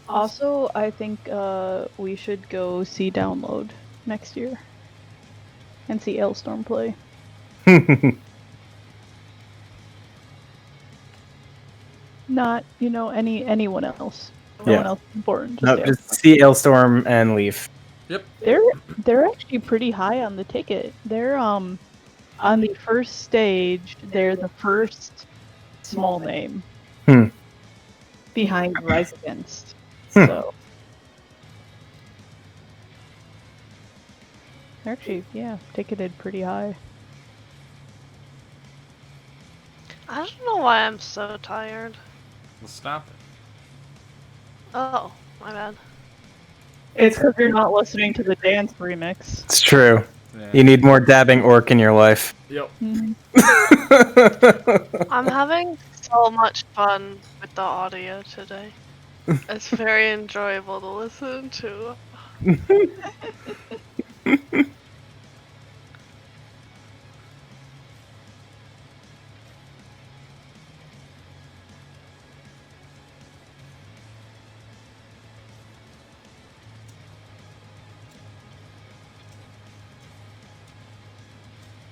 Also, I think we should go see Download next year and see Ailstorm play. Not, anyone else. No one else is important. Just see Ailstorm and leave. Yep. They're actually pretty high on the ticket. They're on the first stage. They're the first small name behind Rise Against. So they're actually ticketed pretty high. I don't know why I'm so tired. Well, stop it. Oh, my bad. It's because you're not listening to the dance remix. It's true. Yeah. You need more dabbing orc in your life. Yep. I'm having so much fun with the audio today. It's very enjoyable to listen to.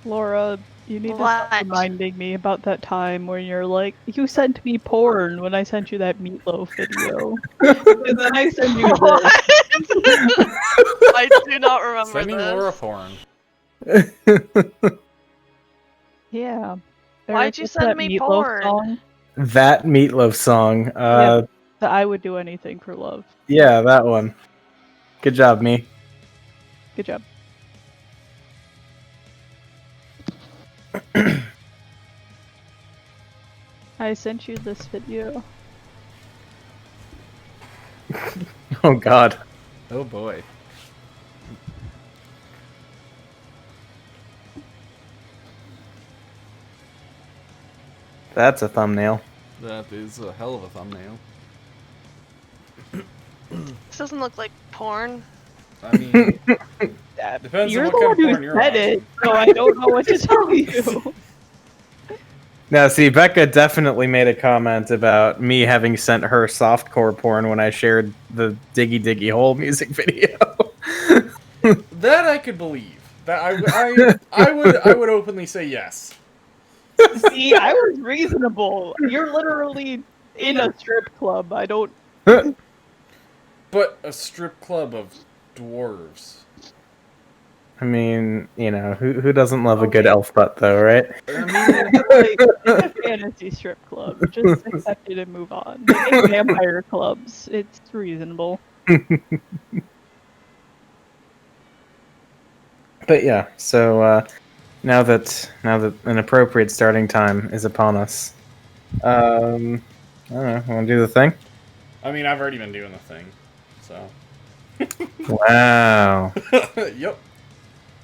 Laura, you need to What? stop reminding me about that time where you're like, you sent me porn when I sent you that meatloaf video. And then I sent you What? this. I do not remember Sending this. Laura porn. Yeah. Why'd you send me porn? Song. That Meatloaf song. Yeah, the I Would Do Anything for Love. Yeah, that one. Good job, me. Good job. I sent you this video. Oh god. Oh boy. That's a thumbnail. That is a hell of a thumbnail. This doesn't look like porn. I mean, depends You're on the what one kind of porn who you're said watching. it, so I don't know what to tell you. Now, see, Becca definitely made a comment about me having sent her softcore porn when I shared the Diggy Diggy Hole music video. That I could believe. That I would openly say yes. See, I was reasonable. You're literally in a strip club. I don't. But a strip club of dwarves. I mean, who doesn't love a good elf butt, though, right? I mean, It's a fantasy strip club. Just accept it and move on. They make vampire clubs. It's reasonable. But yeah, so now that an appropriate starting time is upon us, I don't know. Want to do the thing? I mean, I've already been doing the thing, so. Wow! Yep.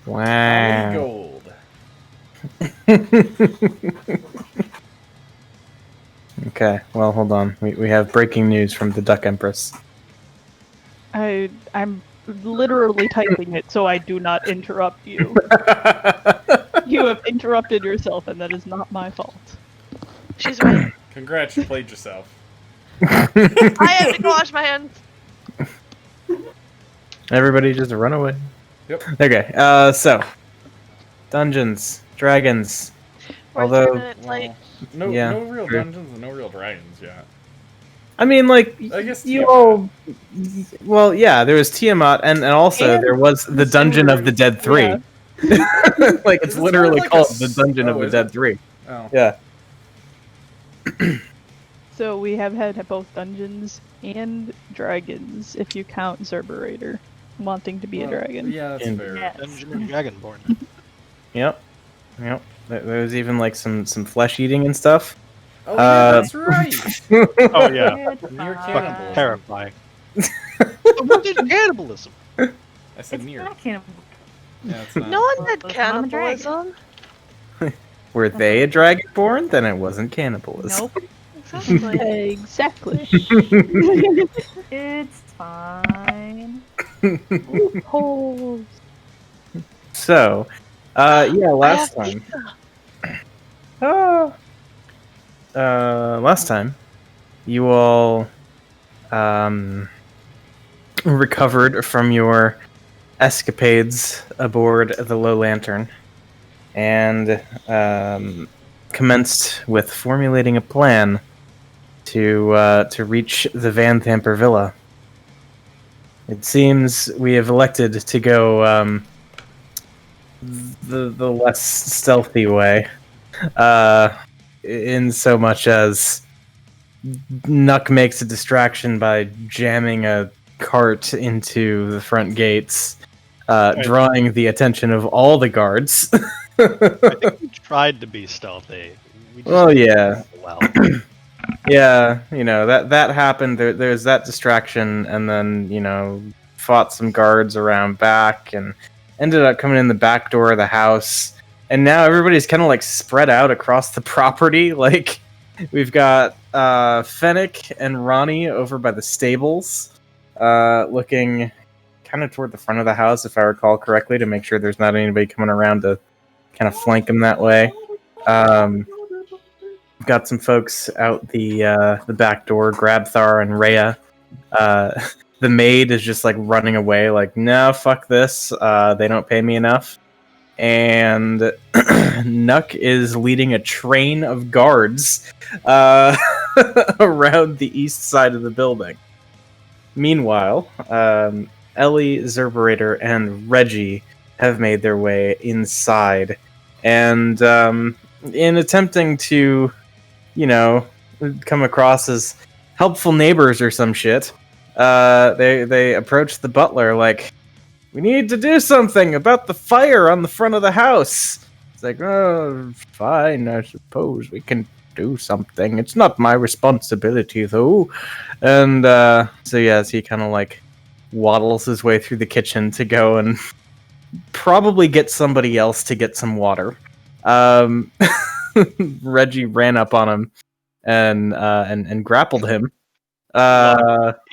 Wow! Gold. Okay, well, hold on. We have breaking news from the Duck Empress. I'm literally typing it so I do not interrupt you. You have interrupted yourself, and that is not my fault. She's right. Congrats, you played yourself. I have to go wash my hands. Everybody just run away. Yep. Okay, so Dungeons, Dragons. We're Although- 3 minutes late. No real true. dungeons and no real dragons yet. I mean, like, I guess you Tiamat. all... Well, yeah, there was Tiamat, and also And there was the Dungeon of the Dead 3. Yeah. Like, it's Is this literally more like called a the Dungeon of the is Dead it? 3. Oh. Yeah. So we have had both Dungeons and Dragons, if you count Zerberator wanting to be a dragon. Yeah, that's And- fair. Yes. Dungeon and Dragonborn. Yep. There was even, like, some flesh eating and stuff. Oh, yeah, that's right. Oh yeah, Near fucking cannibalism. terrifying. What is cannibalism? I said It's near. not cannibal. Yeah, it's not. No one Well, did it's not a dragon. cannibalism. Were they a dragonborn? Then it wasn't cannibalism. Nope. Exactly. Exactly. It's fine. Loopholes. So, last time. Last time, you all recovered from your escapades aboard the Low Lantern and commenced with formulating a plan to reach the Van Thamper Villa. It seems we have elected to go the less stealthy way, in so much as Nuck makes a distraction by jamming a cart into the front gates, drawing the attention of all the guards. I think we tried to be stealthy. We just Well, didn't yeah. do well. Yeah, that happened. There's that distraction, and then fought some guards around back, and ended up coming in the back door of the house. And now everybody's kind of like spread out across the property. Like we've got Fennec and Ronnie over by the stables, looking kind of toward the front of the house, if I recall correctly, to make sure there's not anybody coming around to kind of flank them that way. We've got some folks out the back door, Grabthar and Rhea. The maid is just like running away, like, no, fuck this. They don't pay me enough. And Nuck is leading a train of guards around the east side of the building. Meanwhile, Ellie, Zerberator, and Reggie have made their way inside. And in attempting to, come across as helpful neighbors or some shit, they approach the butler like, we need to do something about the fire on the front of the house. It's like, oh, fine, I suppose we can do something. It's not my responsibility, though. And as he kind of like waddles his way through the kitchen to go and probably get somebody else to get some water. Reggie ran up on him and grappled him.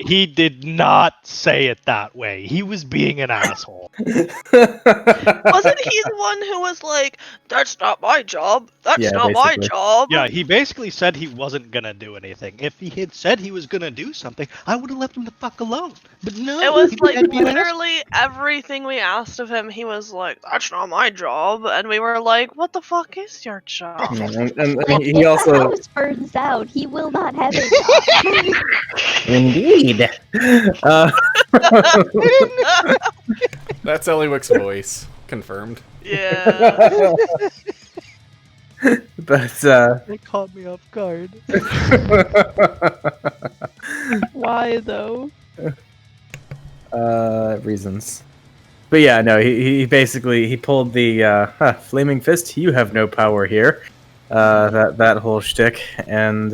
He did not say it that way. He was being an asshole. Wasn't he the one who was like, that's not my job, that's not my basically. job? Yeah, he basically said he wasn't gonna do anything. If he had said he was gonna do something, I would have left him the fuck alone. But no, It was he like had to be an asshole. literally everything we asked of him, he was like, that's not my job. And we were like, what the fuck is your job? and If he the also house burns out, he will not have a job. indeed. That's Eliwick's voice. Confirmed. Yeah. But They caught me off guard. Why though? Reasons. But yeah, no, he basically he pulled the flaming fist. You have no power here. That whole shtick, and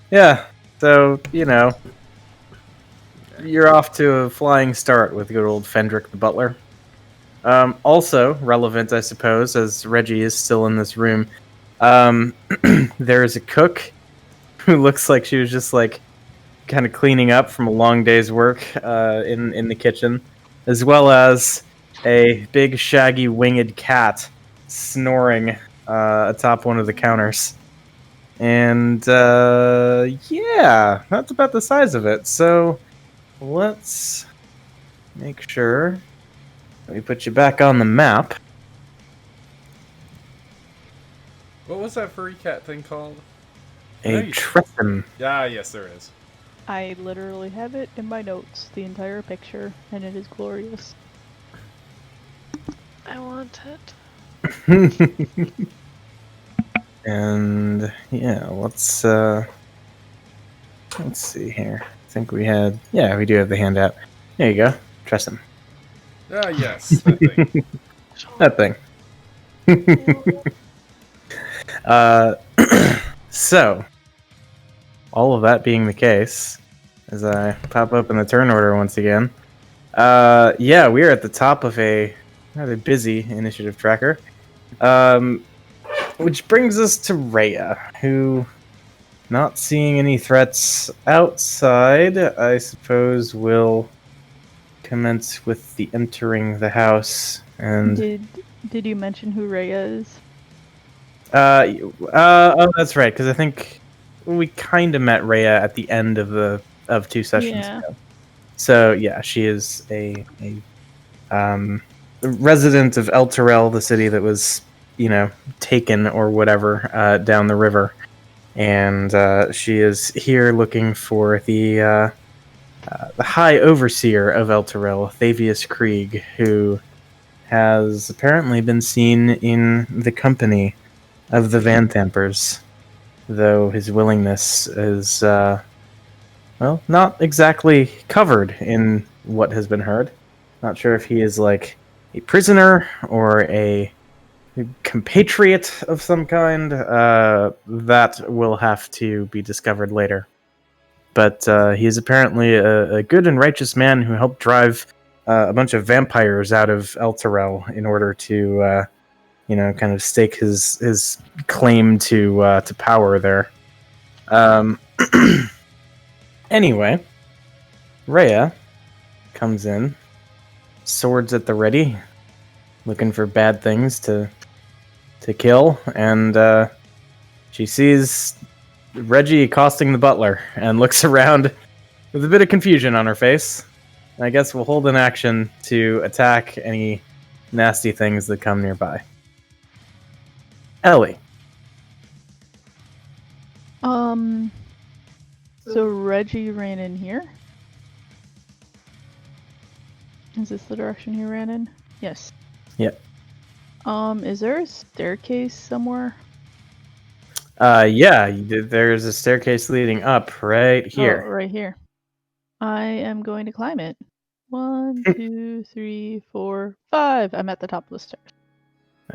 yeah. So you're off to a flying start with good old Fendrick the butler. Also relevant, I suppose, as Reggie is still in this room. There is a cook who looks like she was just like kind of cleaning up from a long day's work in the kitchen, as well as a big shaggy winged cat snoring atop one of the counters. And yeah, that's about the size of it. So let's make sure we put you back on the map. What was that furry cat thing called? A Nice. Tressum. Yeah, yes, there is. I literally have it in my notes, the entire picture, and it is glorious. I want it. And yeah, let's see here. I think we had we do have the handout. There you go. Tressum. Ah, yes, that thing. That thing. So, all of that being the case, as I pop open the turn order once again, we are at the top of a rather busy initiative tracker, which brings us to Rhea, who, not seeing any threats outside, I suppose will commence with the entering the house. And Did you mention who Rhea is? oh, that's right, because I think we kind of met Rhea at the end of 2 sessions Yeah. ago. So yeah, she is a resident of El Terrell, the city that was, taken or whatever down the river, and she is here looking for the High Overseer of El Terrell, Thavius Krieg, who has apparently been seen in the company of the Van Thampers, though his willingness is, not exactly covered in what has been heard. Not sure if he is like a prisoner or a compatriot of some kind. That will have to be discovered later. But he is apparently a good and righteous man who helped drive a bunch of vampires out of El Terrell in order to, kind of stake his claim to power there. Anyway, Rhea comes in, swords at the ready, looking for bad things to kill, and she sees Reggie accosting the butler and looks around with a bit of confusion on her face. I guess we'll hold an action to attack any nasty things that come nearby. Ellie. So Reggie ran in here. Is this the direction he ran in? Yes. Yep. Is there a staircase somewhere? Yeah, there's a staircase leading up right here. Oh, right here. I am going to climb it. 1, 2, 3, 4, 5. I'm at the top of the stairs.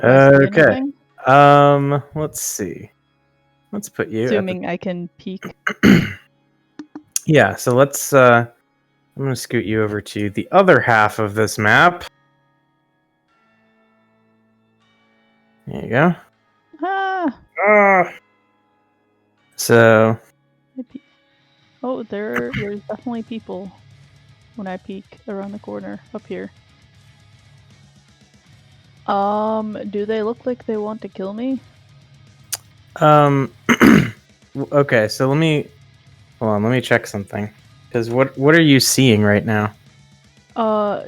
Do I see Okay. anything? Let's see. Let's put you Assuming I can peek. Yeah, so let's I'm gonna scoot you over to the other half of this map. There you go. Ah! So I peek. Oh, there's definitely people when I peek around the corner up here. Do they look like they want to kill me? okay, so let me check something. Because what are you seeing right now?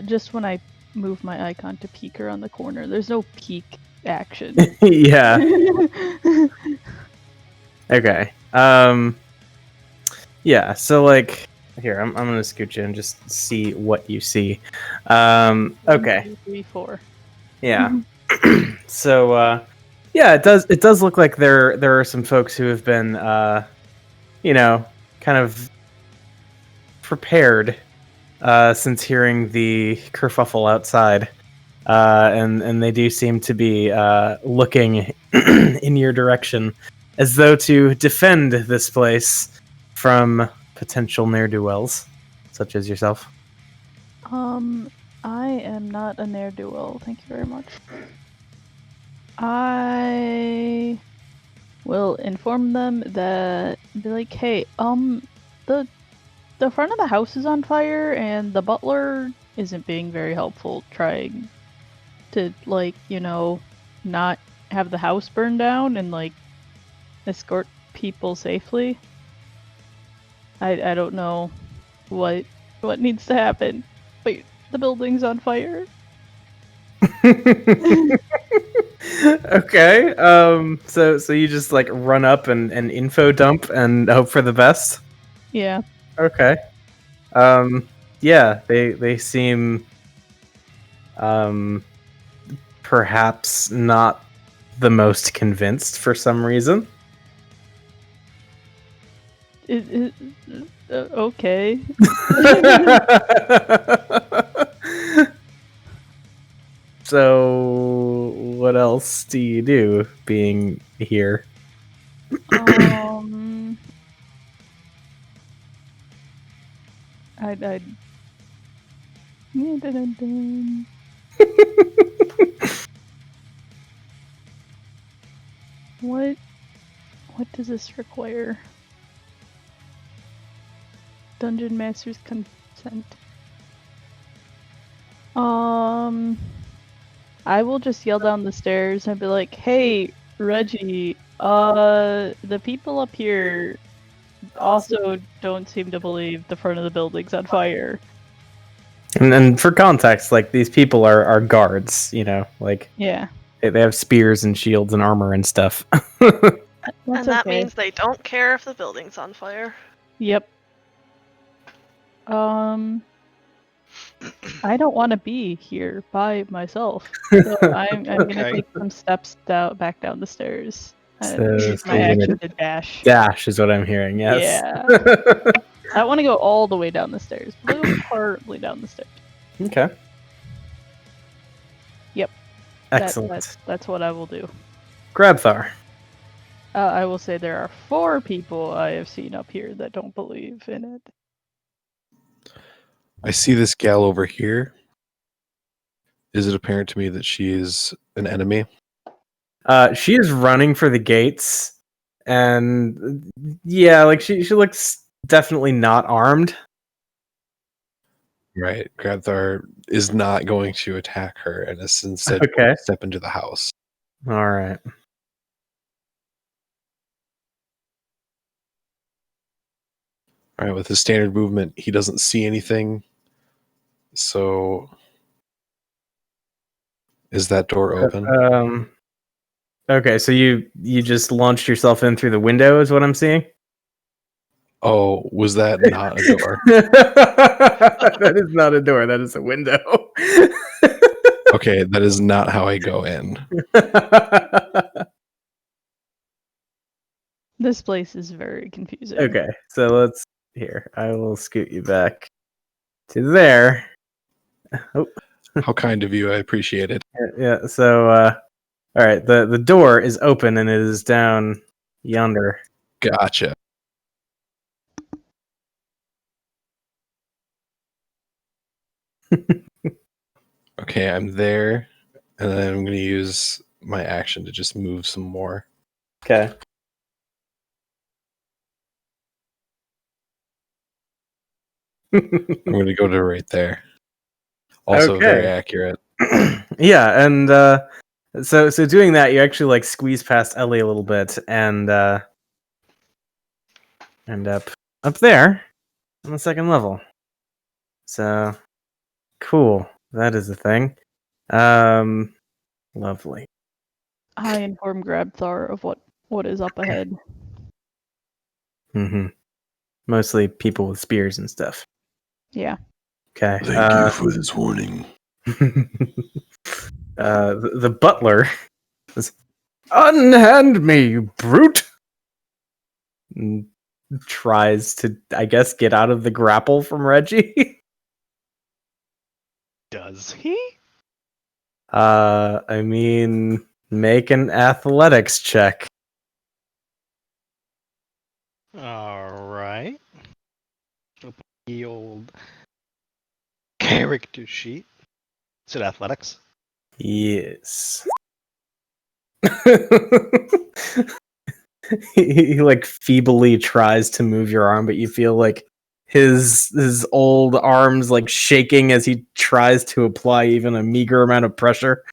Just when I move my icon to peek around the corner. There's no peek action. Yeah. Okay. Yeah, so like here, I'm gonna scoot you and just see what you see. Okay. 1, 2, 3, 4. Yeah. So yeah, it does look like there are some folks who have been kind of prepared since hearing the kerfuffle outside. And they do seem to be looking in your direction as though to defend this place from potential ne'er-do-wells, such as yourself. I am not a ne'er-do-well. Thank you very much. I will inform them that, be like, hey, the front of the house is on fire and the butler isn't being very helpful trying to, like, not have the house burn down and, like, escort people safely. I don't know what needs to happen. Wait, the building's on fire. Okay. So you just like run up and info dump and hope for the best? Yeah. Okay. Yeah, they seem perhaps not the most convinced for some reason. Okay. So what else do you do being here? I'd dun, dun, dun. What does this require? Dungeon Master's consent. I will just yell down the stairs and be like, "Hey, Reggie, the people up here also don't seem to believe the front of the building's on fire." And for context, like these people are guards, you know, like Yeah, they have spears and shields and armor and stuff. that's And that okay. means they don't care if the building's on fire. Yep. I don't want to be here by myself, so I'm gonna Okay. take some steps back down the stairs and So use my you're gonna action to dash. dash is what I'm hearing. Yes. Yeah. I don't want to go all the way down the stairs, but I'll go partly down the stairs. Okay. Yep. Excellent. That's what I will do. Grabthar. I will say there are 4 people I have seen up here that don't believe in it. I see this gal over here. Is it apparent to me that she is an enemy? She is running for the gates, and yeah, like she looks definitely not armed. Right. Grabthar is not going to attack her and is instead Okay. going to step into the house. All right. All right, with his standard movement, he doesn't see anything. So is that door open? Okay, so you just launched yourself in through the window, is what I'm seeing. Oh, was that not a door? That is not a door. That is a window. Okay, that is not how I go in. This place is very confusing. Okay, so let's here. I will scoot you back to there. Oh, How kind of you. I appreciate it. yeah. So, all right. The door is open and it is down yonder. Gotcha. Okay, I'm there, and then I'm going to use my action to just move some more. Okay. I'm going to go to right there. Also Okay. very accurate. Yeah, and so doing that, you actually like squeeze past Ellie a little bit and end up there on the second level. So cool. That is the thing. Lovely. I inform Grabthar of what is up ahead. Mm-hmm. Mostly people with spears and stuff. Yeah. Okay. for this warning. The butler says, "Unhand me, you brute!" And tries to, I guess, get out of the grapple from Reggie. Does he? I mean, make an athletics check. Alright. Open the old character sheet. Is it athletics? Yes. he like feebly tries to move your arm, but you feel like his old arms like shaking as he tries to apply even a meager amount of pressure.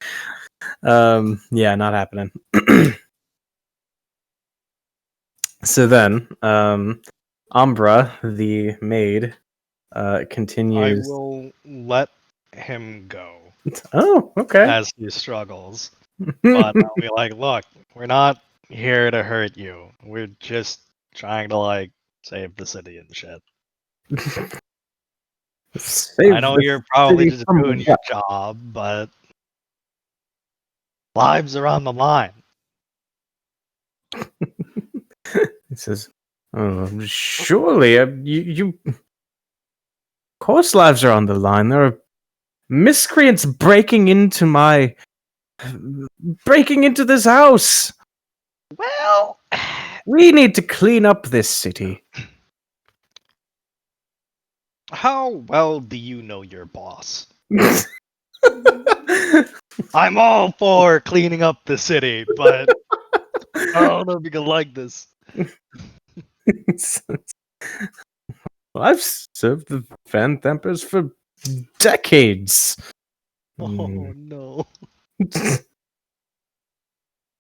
Yeah, not happening. So then, Umbra, the maid, continues. I will let him go Oh, okay. as he struggles. But I'll be like, look, we're not here to hurt you. We're just trying to like save the city and shit. I know you're probably just doing your job, but lives are on the line. He says, "Oh, surely, you. Of course, lives are on the line. There are miscreants breaking into this house. Well, We need to clean up this city." how well do you know your boss? I'm all for cleaning up the city, but I don't know if you can like this. I've served the Van Thempers for decades. Oh no.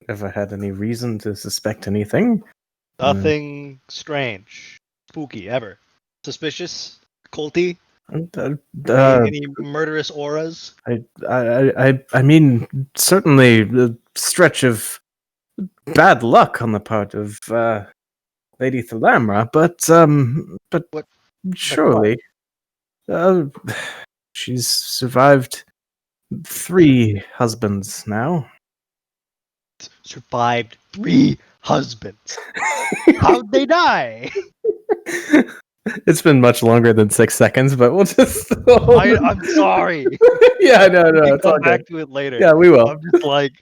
Ever had any reason to suspect anything? Nothing strange, spooky ever. Suspicious, culty. Uh, Any murderous auras? I mean, certainly a stretch of bad luck on the part of Lady Thalamra, but What? surely, uh, she's survived 3 husbands now. Survived 3 husbands. How'd they die? It's been much longer than 6 seconds, but we'll just. I'm sorry. Yeah, no, We can it's all come back good. to it later. Yeah, we will. I'm just like,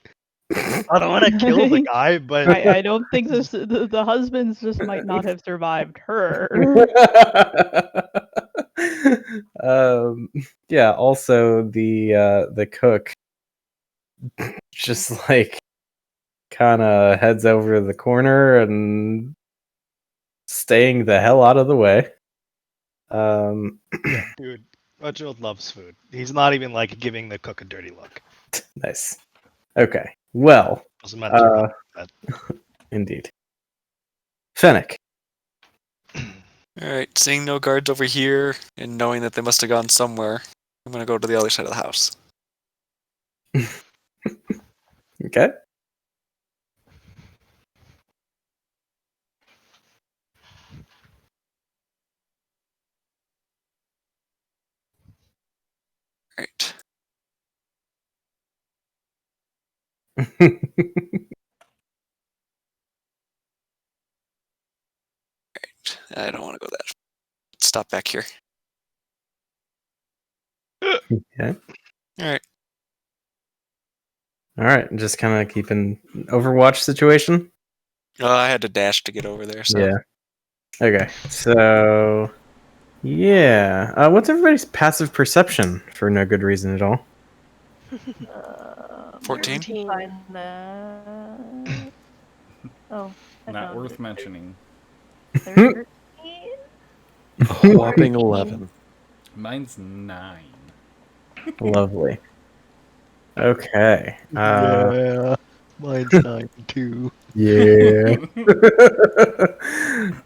I don't want to kill the guy, but I don't think the husbands just might not have survived her. um, yeah. Also, the cook just like kind of heads over to the corner and staying the hell out of the way. dude, Reginald loves food. He's not even like giving the cook a dirty look. Nice. Okay. Well, Wasn't meant to run that. indeed. Fennec. Alright, seeing no guards over here and knowing that they must have gone somewhere, I'm gonna go to the other side of the house. Okay. Right. I don't want to go that. Stop back here. Okay. Alright. All right. Just kind of keeping Overwatch situation. I had to dash to get over there, so. Yeah. Okay. So, yeah. What's everybody's passive perception for no good reason at all? 14? 13. Find that. Oh, I Not found worth it. mentioning. 13? A whopping 11. Mine's 9. Lovely. Okay. Yeah, mine's 9 too. Yeah.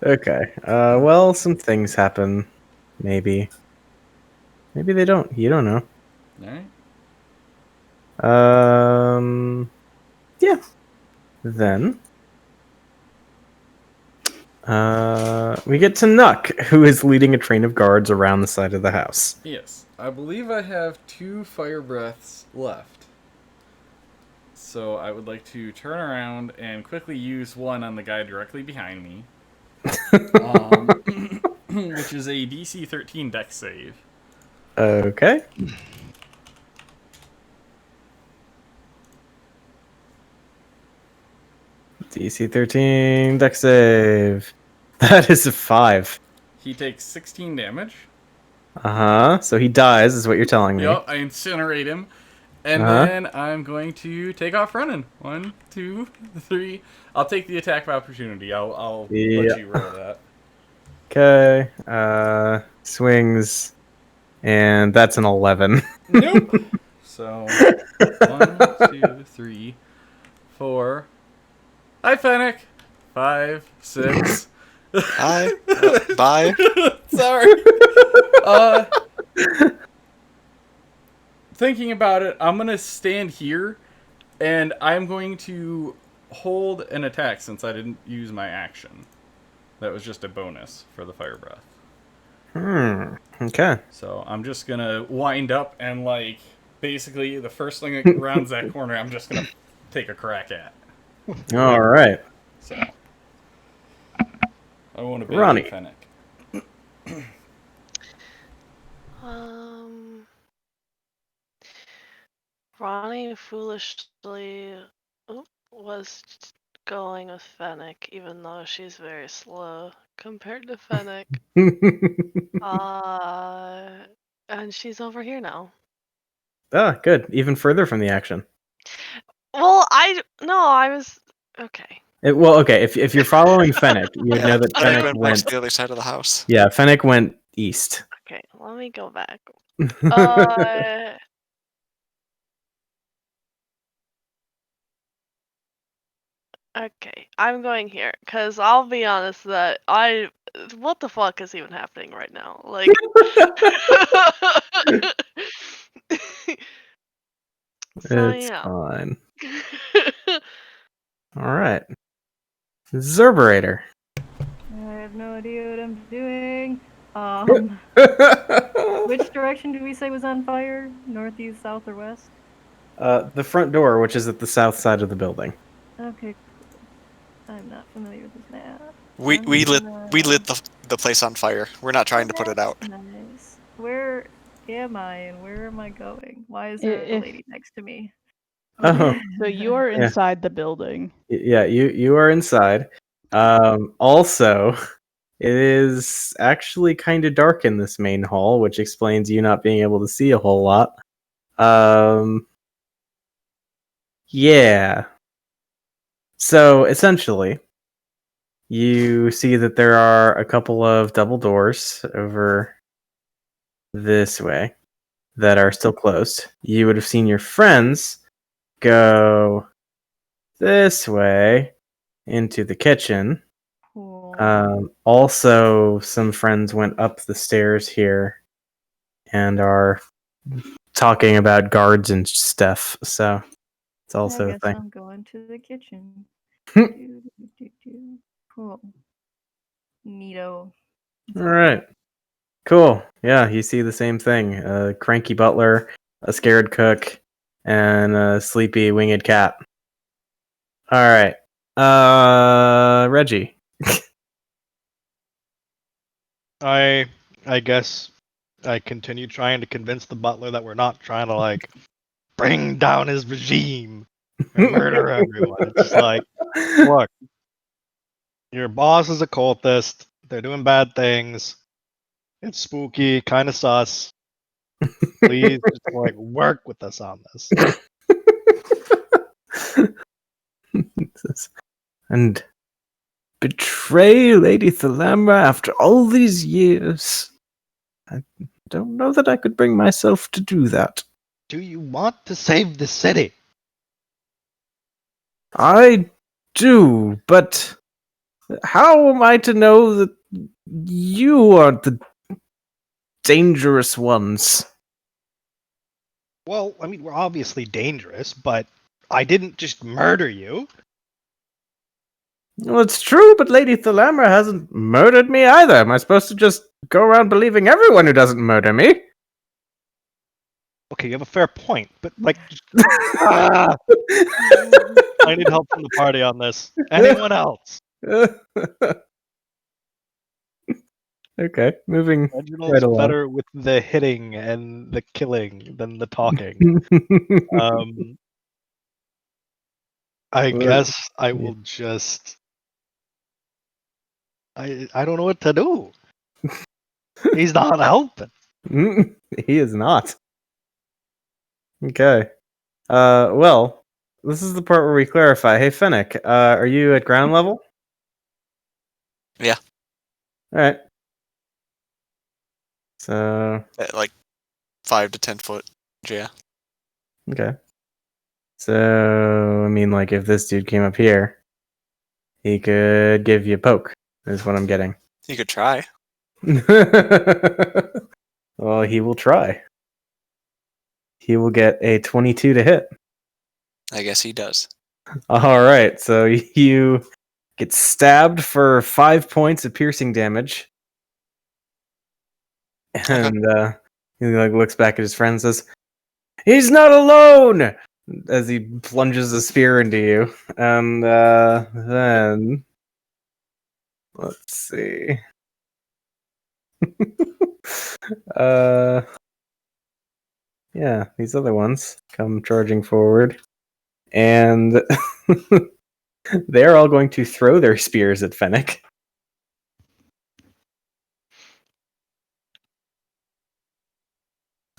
Okay. Well, some things happen. Maybe. Maybe they don't. You don't know. Alright. Yeah. Then. We get to Nuck, who is leading a train of guards around the side of the house. Yes. I believe I have 2 fire breaths left. So I would like to turn around and quickly use one on the guy directly behind me. Which is a DC 13 dex save. Okay. DC 13 dex save. That is a 5. He takes 16 damage. So he dies, is what you're telling me. Yep, I incinerate him. And Uh-huh. then I'm going to take off running. 1, 2, 3. I'll take the attack of opportunity. I'll Yeah. let you roll that. Okay. Swings. And that's an 11. Nope. So 1, 2, 3, 4. Hi, Fennec. 5, 6. Hi. Bye. Sorry. Thinking about it, I'm gonna stand here, and I'm going to hold an attack since I didn't use my action. That was just a bonus for the fire breath. Okay. So I'm just gonna wind up and basically the first thing that rounds that corner, I'm just gonna take a crack at. All right. So I want to be Ronnie. Fennec. Ronnie foolishly was going with Fennec, even though she's very slow compared to Fennec. And she's over here now. Good. Even further from the action. Well, I was okay. Okay. If you're following Fennec, you know that I Fennec went back went. to the other side of the house. Yeah, Fennec went east. Okay, let me go back. Okay, I'm going here because I'll be honest that what the fuck is even happening right now? Like, so It's yeah. fine. All right. Zerberator. I have no idea what I'm doing. Which direction did we say was on fire? North, east, south, or west? The front door, which is at the south side of the building. Okay, cool. I'm not familiar with this map. We I'm we just lit gonna... we lit the place on fire. We're not trying to put it out. Nice. Where am I and where am I going? Why is there a If lady next to me? Oh, so, you are Yeah. inside the building. yeah, you are inside. Also, it is actually kind of dark in this main hall, which explains you not being able to see a whole lot. Yeah. So essentially, you see that there are a couple of double doors over this way that are still closed. You would have seen your friends go this way into the kitchen. Cool. Also, some friends went up the stairs here and are talking about guards and stuff. So it's I also a guess thing. I'm going to the kitchen. Do. Cool. Neato. That's All all I right. got. Cool. Yeah, you see the same thing. A cranky butler, a scared cook, and a sleepy winged cat. All right. Reggie. I guess I continue trying to convince the butler that we're not trying to like bring down his regime or murder everyone. It's just like, look, your boss is a cultist. They're doing bad things. It's spooky, kind of sus. Please just like work with us on this. And betray Lady Thalambra after all these years. I don't know that I could bring myself to do that. Do you want to save the city? I do, but how am I to know that you are the dangerous ones? Well, I mean, we're obviously dangerous, but I didn't just murder you. Well, it's true, but Lady Thalambra hasn't murdered me either. Am I supposed to just go around believing everyone who doesn't murder me? Okay, you have a fair point, but like, I need help from the party on this. Anyone else? Okay, moving Reginald's right along. better with the hitting and the killing than the talking. I guess I will just. I don't know what to do. He's not helping. He is not. Okay. Well, this is the part where we clarify. Hey, Fennec, are you at ground level? Yeah. All right. So, At like 5 to 10 foot. Yeah. okay. So, I mean, like, if this dude came up here, he could give you a poke, is what I'm getting. You could try. Well, he will try. He will get a 22 to hit. I guess he does. All right, so you get stabbed for 5 points of piercing damage. And he like looks back at his friend and says, "He's not alone!" As he plunges a spear into you. And then let's see. Yeah, these other ones come charging forward. And they're all going to throw their spears at Fennec.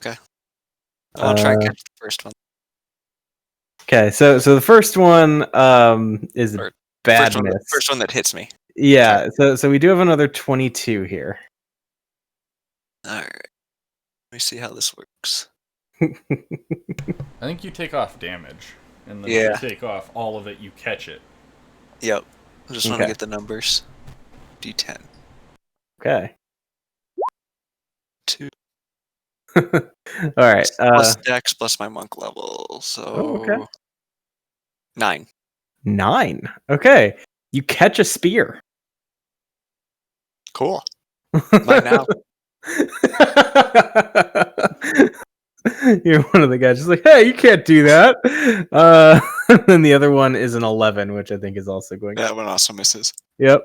Okay. I'll try and catch the first one. Okay, so the first one is a Or bad miss. First one that hits me. Yeah, so we do have another 22 here. Alright. Let me see how this works. I think you take off damage, and then if Yeah. you take off all of it, you catch it. Yep. I just want to Okay. get the numbers. D10. Okay. 2 All right. plus Dex plus my monk level. So okay. 9. 9. Okay. You catch a spear. Cool. Mine now. You're one of the guys just like, hey, you can't do that. And the other one is an 11, which I think is also going. That one also misses. Yep.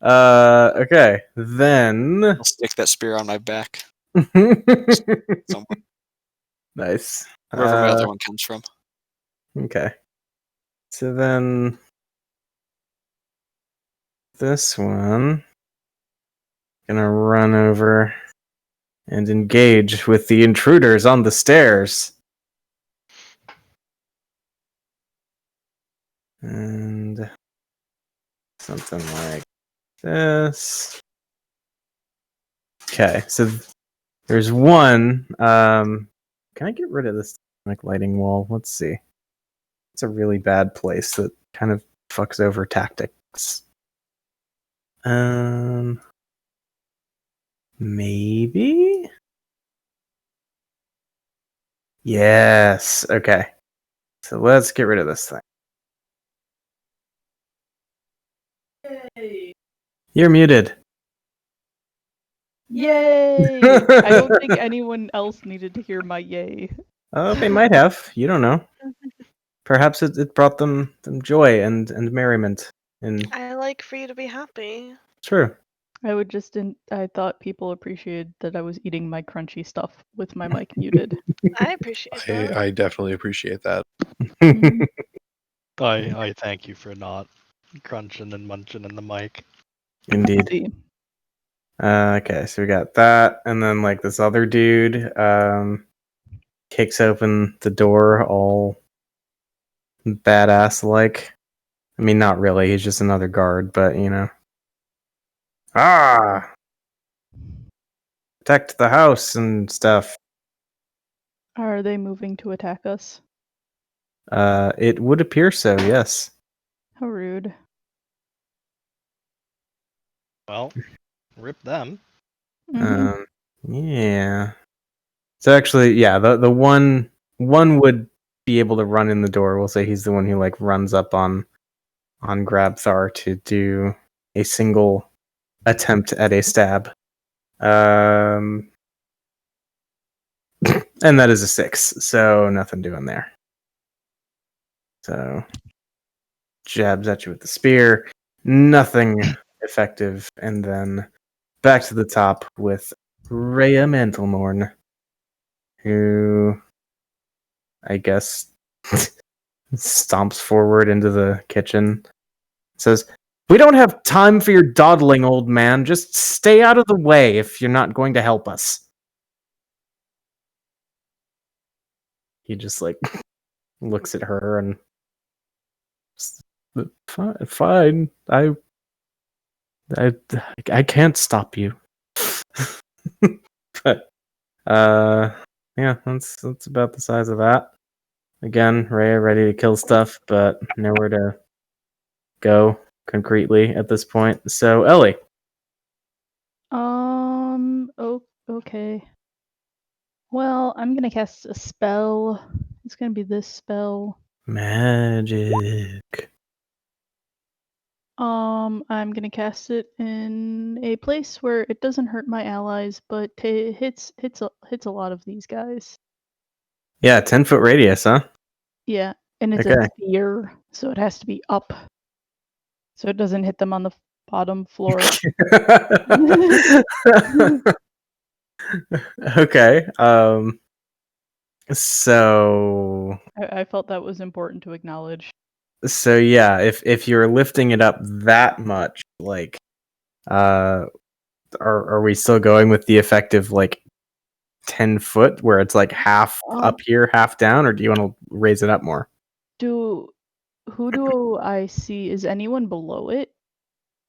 Okay. Then. I'll stick that spear on my back. Somewhere. Nice. Wherever my other one comes from. Okay. So then. This one. Gonna run over and engage with the intruders on the stairs. And something like this. Okay, so there's one. Can I get rid of this like lighting wall? Let's see. It's a really bad place that kind of fucks over tactics. Maybe? Yes. Okay. So let's get rid of this thing. Yay! You're muted. Yay! I don't think anyone else needed to hear my yay. Oh, they might have. You don't know. Perhaps it brought them joy and merriment. And I like for you to be happy. true. I thought people appreciated that I was eating my crunchy stuff with my mic muted. I appreciate that. I definitely appreciate that. Mhm. I thank you for not crunching and munching in the mic. Indeed. See. Okay, so we got that, and then like this other dude kicks open the door all badass like. I mean, not really. He's just another guard, but you know. Ah, protect the house and stuff. Are they moving to attack us? It would appear so. Yes. How rude. Well, rip them. Mhm. Yeah. So actually, yeah, the one would be able to run in the door. We'll say he's the one who like runs up on Grabthar to do a single attempt at a stab. And that is a 6, so nothing doing there. So jabs at you with the spear, nothing effective, and then back to the top with Rhea Mantelmorn, who I guess stomps forward into the kitchen. Says, "We don't have time for your dawdling, old man. Just stay out of the way if you're not going to help us." He just like looks at her and fine. I can't stop you. But yeah, that's about the size of that. Again, Rhea ready to kill stuff, but nowhere to go concretely at this point. So Ellie. Oh, okay. Well, I'm gonna cast a spell. It's gonna be this spell. Magic. I'm gonna cast it in a place where it doesn't hurt my allies, but it hits a lot of these guys. Yeah, 10-foot radius, huh? Yeah, and it's Okay. a sphere, so it has to be up, so it doesn't hit them on the bottom floor. Okay. So I felt that was important to acknowledge. yeah, if you're lifting it up that much, like, are we still going with the effective like 10-foot where it's like half up here, half down, or do you want to raise it up more? Who do I see? Is anyone below it?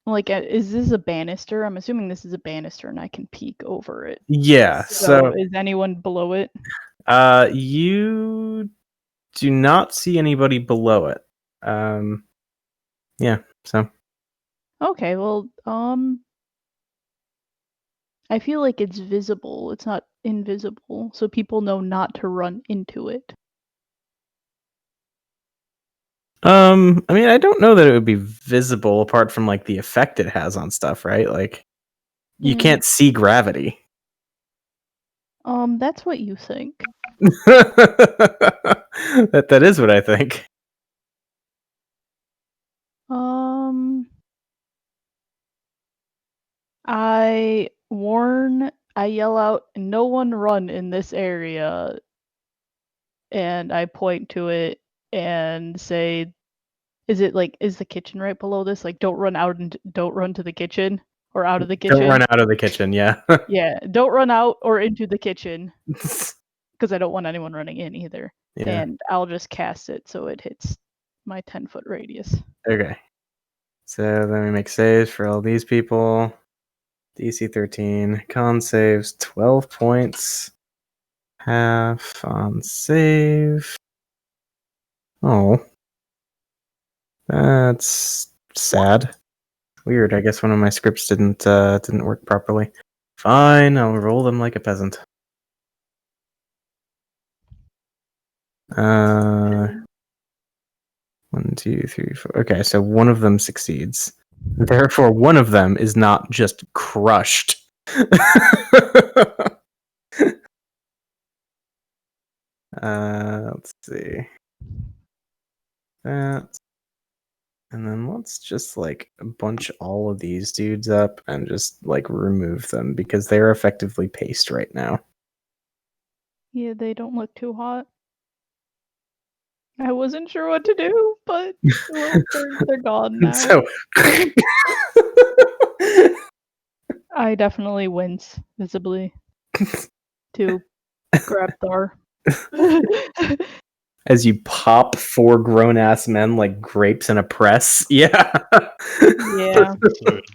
Like, is this a banister? I'm assuming this is a banister, and I can peek over it. Yeah. So is anyone below it? you do not see anybody below it. Yeah. So Okay, well, I feel like it's visible. It's not invisible, so people know not to run into it. I mean, I don't know that it would be visible apart from like the effect it has on stuff, right? Like you can't see gravity. That's what you think. That is what I think. I yell out, "No one run in this area," and I point to it and say, is the kitchen right below this? Like, don't run out and don't run to the kitchen or out of the Don't kitchen. run out of the kitchen, yeah. Yeah, don't run out or into the kitchen because I don't want anyone running in either. Yeah. And I'll just cast it so it hits my 10-foot radius. Okay. So then we make saves for all these people. DC 13. Con saves 12 points. Half on save. Oh. That's sad. Weird. I guess one of my scripts didn't work properly. Fine, I'll roll them like a peasant. 1, 2, 3, 4. Okay, so one of them succeeds. Therefore, one of them is not just crushed. Let's see. That. And then let's just like bunch all of these dudes up and just like remove them because they're effectively paste right now. Yeah, they don't look too hot. I wasn't sure what to do, but well, they're gone now. So I definitely wince visibly to grab Thor. as you pop 4 grown ass men like grapes in a press. Yeah. Yeah. Dude.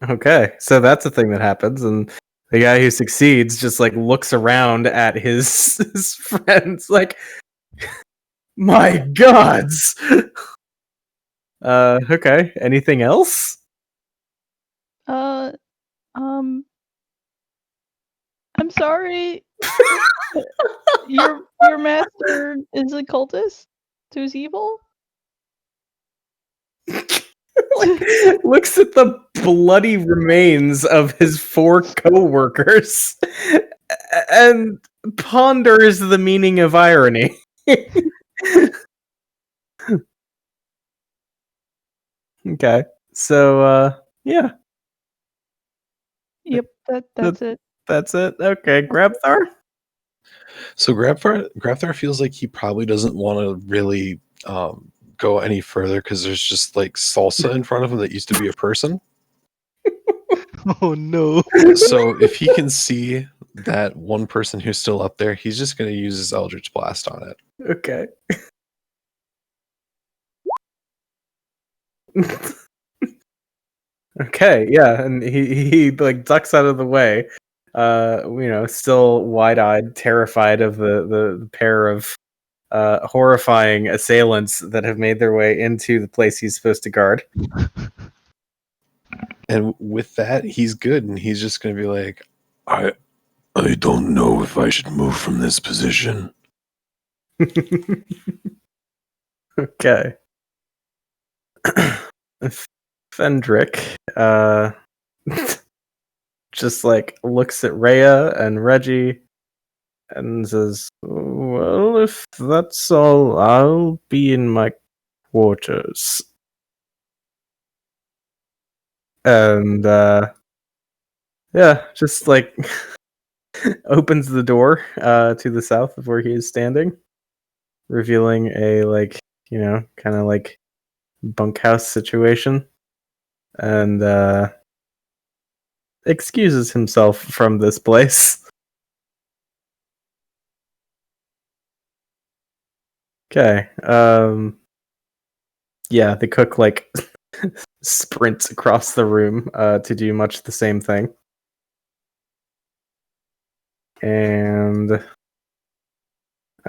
Okay, so that's a thing that happens, and the guy who succeeds just like looks around at his friends like, my gods. Okay. Anything else? Uh, I'm sorry. Your master is a cultist who's evil? Like, looks at the bloody remains of his 4 co-workers and ponders the meaning of irony. Okay. So yeah, Yep, that's it. that's it. Okay, Grabthar. So Grabthar feels like he probably doesn't want to really go any further because there's just like salsa in front of him that used to be a person. Oh no. So if he can see that one person who's still up there, he's just going to use his Eldritch Blast on it. Okay. Okay, yeah, and he like ducks out of the way. Still wide-eyed, terrified of the pair of horrifying assailants that have made their way into the place he's supposed to guard. And with that, he's good, and he's just going to be like, I don't know if I should move from this position. Okay. Fendrick just like looks at Rhea and Reggie and says, well, if that's all, I'll be in my quarters. And yeah, just like opens the door to the south of where he is standing, revealing a kind of like bunkhouse situation, and excuses himself from this place. Okay. Yeah, the cook like sprints across the room to do much the same thing. And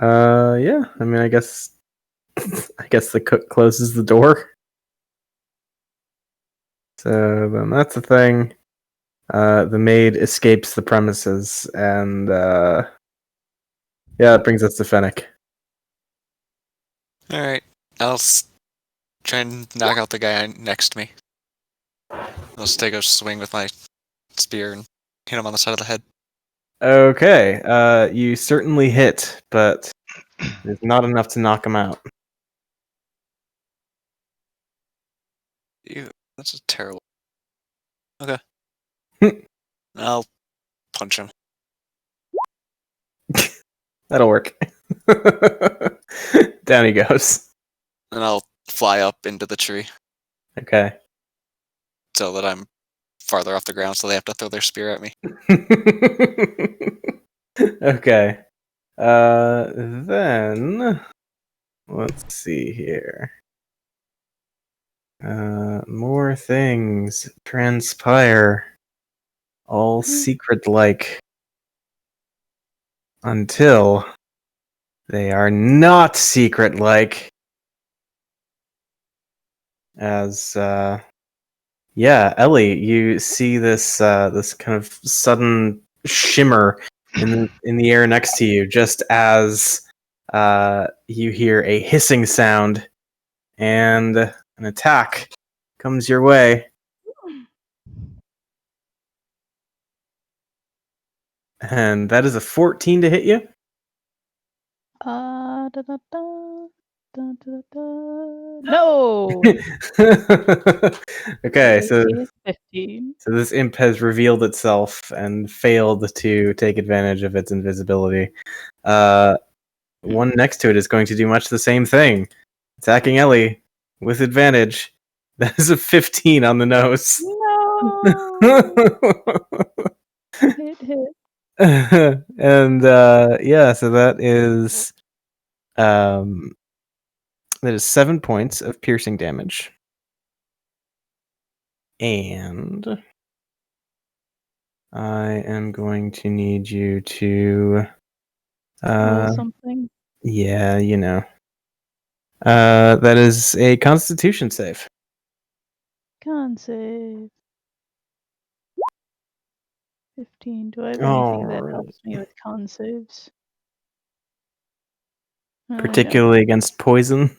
yeah, I mean, I guess I guess the cook closes the door. So then that's the thing. The maid escapes the premises, and yeah, that brings us to Fennec. All right, I'll try and knock out the guy next to me. I'll just take a swing with my spear and hit him on the side of the head. Okay, you certainly hit, but it's not enough to knock him out. Ew, that's a terrible. Okay. I'll punch him. That'll work. Down he goes. And I'll fly up into the tree Okay. so that I'm farther off the ground so they have to throw their spear at me. Okay. Then let's see here. More things transpire, all secret-like, until they are not secret-like. As yeah, Ellie, you see this this kind of sudden shimmer in the air next to you, just as you hear a hissing sound, and an attack comes your way. And that is a 14 to hit you. Da, da, da, da, da, da. No. Okay, so AC is 15. so this imp has revealed itself and failed to take advantage of its invisibility. One next to it is going to do much the same thing, attacking Ellie with advantage. That is a 15 on the nose. No. Hit. And yeah, so that is 7 points of piercing damage. And I am going to need you to Roll something. yeah, you know. That is a constitution save. Con save. 15. Do I have anything that helps me with con saves? I don't. Particularly against poison.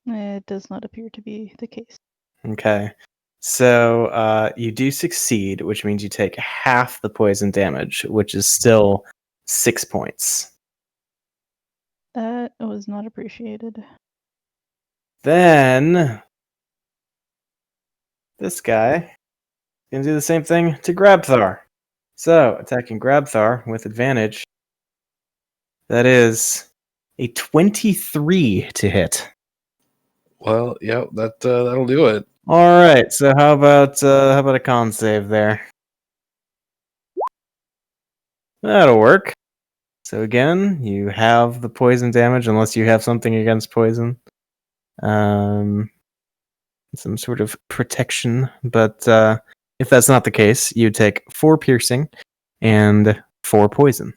It does not appear to be the case. Okay. So you do succeed, which means you take half the poison damage, which is still 6 points. That was not appreciated. Then this guy is gonna do the same thing to Grabthar. So attacking Grabthar with advantage. That is a 23 to hit. Well, yeah, that'll do it. All right. So how about a con save there? That'll work. So again, you have the poison damage unless you have something against poison. Some sort of protection, but if that's not the case, you take 4 piercing and 4 poison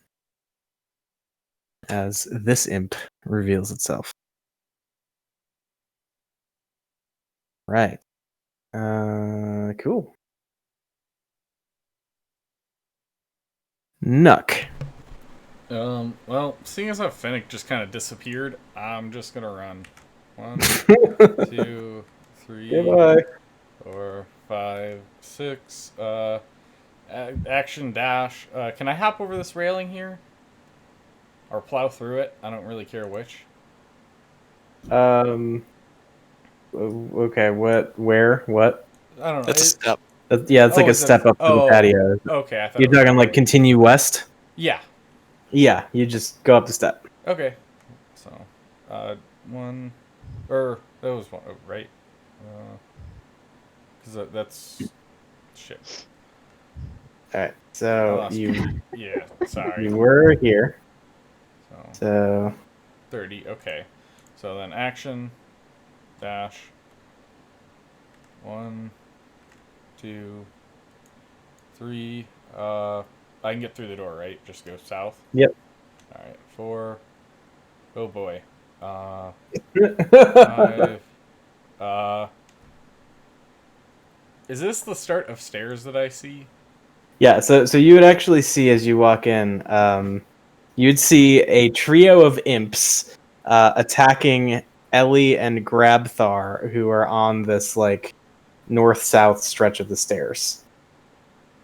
as this imp reveals itself. Right. Cool. Nuck. Well, seeing as how Fennec just kind of disappeared, I'm just gonna run. 1, 2, 3, Goodbye. 4, 5, 6. Action dash. Can I hop over this railing here? Or plow through it? I don't really care which. Okay. What? Where? What? I don't know. That's a step. Yeah, it's like a is step up to the patio. Okay, I thought You're it was talking like right. continue west? Yeah. Yeah, you just go up the step. Okay. So, 1, or that was 1, right? Because that's shit. All right. I So lost yeah. Sorry. you were here. So So 30. Okay. So then action dash. 1, 2, 3. I can get through the door, right? Just go south. Yep. All right. 4. Oh boy. Uh, 5. Is this the start of stairs that I see? Yeah, so you would actually see as you walk in, you'd see a trio of imps attacking Ellie and Grabthar, who are on this like north-south stretch of the stairs.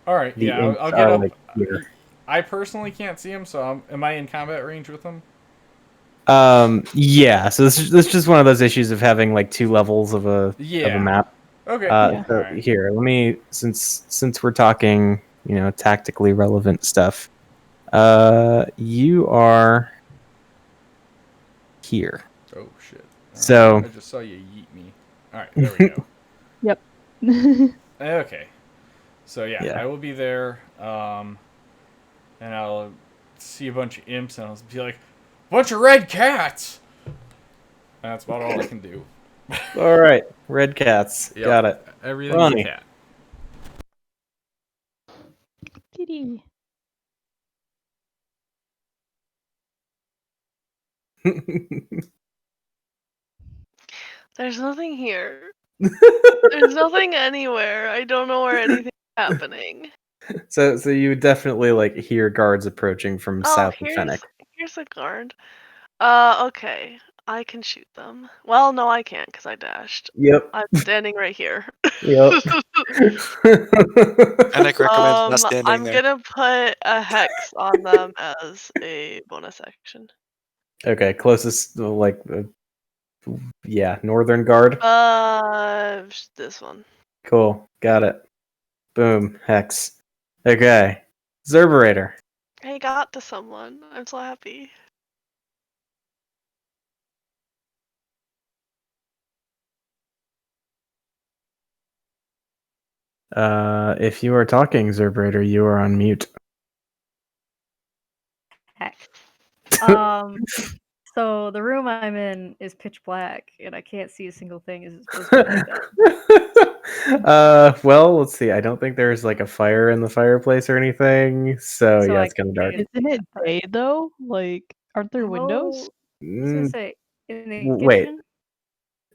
All right, The yeah, imps I'll get are up. like here. I personally can't see him, so am I in combat range with him? Yeah. So this is just one of those issues of having like two levels of a Yeah. map. Okay. Yeah. So All right. here, let me since we're talking, tactically relevant stuff. You are here. Oh shit. So I just saw you yeet me. All right, there we go. Yep. Okay. So yeah, Yeah. I will be there, and I'll see a bunch of imps, and I'll be like, "Bunch of red cats." That's about all I can do. All right, red cats. Yep. Got it. Everything's Ronnie. a cat. Kitty. There's nothing here. There's nothing anywhere. I don't know where anything's happening. so you would definitely like hear guards approaching from Oh, south of Fennec. here's a guard. Okay. I can shoot them. Well, no, I can't because I dashed. Yep. I'm standing right here. Yep. Fennec recommends not standing I'm there. gonna put a hex on them as a bonus action. Okay, closest yeah, northern guard. This one. Cool. Got it. Boom. Hex. Okay. Zerberator. I got to someone. I'm so happy. If you are talking, Zerberator, you are on mute. Heck. So the room I'm in is pitch black, and I can't see a single thing. Is it supposed to be like that? Well, let's see. I don't think there's like a fire in the fireplace or anything. So So yeah, I it's kind of dark. can't Isn't it see that. day though? Like, aren't there windows? I was gonna Mm, say in the wait. kitchen.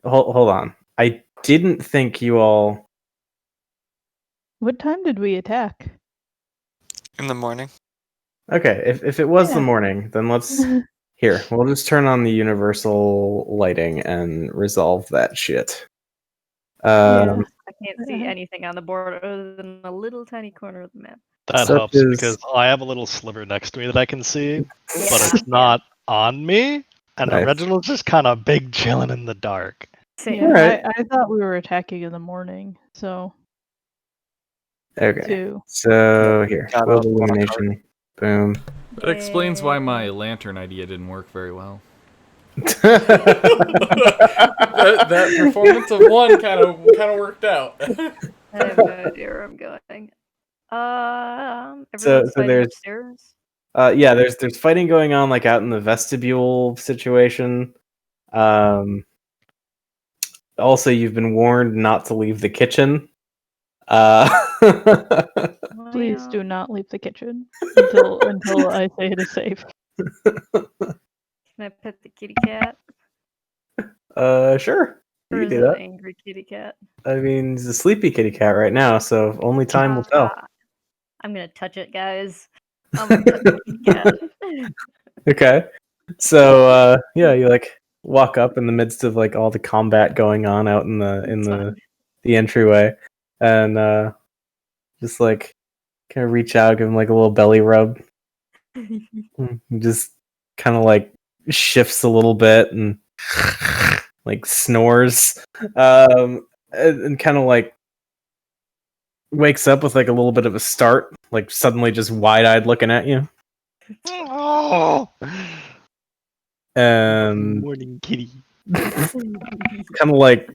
Hold on. I didn't think you all. What time did we attack? In the morning. Okay, if it was the Yeah. morning, then let's. Here, we'll just turn on the universal lighting and resolve that shit. Yeah. I can't see anything on the board other than a little tiny corner of the map. That Such helps as- because I have a little sliver next to me that I can see, but Yeah. it's not on me. And Nice. Reginald's just kind of big chilling in the dark. Same. Yeah, Alright. I thought we were attacking in the morning, so Okay. too. So here, Got field off on a cart. illumination. Boom. That explains why my Yeah. lantern idea didn't work very well. That that performance of one kind of worked out. I have no idea where I'm going. Everyone's fighting there's- upstairs. Yeah, there's fighting going on like out in the vestibule situation. Also, you've been warned not to leave the kitchen. Please do Well, not leave the kitchen until I say it is safe. Can I pet the kitty cat? Sure. You Or can is do it that. an angry kitty cat? I mean, he's a sleepy kitty cat right now, so only time will tell. I'm gonna touch it, guys. I'm gonna touch the kitty cat. Okay. So yeah, you like walk up in the midst of like all the combat going on out in the entryway, and just like kind of reach out, give him like a little belly rub. He just kind of like shifts a little bit and like snores, and kind of like wakes up with like a little bit of a start, like suddenly just wide-eyed looking at you. Oh, And morning kitty. kind of like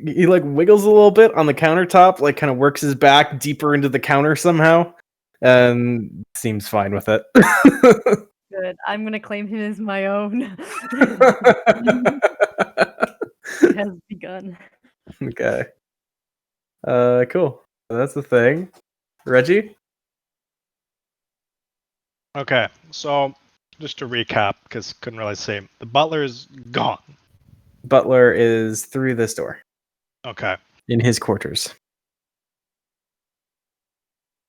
he like wiggles a little bit on the countertop, like kind of works his back deeper into the counter somehow, and seems fine with it. Good. I'm gonna claim him as my own. It has begun. Okay. Cool. So that's the thing. Reggie? Okay, so Just to recap, because couldn't really say, the butler is gone. Butler is through this door Okay. in his quarters.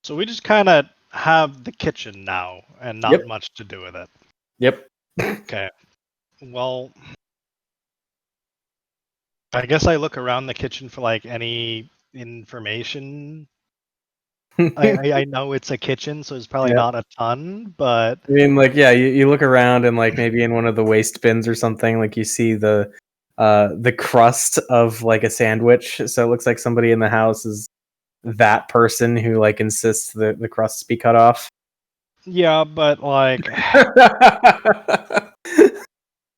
So we just kind of have the kitchen now and not Yep. much to do with it. Yep. Okay. Well, I guess I look around the kitchen for like any information. I know it's a kitchen, so it's probably Yep. not a ton, but I mean, like, yeah, you look around and like maybe in one of the waste bins or something, like you see the crust of like a sandwich. So it looks like somebody in the house is that person who like insists that the crusts be cut off. yeah, but like,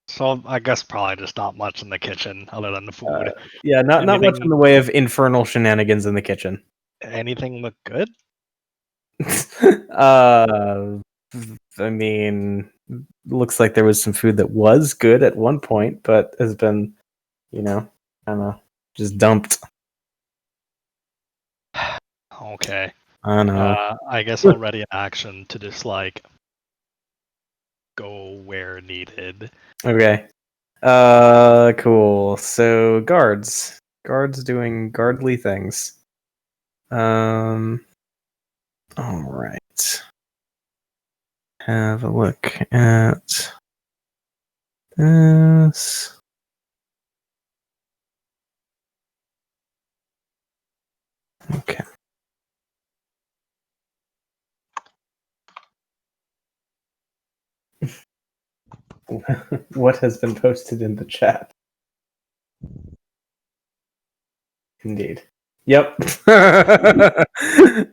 so I guess probably just not much in the kitchen other than the food. Yeah, not much Anything- in the way of infernal shenanigans in the kitchen. Anything look good? I mean, looks like there was some food that was good at one point, but has been, kind of just dumped. Okay. I know. I guess I'll ready an action to just like go where needed. Okay. Cool. So guards doing guardly things. All right. Have a look at this. Okay. What has been posted in the chat? Indeed. Yep.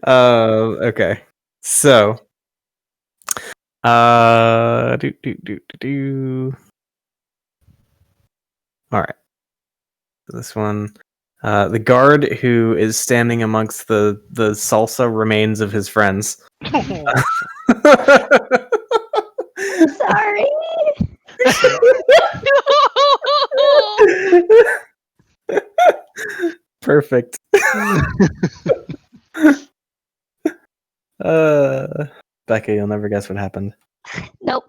Okay. So, All right. This one, the guard who is standing amongst the salsa remains of his friends. Sorry. Perfect. Becca, you'll never guess what happened. Nope.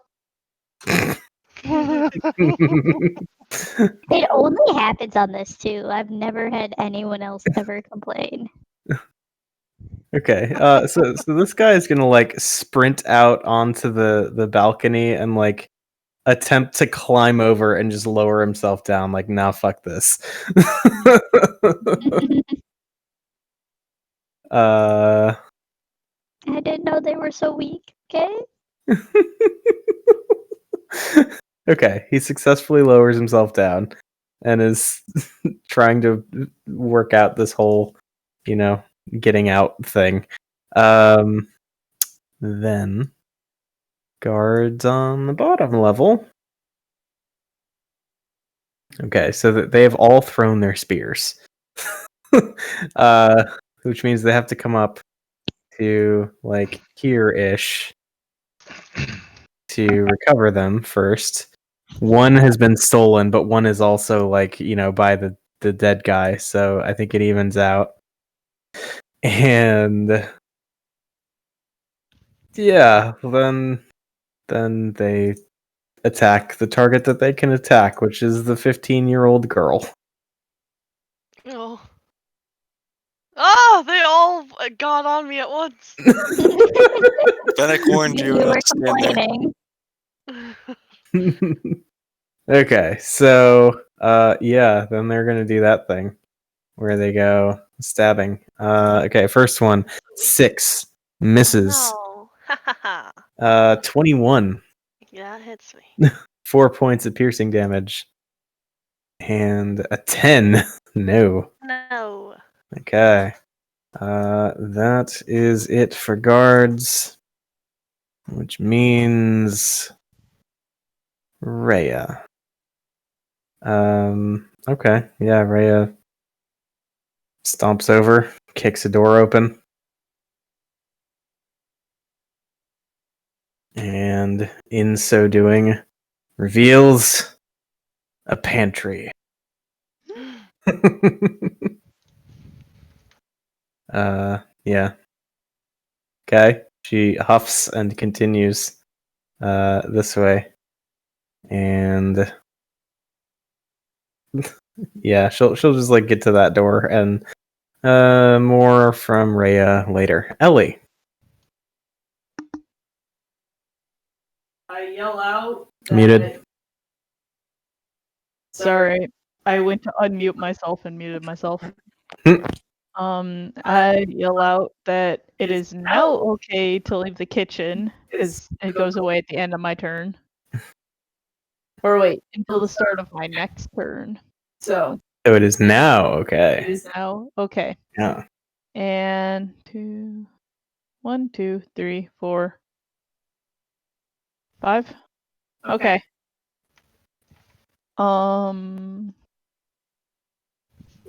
It only happens on this too. I've never had anyone else ever complain. Okay, so this guy is gonna like sprint out onto the balcony and like attempt to climb over and just lower himself down. Like, nah, fuck this. I didn't know they were so weak. Okay. Okay, he successfully lowers himself down and is trying to work out this whole, getting out thing. Then guards on the bottom level. Okay, so that they have all thrown their spears. Which means they have to come up to like here-ish to recover them first. One has been stolen, but one is also like, by the dead guy, so I think it evens out. And yeah, then they attack the target that they can attack, which is the 15-year-old girl. Oh. Ah, they all got on me at once. Fennec warned you You were not to stand there. complaining. Okay, so yeah, then they're gonna do that thing where they go stabbing. Okay, first one, 6 misses. No. 21. Yeah, it hits me. 4 points of piercing damage. And a 10. No. No. Okay. That is it for guards. Which means Rhea. Okay. Yeah, Rhea stomps over, kicks a door open. And in so doing, reveals a pantry. Yeah. Okay. She huffs and continues this way, and yeah, she'll just like get to that door, and more from Rhea later. Ellie. I yell out. Muted. Sorry, I went to unmute myself and muted myself. I yell out that it is now okay to leave the kitchen because it goes away at the end of my turn. Or wait, until the start of my next turn. So it is now it okay. is now okay. Yeah. And 1, 2, 3, 4, 5. Okay.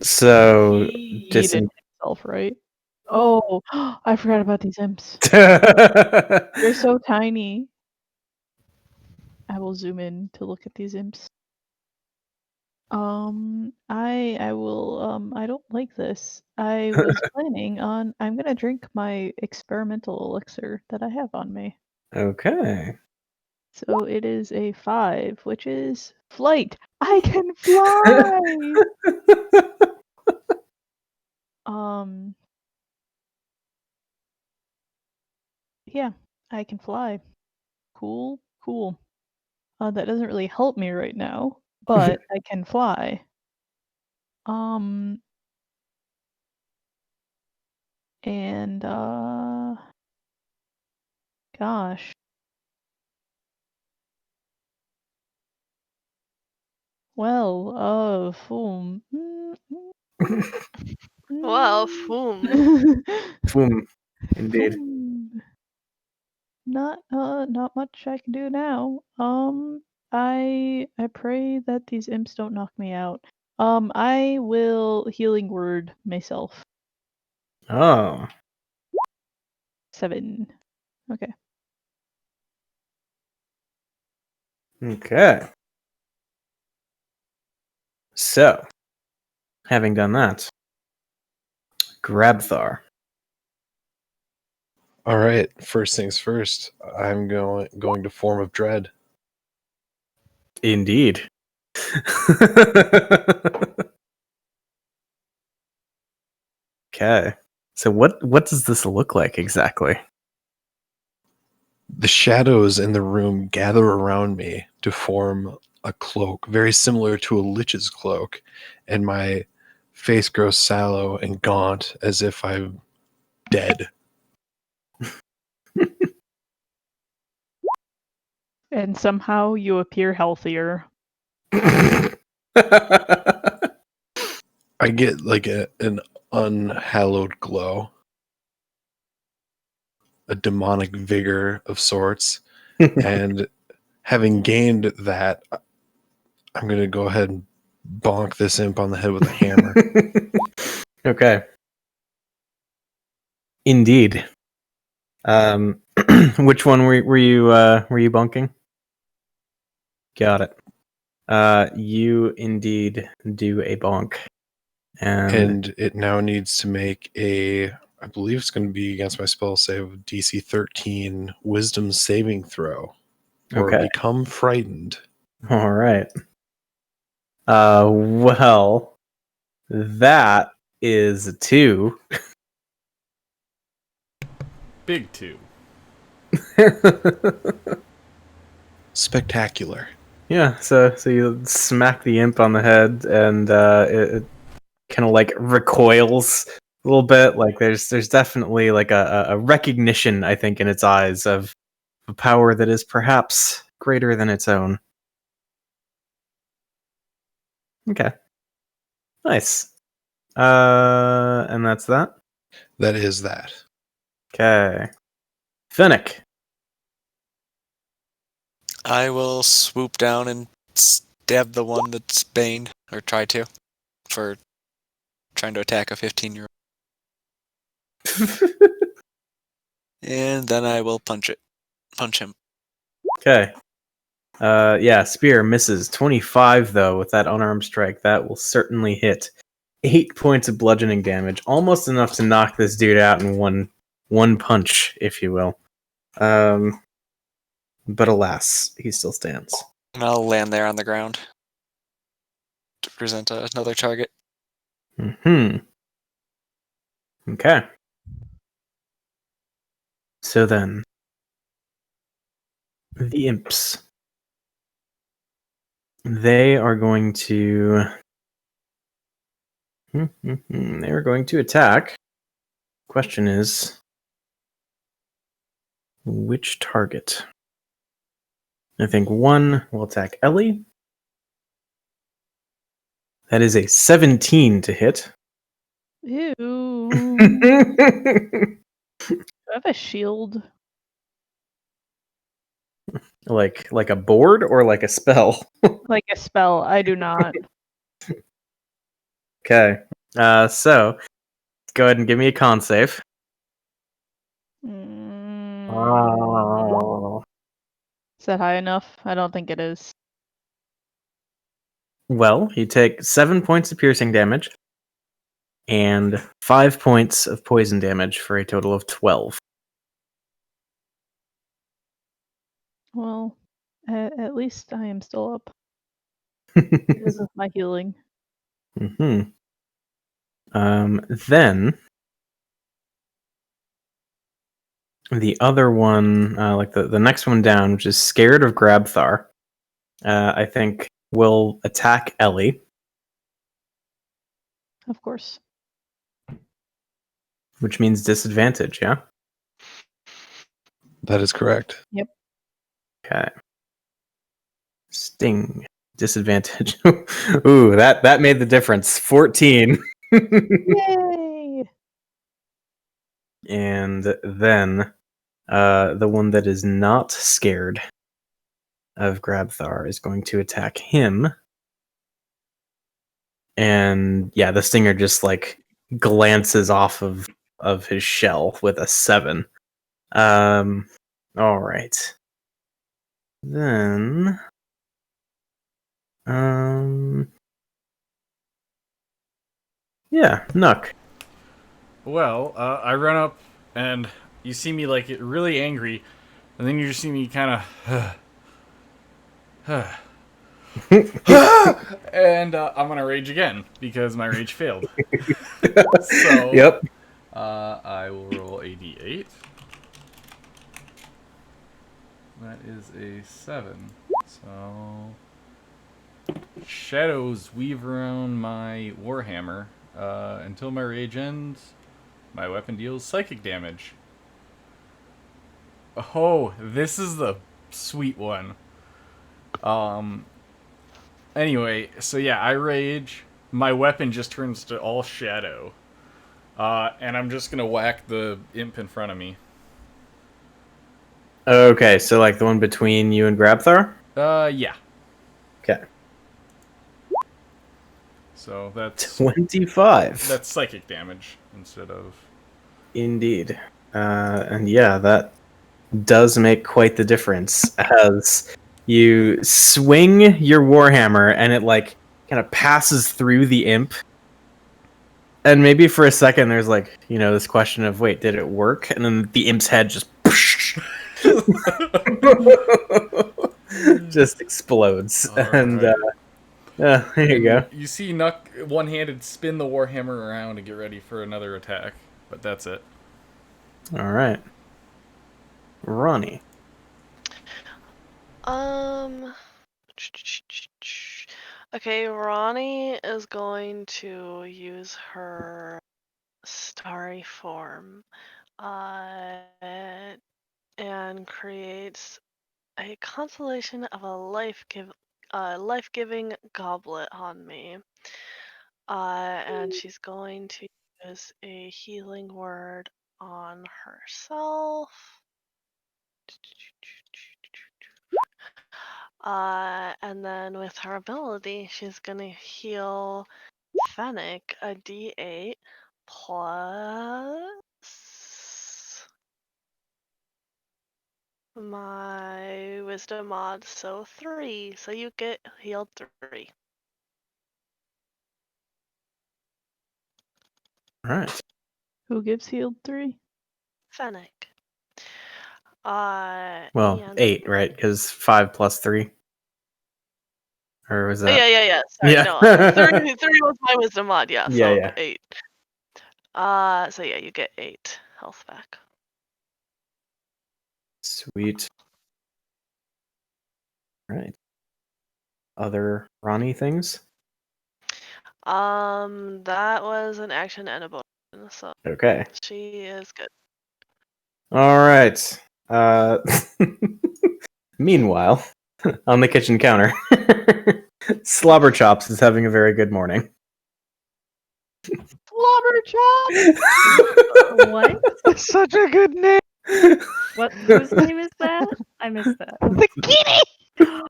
So He just yeeted himself, right? Oh, I forgot about these imps. They're so tiny. I will zoom in to look at these imps. I will, I don't like this. I was planning on, I'm gonna drink my experimental elixir that I have on me. okay. So it is a 5, which is flight. I can fly! Yeah, I can fly. Cool, cool. That doesn't really help me right now, but I can fly. And gosh. Well, Well, foom. Boom. Indeed. Not much I can do now. I pray that these imps don't knock me out. I will healing word myself. Oh. 7. Okay. Okay. So, having done that, Grabthar. All right. First things first. I'm going to form of dread. Indeed. Okay. So what does this look like exactly? The shadows in the room gather around me to form a cloak, very similar to a lich's cloak, and my face grows sallow and gaunt as if I'm dead. And somehow you appear healthier. I get like an unhallowed glow, a demonic vigor of sorts, and having gained that, I'm going to go ahead and bonk this imp on the head with a hammer. Okay. Indeed. Which one were you bunking? Got it. You indeed do a bonk. And it now needs to make I believe it's going to be against my spell save, DC 13 wisdom saving throw, or okay. become frightened. All right. Well, that is a 2. Big 2. Spectacular. Yeah, so you smack the imp on the head, and it kind of like recoils a little bit. Like there's definitely like a recognition, I think, in its eyes of a power that is perhaps greater than its own. Okay, nice. And that's that. That is that. Okay, Finnick. I will swoop down and stab the one that's baned, or try to, for trying to attack a 15-year-old. And then I will punch him. Okay. Yeah, spear misses. 25 though with that unarmed strike. That will certainly hit. 8 points of bludgeoning damage, almost enough to knock this dude out in one punch, if you will. but alas, he still stands. And I'll land there on the ground to present another target. Okay. So then, the imps. They are going to. They are going to attack. Question is, which target? I think one will attack Ellie. That is a 17 to hit. Ew. Do I have a shield? like a board or like a spell? Like a spell? I do not. Okay. So go ahead and give me a con save. Mm, Is that high enough? I don't think it is. Well, you take 7 points of piercing damage and 5 points of poison damage for a total of 12. Well, at least I am still up because of my healing. Then the other one, like the next one down, which is scared of Grabthar, I think will attack Ellie, Of course. which means disadvantage, yeah? That is correct. Yep. Okay. Sting. Disadvantage. Ooh, that made the difference. 14. Yay! And then the one that is not scared of Grabthar is going to attack him. And yeah, the stinger just like glances off of his shell with a 7. All right. Then yeah, Nuck. Well, I run up and you see me like get really angry, and then you just see me kind of, and I'm gonna rage again because my rage failed. So, Yep. I will roll a d8. That is a 7. So, shadows weave around my warhammer until my rage ends. My weapon deals psychic damage. Oh, this is the sweet one. Anyway, so yeah, I rage. My weapon just turns to all shadow. And I'm just gonna whack the imp in front of me. Okay, so like the one between you and Grabthar? Yeah. Okay. So that's 25. psychic damage instead of. Indeed. And yeah, that does make quite the difference as you swing your warhammer and it like kind of passes through the imp. And maybe for a second there's like, this question of wait, did it work? And then the imp's head just just explodes. And Alright. there you go. You see Nuck one-handed spin the warhammer around to get ready for another attack, but that's it. All right. Ronnie. Okay, Ronnie is going to use her starry form, and creates a constellation of a life-giving goblet on me. And she's going to use a healing word on herself. And then with her ability, she's gonna heal Fennec a d8 plus my wisdom mod, so 3. So you get healed 3. All right. Who gives healed 3? Fennec. Well, And 8, right? Because 5 plus 3. Or was that? yeah. Sorry, Yeah. no. 3 was my wisdom mod, yeah, Yeah, so yeah. 8. So yeah, you get 8 health back. Sweet. Right. Other Ronnie things? That was an action and a bonus, so Okay. she is good. All right. Meanwhile, on the kitchen counter, Slobber Chops is having a very good morning. Slobber chop! What? Such a good name. What? Whose name is that? I missed that. The kitty.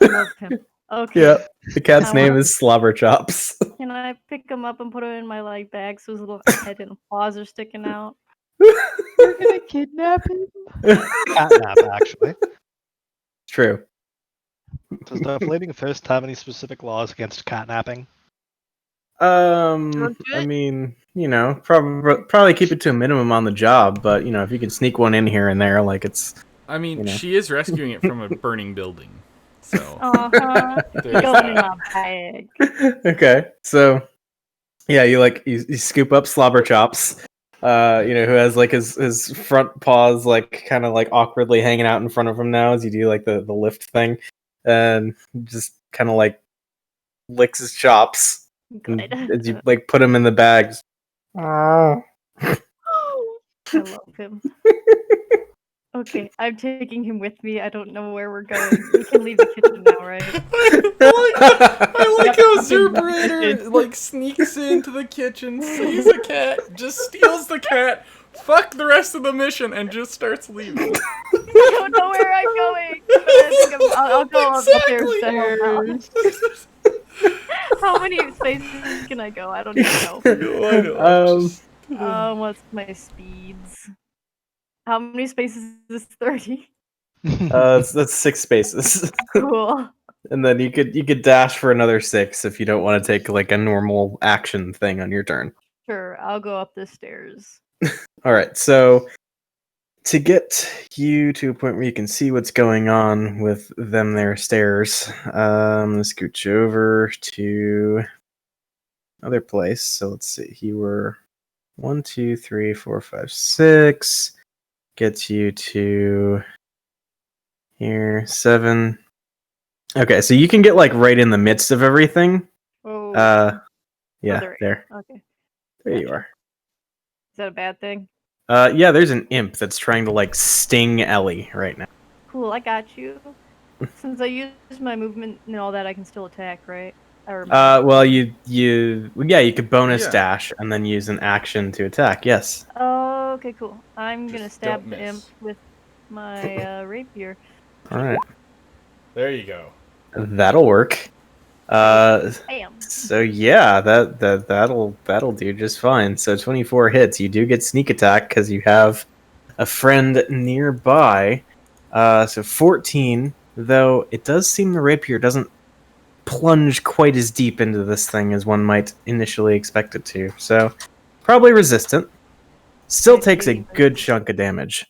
I love him. Okay. Yeah, the cat's I name wanna- is Slobber Chops. Can I pick him up and put him in my like bag so his little head and paws are sticking out? You're gonna kidnap him? Catnap, actually. True. Does the Flaming Fist have any specific laws against catnapping? Don't do I it? mean, probably keep it to a minimum on the job, but if you can sneak one in here and there, like it's. I mean, You know. she is rescuing it from a burning building. So Uh-huh. there's Going in that. my bag. Okay, so yeah, you scoop up Slobber Chops, who has like his front paws like kind of like awkwardly hanging out in front of him now as you do like the lift thing, and just kind of like licks his chops Good. as you like put him in the bag. I love him. Okay, I'm taking him with me. I don't know where we're going. We can leave the kitchen now, right? I like how Yep. Zerberator like sneaks into the kitchen, sees a cat, just steals the cat, fuck the rest of the mission, and just starts leaving. I don't know where I'm going, but I think I'll go upstairs to help out. How many spaces can I go? I don't even know. I know. What's my speeds? How many spaces is 30? That's 6 spaces, Cool. and then you could dash for another 6 if you don't want to take like a normal action thing on your turn. Sure, I'll go up the stairs. All right, so to get you to a point where you can see what's going on with them there stairs, let's scooch over to another place. So let's see. You were 1, 2, 3, 4, 5, 6. Gets you to here 7. Okay, so you can get like right in the midst of everything. Oh. Yeah, there. there. Okay. There you Gotcha. are. Is that a bad thing? Yeah, there's an imp that's trying to like sting Ellie right now. Cool, I got you. Since I used my movement and all that, I can still attack, right? Well, you could bonus Yeah. dash and then use an action to attack. Yes. Oh, okay, cool. I'm gonna Just stab don't the miss. imp with my rapier. All right. There you go. That'll work. Bam. So yeah, that'll do just fine. So 24 hits. You do get sneak attack because you have a friend nearby. So 14. Though it does seem the rapier doesn't plunge quite as deep into this thing as one might initially expect it to. So probably resistant. Still I takes a hate good this. chunk of damage.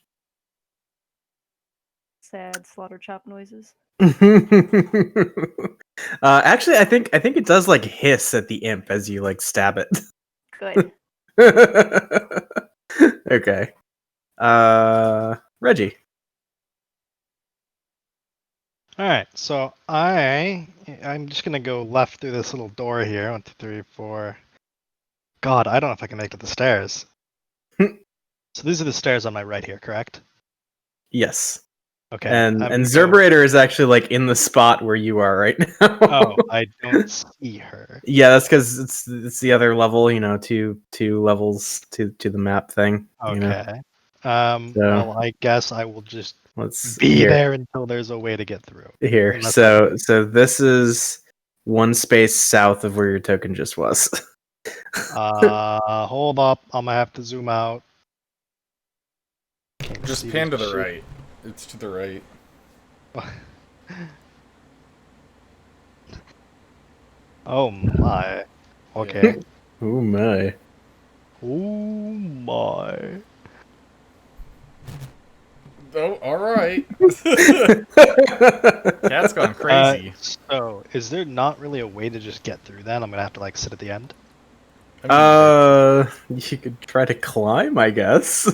Sad slaughter chop noises. Actually, I think it does like hiss at the imp as you like stab it. Good. Okay. Reggie. All right, so I'm just gonna go left through this little door here. 1, 2, 3, 4. God, I don't know if I can make it to the stairs. So these are the stairs on my right here, correct? Yes. Okay. And I'm gonna go- Zerberator is actually like in the spot where you are right now. Oh, I don't see her. Yeah, that's because it's the other level. Two levels to the map thing. Okay. So- Well, I guess I will just Let's be here. there until there's a way to get through. Here. Unless So this is one space south of where your token just was. Hold up. I'm gonna have to zoom out. Can't Just see pan to this the shit. right. It's to the right. Oh my. Okay. Oh my. Oh my. Oh, all right. Cat's gone crazy. So, is there not really a way to just get through that? I'm gonna have to like sit at the end. I mean, You could try to climb, I guess.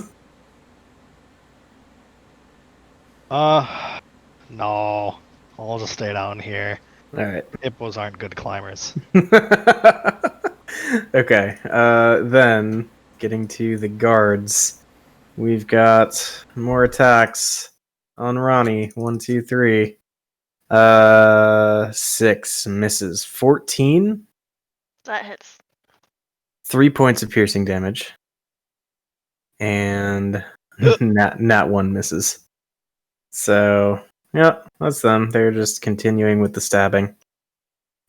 No. I'll just stay down here. All right. Hippos aren't good climbers. Okay. Then getting to the guards, we've got more attacks on Ronnie. 1, 2, 3. 6 misses. 14. That hits. 3 points of piercing damage. And nat 1 misses. So, yeah, that's them. They're just continuing with the stabbing.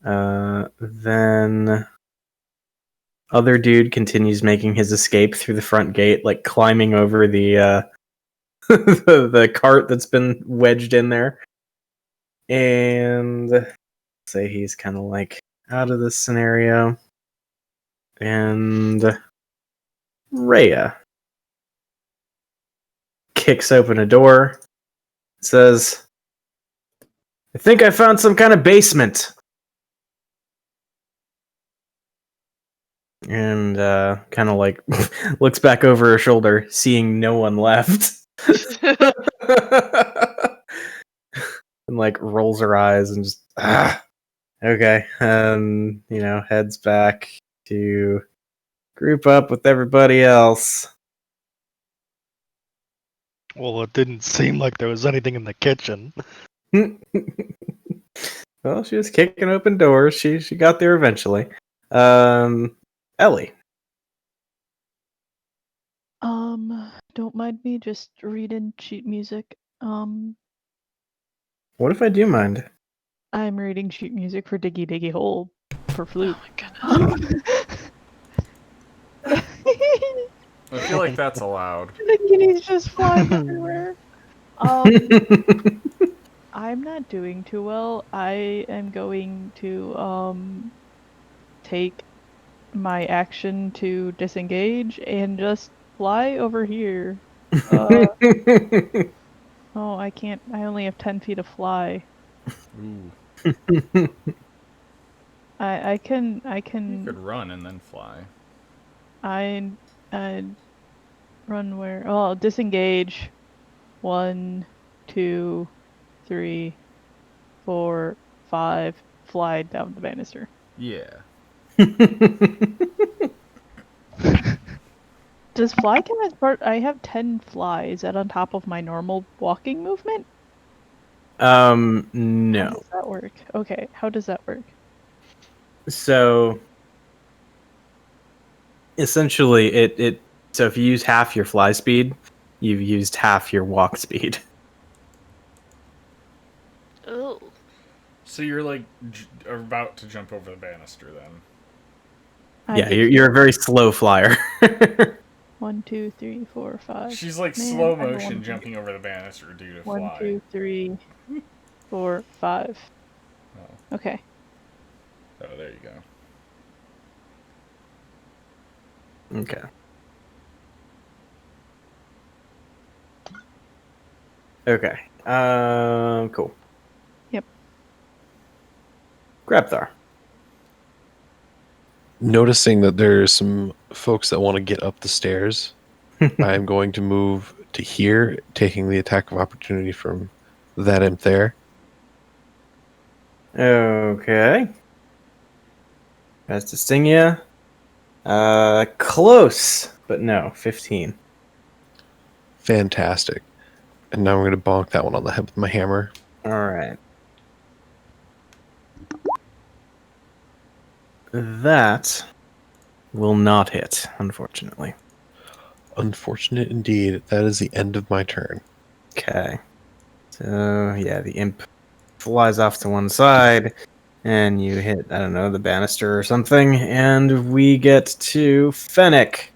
Then other dude continues making his escape through the front gate, like climbing over the the cart that's been wedged in there. And say he's kind of like out of this scenario. And Rhea kicks open a door, says, I think I found some kind of basement. And kind of like looks back over her shoulder, seeing no one left. And like rolls her eyes and just, okay. And, heads back to group up with everybody else. Well, it didn't seem like there was anything in the kitchen. Well, she was kicking open doors. She got there eventually. Ellie. Don't mind me just reading sheet music. What if I do mind? I'm reading sheet music for Diggy Diggy Hole for flute. Oh my goodness. I feel like that's allowed. The kitties just flying everywhere. I'm not doing too well. I am going to take my action to disengage and just fly over here. Oh, I can't. I only have 10 feet of fly. Ooh. I can. You could run and then fly. I run where? Oh, disengage. 1, 2, 3, 4, 5. Fly down the banister. Yeah. Does fly count as part? I have 10 fly. Is that on top of my normal walking movement? How No. does that work? Okay, how does that work? So essentially so if you use half your fly speed, you've used half your walk speed. Ooh. So you're like are about to jump over the banister then. Yeah, you're a very slow flyer. 1, 2, 3, 4, 5. She's like Man, slow I don't motion wanna do jumping over the banister due to 1, fly. 2, 3, 4, 5. Oh. Okay. Oh, there you go. Okay. Okay. Cool. Yep. Grabthar. Noticing that there's some folks that want to get up the stairs, I'm going to move to here, taking the attack of opportunity from that imp there. Okay. Tries to sting you. Close, but no. 15. Fantastic. And now I'm going to bonk that one on the head with my hammer. All right. That will not hit, unfortunately. Unfortunate indeed. That is the end of my turn. Okay. So, yeah, the imp flies off to one side, and you hit, I don't know, the banister or something, and we get to Fennec.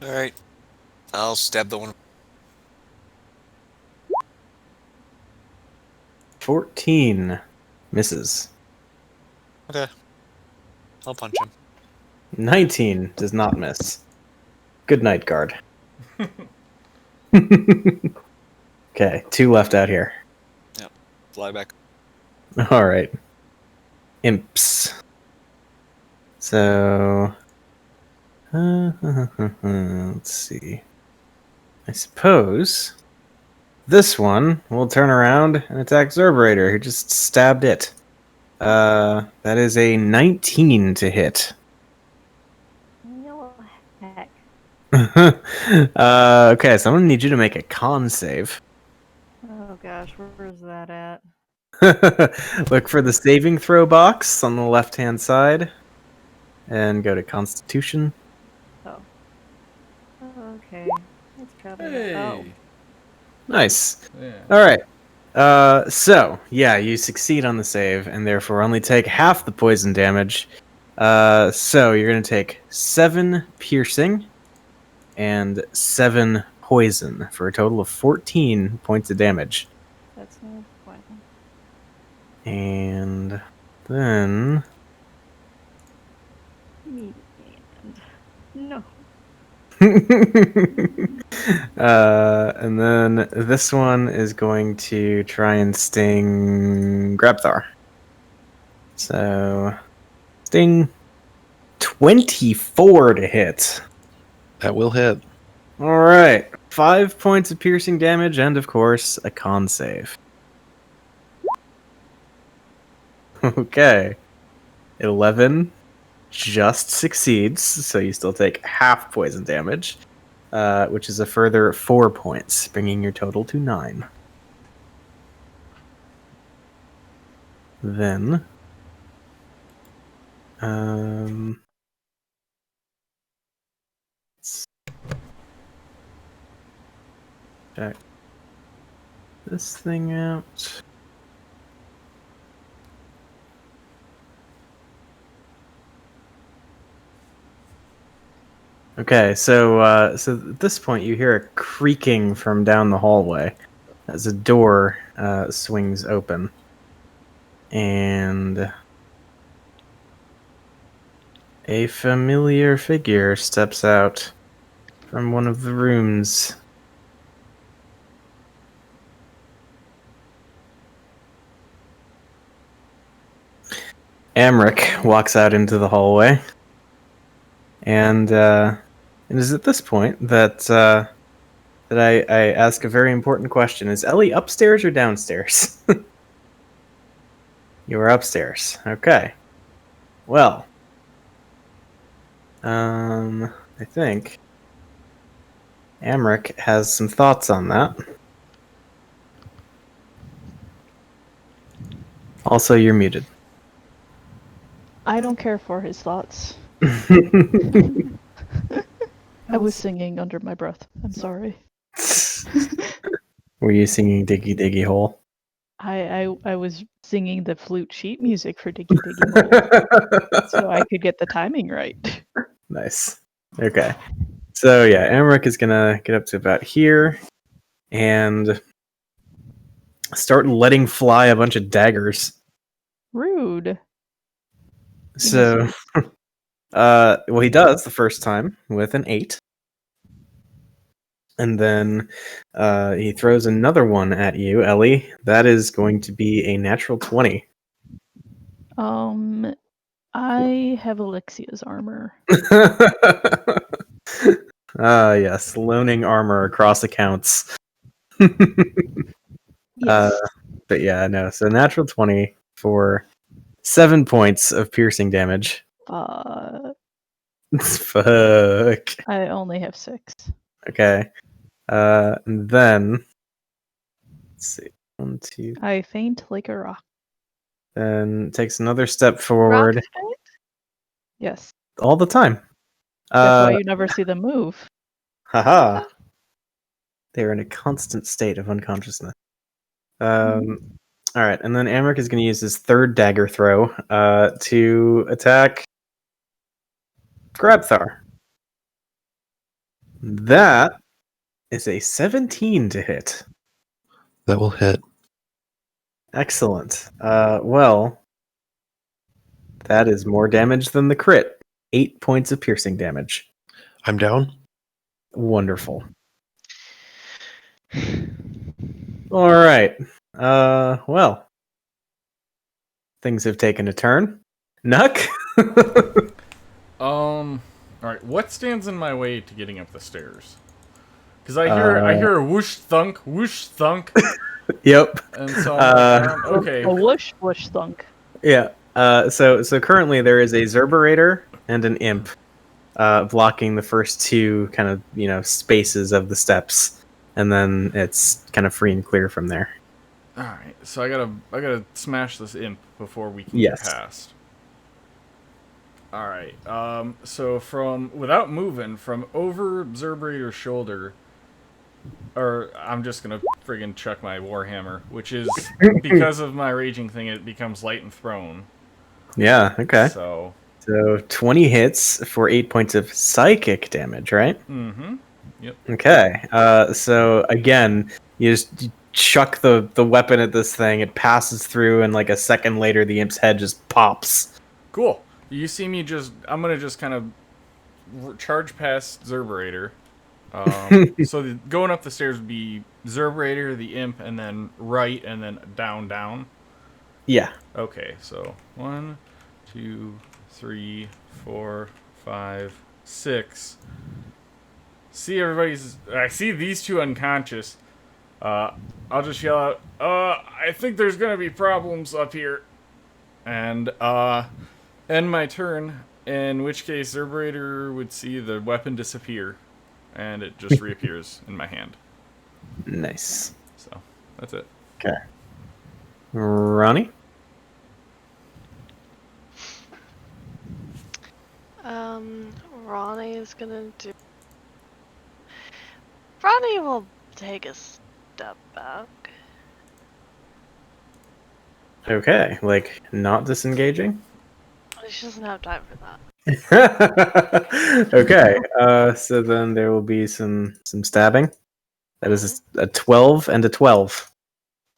Alright. I'll stab the one. 14 misses. Okay. I'll punch him. 19 does not miss. Good night, guard. Okay, 2 left out here. Fly back. All right. Imps. So, let's see. I suppose this one will turn around and attack Zerberator, who just stabbed it. That is a 19 to hit. No heck. Okay, so I'm gonna need you to make a con save. Oh gosh, where is that at? Look for the saving throw box on the left-hand side, and go to Constitution. Oh. Okay. Let's travel. Hey. Oh. Nice. Yeah. All right. So yeah, you succeed on the save, and therefore only take half the poison damage. So you're gonna take 7 piercing and 7 poison for a total of 14 points of damage. That's no point. And then Me and no. and then this one is going to try and sting Grabthar. So sting 24 to hit. That will hit. All right, 5 points of piercing damage, and of course a con save. Okay, 11 just succeeds, so you still take half poison damage, which is a further 4 points, bringing your total to 9. Then, let's check this thing out. Okay, so at this point you hear a creaking from down the hallway as a door swings open, and a familiar figure steps out from one of the rooms. Amric walks out into the hallway, and it is at this point that I ask a very important question: is Ellie upstairs or downstairs? You are upstairs. Okay. Well, I think Amric has some thoughts on that. Also, you're muted. I don't care for his thoughts. I was singing under my breath. I'm sorry. Were you singing Diggy Diggy Hole? I was singing the flute sheet music for Diggy Diggy Hole, so I could get the timing right. Nice. Okay. So yeah, Amric is gonna get up to about here and start letting fly a bunch of daggers. Rude. So, well, he does the first time with an 8. And then he throws another one at you, Ellie. That is going to be a natural 20. I have Alexia's armor. Yes, loaning armor across accounts. Yes. But yeah, no. So natural 20 for 7 points of piercing damage. Fuck. Fuck. I only have 6. Okay. And then let's see. 1, 2. I faint like a rock. Then takes another step Rocks forward faint? Yes. all the time. That's why you never see them move. Haha. They're in a constant state of unconsciousness. All right, and then Amric is going to use his third dagger throw to attack Grabthar. That is a 17 to hit. That will hit. Excellent. Well, that is more damage than the crit. 8 points of piercing damage. I'm down. Wonderful. All right. Well, things have taken a turn. Nuck. All right. What stands in my way to getting up the stairs? Because I hear a whoosh thunk, Yep. and so I'm like, A okay. whoosh whoosh thunk. Yeah. So currently there is a Zerberator and an Imp, blocking the first two kind of spaces of the steps, and then it's kind of free and clear from there. All right. So I gotta smash this imp before we can Yes. get past. All right. So from without moving from over Zerberator's shoulder, or I'm just gonna friggin' chuck my warhammer, which is because of my raging thing. It becomes light and thrown. Yeah. Okay. So. So 20 hits for 8 points of psychic damage, right? Mm-hmm. Yep. Okay. So again, you just chuck the weapon at this thing. It passes through, and like a second later, the imp's head just pops. Cool. You see me just. I'm gonna just kind of charge past Zerberator. So going up the stairs would be Zerberator, the imp, and then right, and then down. Yeah. Okay, so 1, 2, 3, 4, 5, 6. I see these two unconscious. I'll just yell out, I think there's gonna be problems up here. And, end my turn, in which case Zerberator would see the weapon disappear, and it just reappears in my hand. Nice. So, that's it. Okay. Ronnie? Ronnie is gonna do. Ronnie will take a step back. Okay. Like, not disengaging? She doesn't have time for that. Okay. So then there will be some stabbing. That is a 12 and a 12.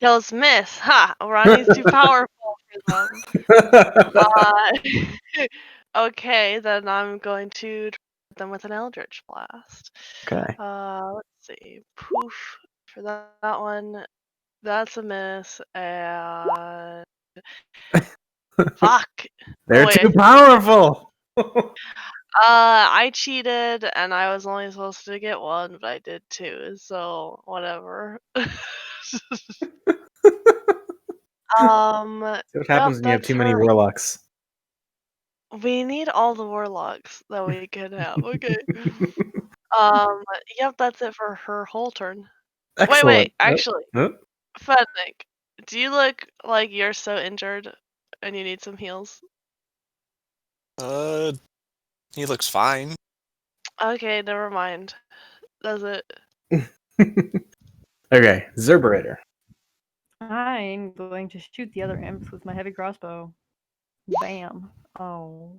Kills miss. Ha! Ronnie's too powerful for them. Okay, then I'm going to try them with an Eldritch Blast. Okay. Let's see. Poof. For that one, that's a miss. And fuck. They're wait, too powerful. I cheated, and I was only supposed to get one, but I did two. So whatever. See what happens when you have that's too many her. warlocks. We need all the warlocks that we can have. Okay. Yep, that's it for her whole turn. Excellent. Wait, actually, Nope. Fennick, do you look like you're so injured and you need some heals? He looks fine. Okay, never mind. That's it. Okay, Zerberator. I'm going to shoot the other imps with my heavy crossbow. Bam. Oh.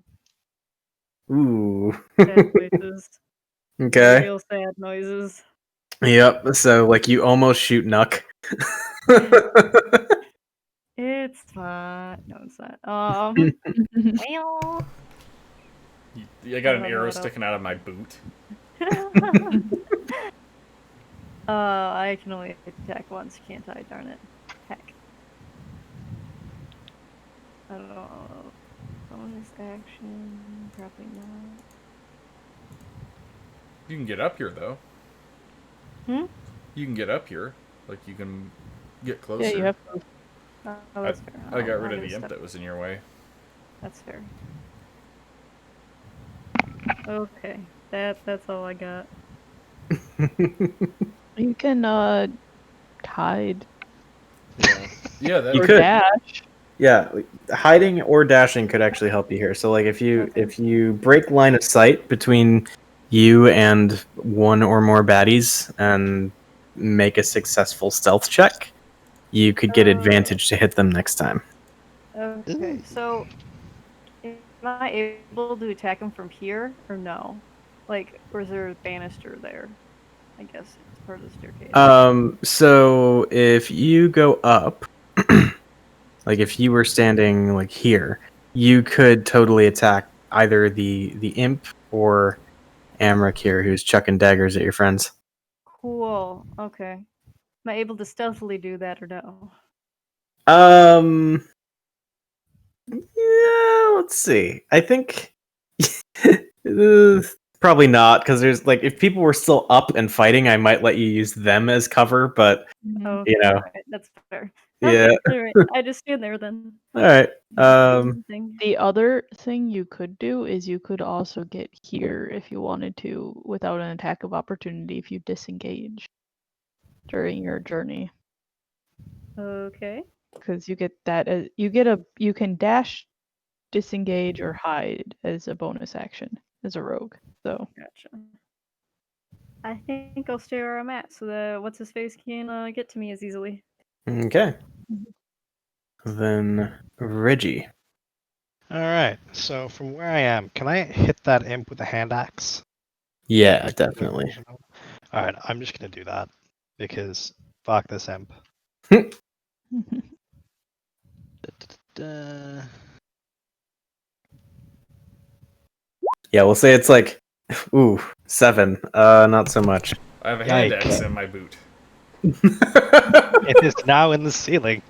Ooh. Sad noises. Okay. Real sad noises. Yep. So like you almost shoot Nuck. It's fine. No, it's not. Well. I got an arrow sticking out of my boot. I can only attack once, can't I? Darn it. Heck. I don't know. Bonus action. Probably not. You can get up here, though. Hmm? You can get up here. Like, you can get closer. Yeah, you have to. Oh, that's fair. I got rid I'll of the just imp step- that was in your way. That's fair. Okay. That's all I got. You can hide Yeah, that You or could. dash. Yeah, hiding or dashing could actually help you here. So like if you break line of sight between you and one or more baddies and make a successful stealth check, you could get advantage to hit them next time. Okay, so am I able to attack him from here or no? Like, or is there a banister there? I guess it's part of the staircase. So if you go up, like if you were standing like here, you could totally attack either the imp or Amric here, who's chucking daggers at your friends. Cool. Okay. Am I able to stealthily do that or no? Yeah, let's see. I think probably not, because there's like if people were still up and fighting, I might let you use them as cover, but Oh, you know, right, that's fair. yeah. Okay, alright. I just stand there then. All right. Thing. The other thing you could do is you could also get here if you wanted to without an attack of opportunity if you disengage during your journey. Okay. Because you get that as you can dash, disengage, or hide as a bonus action as a rogue. So Gotcha. I think I'll stay where I'm at so that what's his face can get to me as easily. Okay. Then Reggie. Alright, so from where I am, can I hit that imp with a hand axe? Yeah, definitely. Alright, I'm just gonna do that. Because fuck this imp. Da-da-da-da. Yeah, we'll say it's like, ooh, 7. Not so much. I have a hand Yikes. axe in my boot. It is now in the ceiling.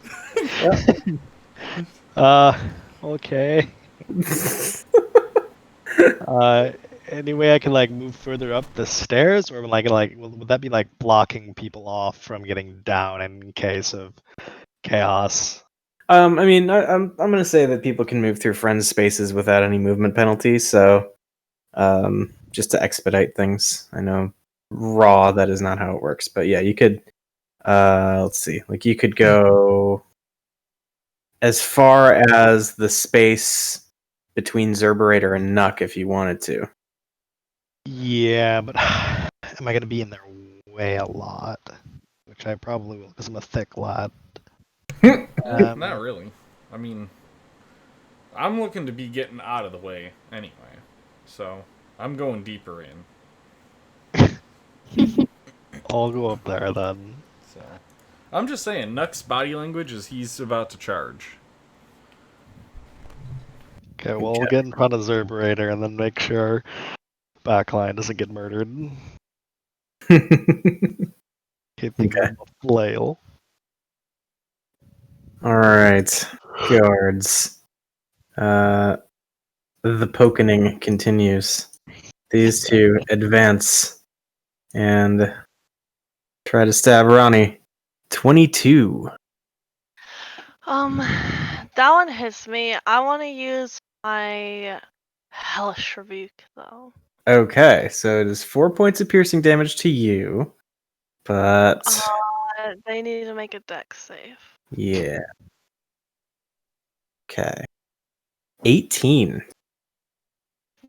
Okay. Any way I can like move further up the stairs, or would that be like blocking people off from getting down in case of chaos? I mean, I'm gonna say that people can move through friends' spaces without any movement penalty. So, just to expedite things, I know raw that is not how it works, but yeah, you could. Let's see, like you could go as far as the space between Zerberator and Nuck if you wanted to. Yeah, but am I gonna be in their way a lot? Which I probably will, because I'm a thick lad. Not really. I mean, I'm looking to be getting out of the way anyway, so I'm going deeper in. I'll go up there then. So I'm just saying, Nuck's body language is he's about to charge. Okay, well, we'll get in front of Zerberator and then make sure backline doesn't get murdered. Keep thinking about flail. All right, guards. The pokening continues. These two advance and try to stab Ronnie. 22. That one hits me. I want to use my hellish rebuke though. Okay, so it is 4 points of piercing damage to you, but They need to make a dex save. yeah. Okay. 18.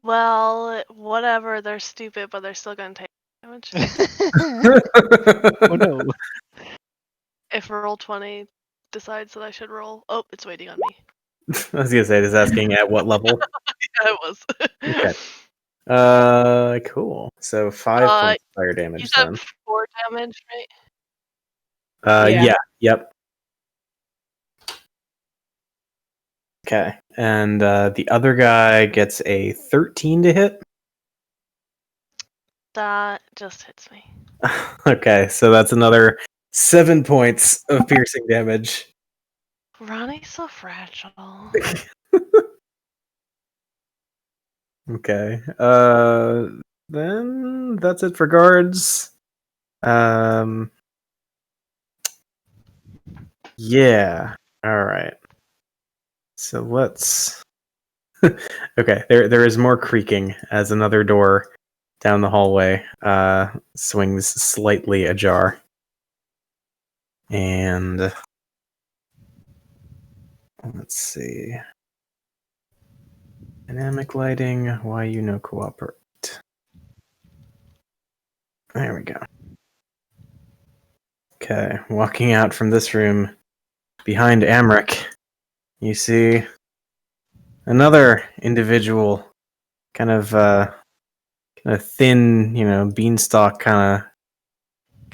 Well, whatever. They're stupid, but they're still gonna take damage. Oh no. If Roll20 decides that I should roll, oh, it's waiting on me. I was gonna say, it's asking at what level. Yeah, it was. Okay. Cool. So 5 points of fire You damage said then. 4 damage, right? Yeah. Yep. Okay. And the other guy gets a 13 to hit. That just hits me. Okay, so that's another 7 points of piercing damage. Ronnie's so fragile. Okay. Then that's it for guards. Yeah. All right. So let's. Okay. There is more creaking as another door down the hallway swings slightly ajar, and let's see. Dynamic lighting. Why you no cooperate? There we go. Okay, walking out from this room, behind Amric, you see another individual, kind of thin, beanstalk kind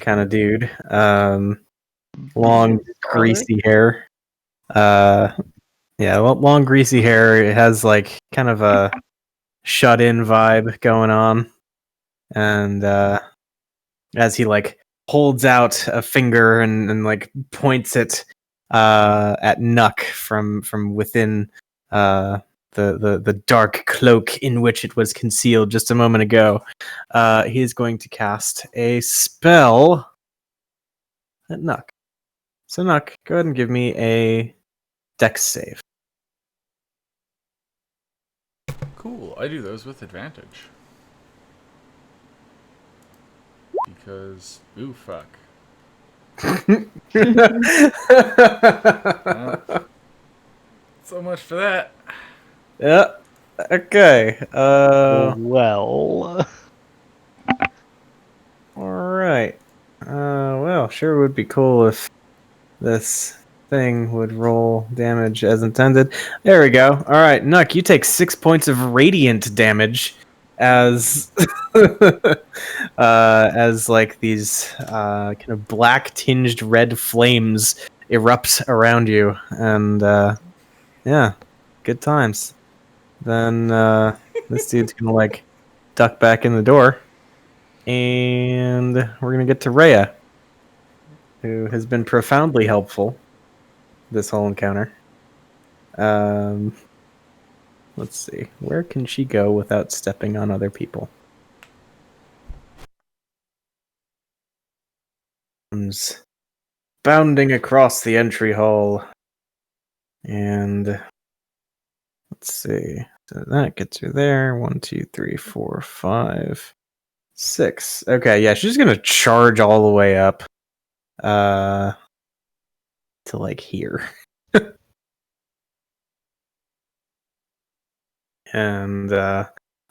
of dude. Long, greasy hair. Yeah, long, greasy hair. It has like kind of a shut-in vibe going on, and as he like holds out a finger and like points it at Nuck from within the dark cloak in which it was concealed just a moment ago. He is going to cast a spell at Nuck. So Nuck, go ahead and give me a Dex save. Cool. I do those with advantage. Because, ooh, fuck. So much for that. Yeah. Okay. Well. All right. Well, sure would be cool if this thing would roll damage as intended. There we go. All right, Nuck, you take 6 points of radiant damage as as like these kind of black tinged red flames erupt around you, and yeah, good times. Then this dude's gonna like duck back in the door, and we're gonna get to Rhea, who has been profoundly helpful this whole encounter. Let's see. Where can she go without stepping on other people? Comes bounding across the entry hall. And let's see. So that gets her there. 1, 2, 3, 4, 5, 6. Okay, yeah, she's gonna charge all the way up. To like here. And yeah,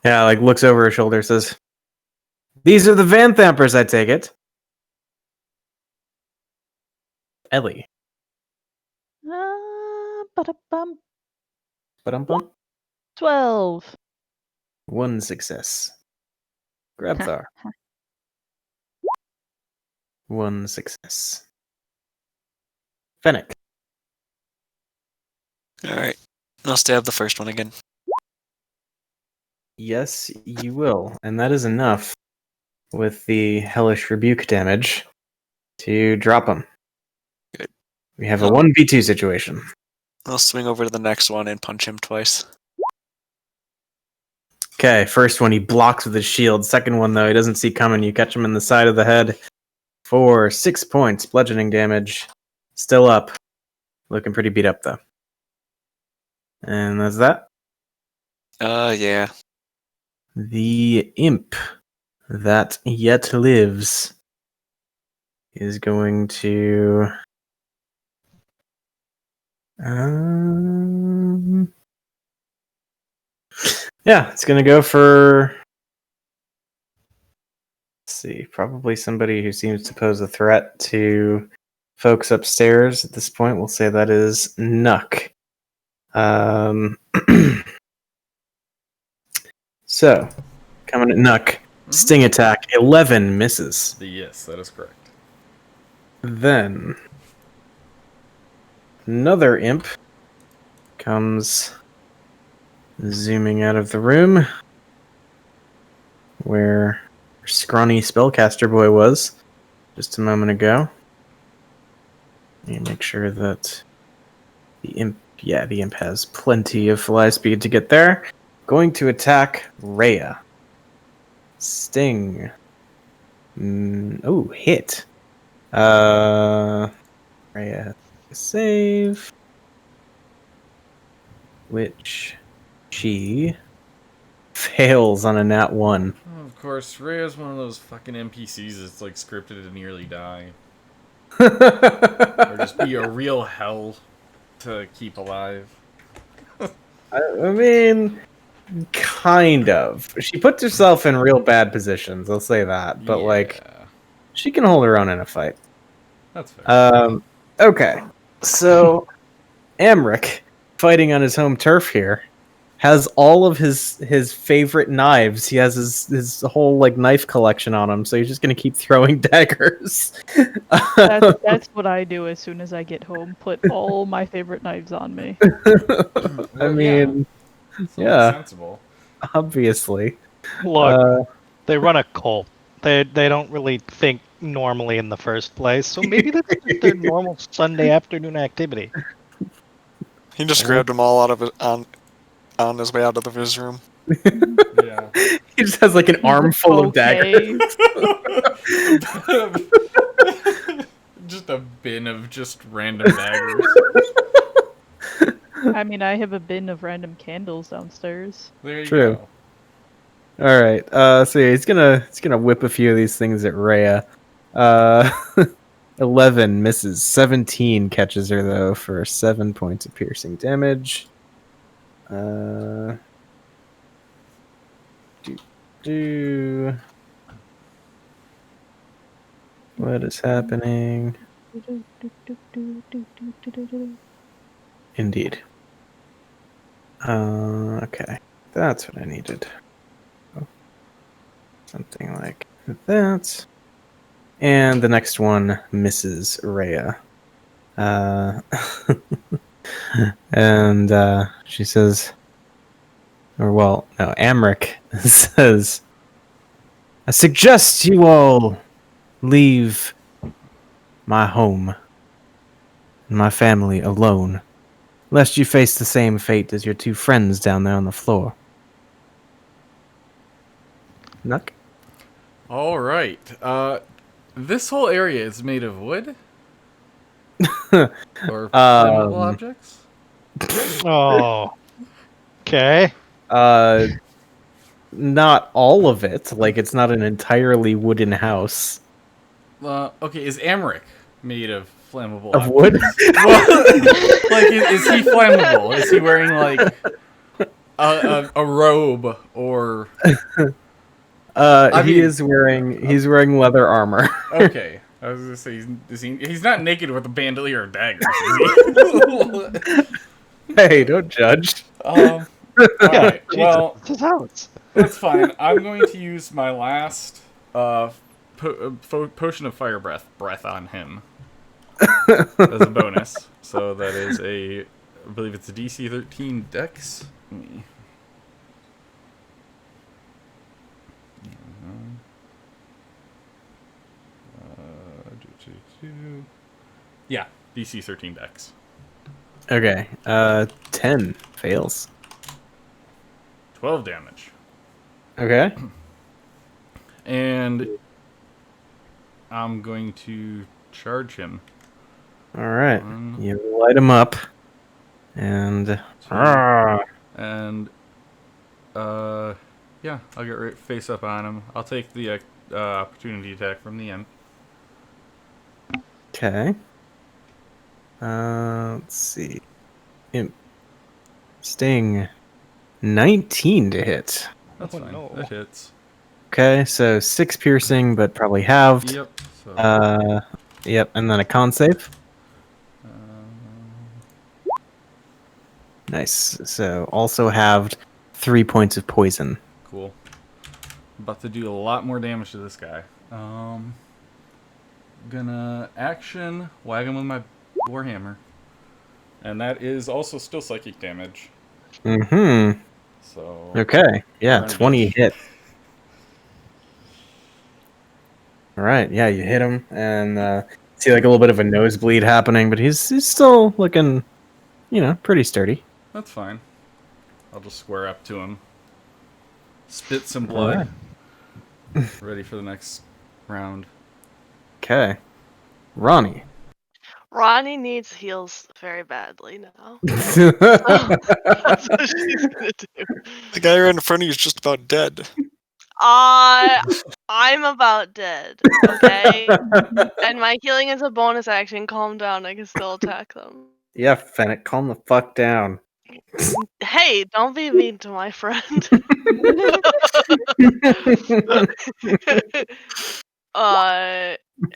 like looks over her shoulder, says, "These are the Van Thampers, I take it." Ellie. Ba-da-bum. Ba-dum-bum. 12. 1 success. Grabthar. 1 success. Fennec. Alright. I'll stab the first one again. Yes, you will. And that is enough with the Hellish Rebuke damage to drop him. Good. We have a 1v2 situation. I'll swing over to the next one and punch him twice. Okay, first one he blocks with his shield. Second one, though, he doesn't see coming. You catch him in the side of the head for 6 points, bludgeoning damage. Still up. Looking pretty beat up, though. And that's that. Yeah. The imp that yet lives is going to yeah, it's gonna go for, let's see, probably somebody who seems to pose a threat to folks upstairs at this point. We'll say that is Nuck. So coming at Nuck, sting attack 11 misses. Yes, that is correct. Then another imp comes zooming out of the room where scrawny spellcaster boy was just a moment ago. Let me make sure that the imp has plenty of fly speed to get there. Going to attack Rhea. Sting. Hit. Rhea has to save, which she fails on a nat 1. Oh, of course, Rhea's one of those fucking NPCs that's like scripted to nearly die. Or just be a real hell to keep alive. I mean, kind of. She puts herself in real bad positions, I'll say that. But, like, she can hold her own in a fight. That's fair. Okay. So, Amric, fighting on his home turf here, has all of his favorite knives. He has his whole, like, knife collection on him, so he's just gonna keep throwing daggers. That's what I do as soon as I get home. Put all my favorite knives on me. I mean, yeah. Sensible. Obviously. Look, they run a cult. They don't really think normally in the first place, so maybe that's just their normal Sunday afternoon activity. He just grabbed them all out of it on his way out of his room. Yeah. He just has like an armful of daggers. Just a bin of just random daggers. I mean, I have a bin of random candles downstairs. There you True. go. All right. So yeah, he's gonna whip a few of these things at Rhea. 11 misses. 17 catches her though for 7 points of piercing damage. What is happening? Indeed. Okay. That's what I needed. Oh. Something like that. And the next one misses Rhea. And she says, or well, no, Amric says, I suggest you all leave my home and my family alone, lest you face the same fate as your two friends down there on the floor. Nuck? All right. This whole area is made of wood or flammable objects. Oh. Okay. Not all of it. Like, it's not an entirely wooden house. Okay, is Amric made of flammable Of objects? wood? Well, like, is he flammable? Is he wearing like a robe or? He's wearing leather armor. Okay, I was gonna say he's not naked with a bandolier of daggers, is he? Hey, don't judge. All right. Well, This is house. that's fine. I'm going to use my last potion of fire breath on him as a bonus. So that is I believe it's a DC 13 Dex. Yeah, DC 13 Dex. Okay. 10 fails. 12 damage. Okay. And I'm going to charge him. All right. 1, You light him up, and 2, and yeah, I'll get right face up on him. I'll take the opportunity attack from the imp. okay. Let's see. Imp. Sting. 19 to hit. That's Oh, fine. no. That hits. Okay, so 6 piercing, but probably halved. Yep. So, Yep, and then a con save. Nice. So also halved 3 points of poison. cool. About to do a lot more damage to this guy. Gonna action whack him with my warhammer, and that is also still psychic damage. Mm-hmm. So Okay. Yeah, Burn 20 bitch. hit. All right. Yeah, you hit him, and see like a little bit of a nosebleed happening, but he's still looking, pretty sturdy. That's fine. I'll just square up to him. Spit some blood. Ready for the next round. Okay. Ronnie. Ronnie needs heals very badly now. So that's what she's gonna do. The guy right in front of you is just about dead. I'm about dead, okay? And my healing is a bonus action. Calm down, I can still attack them. Yeah, Fennec, calm the fuck down. Hey, don't be mean to my friend.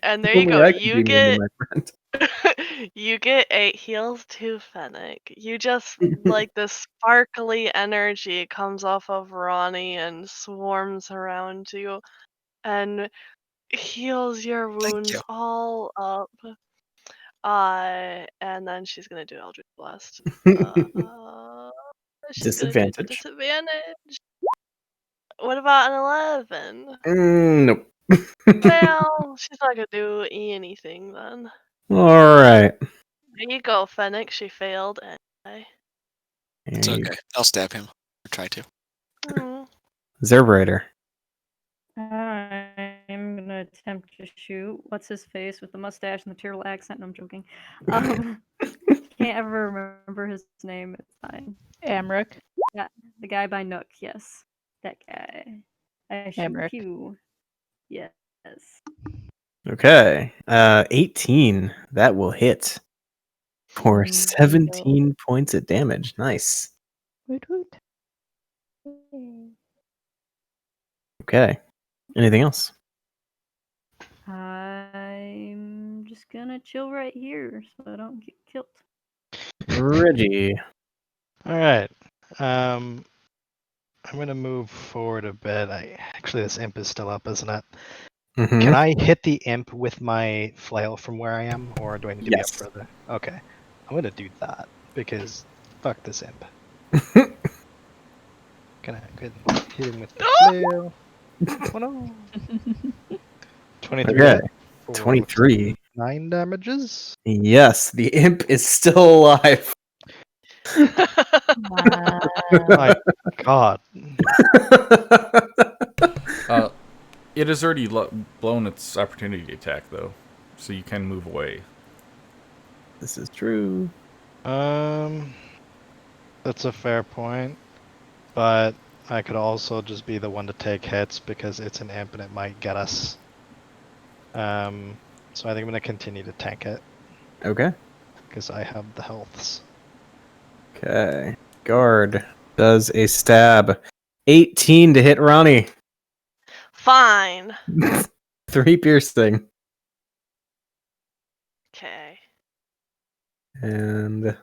And there you Only go. I can You be mean to get my friend. you get 8 heals to Fennec. You just like the sparkly energy comes off of Ronnie and swarms around you and heals your wounds you. all up. And then she's gonna do Eldritch Blast. She's gonna do Disadvantage. disadvantage. What about an 11? Nope. Well, she's not gonna do anything then. All right. There you go, Fennec. She failed anyway. It's okay. I'll stab him. Or try to. Mm. Zerberator. I'm gonna attempt to shoot. What's his face with the mustache and the terrible accent? No, I'm joking. Can't ever remember his name. It's fine. Amric. Yeah, the guy by Nook. Yes, that guy. I shoot Amric. Q. Yes. Okay. 18. That will hit for 17 points of damage. Nice. Woot woot. Okay. Anything else? I'm just gonna chill right here so I don't get killed. Reggie. All right. I'm gonna move forward a bit. Actually, this imp is still up, isn't it? Mhm. Can I hit the imp with my flail from where I am, or do I need to Yes. be up further? Okay, I'm gonna do that because fuck this imp. Gonna go ahead and hit him with the flail. Oh no! 23 Okay. for 23. 9 damages. Yes, the imp is still alive. Wow. My God. It has already blown its opportunity attack, though, so you can move away. This is true. That's a fair point, but I could also just be the one to take hits because it's an imp and it might get us. So I think I'm gonna continue to tank it Okay. because I have the healths. Okay. Guard does a stab. 18 to hit Ronnie. Fine. 3 piercing. Okay. And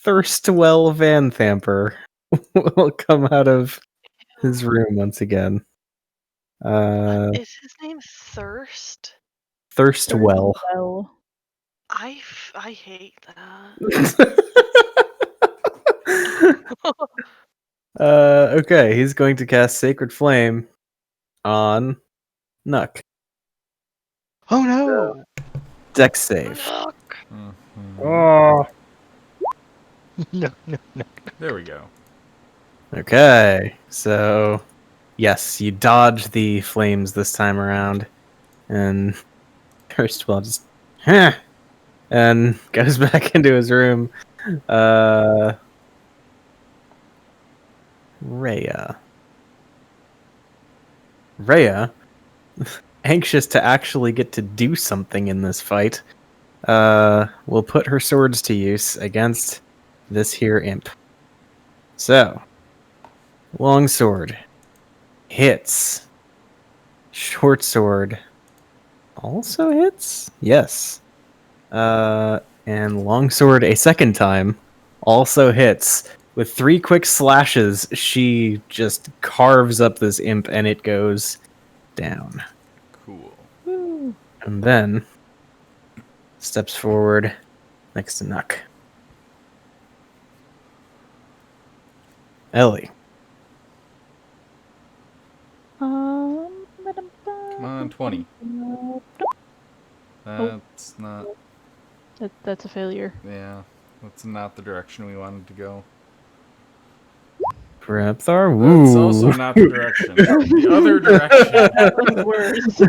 Thirstwell Van Thamper will come out of his room once again. Is his name Thirst? Thirstwell. Well. I hate that. Okay, he's going to cast Sacred Flame on Nuck. Oh no! Dex save. Look. Oh. No, no, no. There we go. Okay, so yes, you dodge the flames this time around, and Thirstwell just and goes back into his room. Rhea, anxious to actually get to do something in this fight, will put her swords to use against this here imp. So, long sword hits. Short sword also hits? Yes. And longsword a second time also hits. With 3 quick slashes, she just carves up this imp and it goes down. Cool. Woo. And then steps forward next to Nuck. Ellie. Come on, 20. That's not. That's a failure. Yeah, that's not the direction we wanted to go. Grabthar? That's also not the direction. The other direction. That was worse.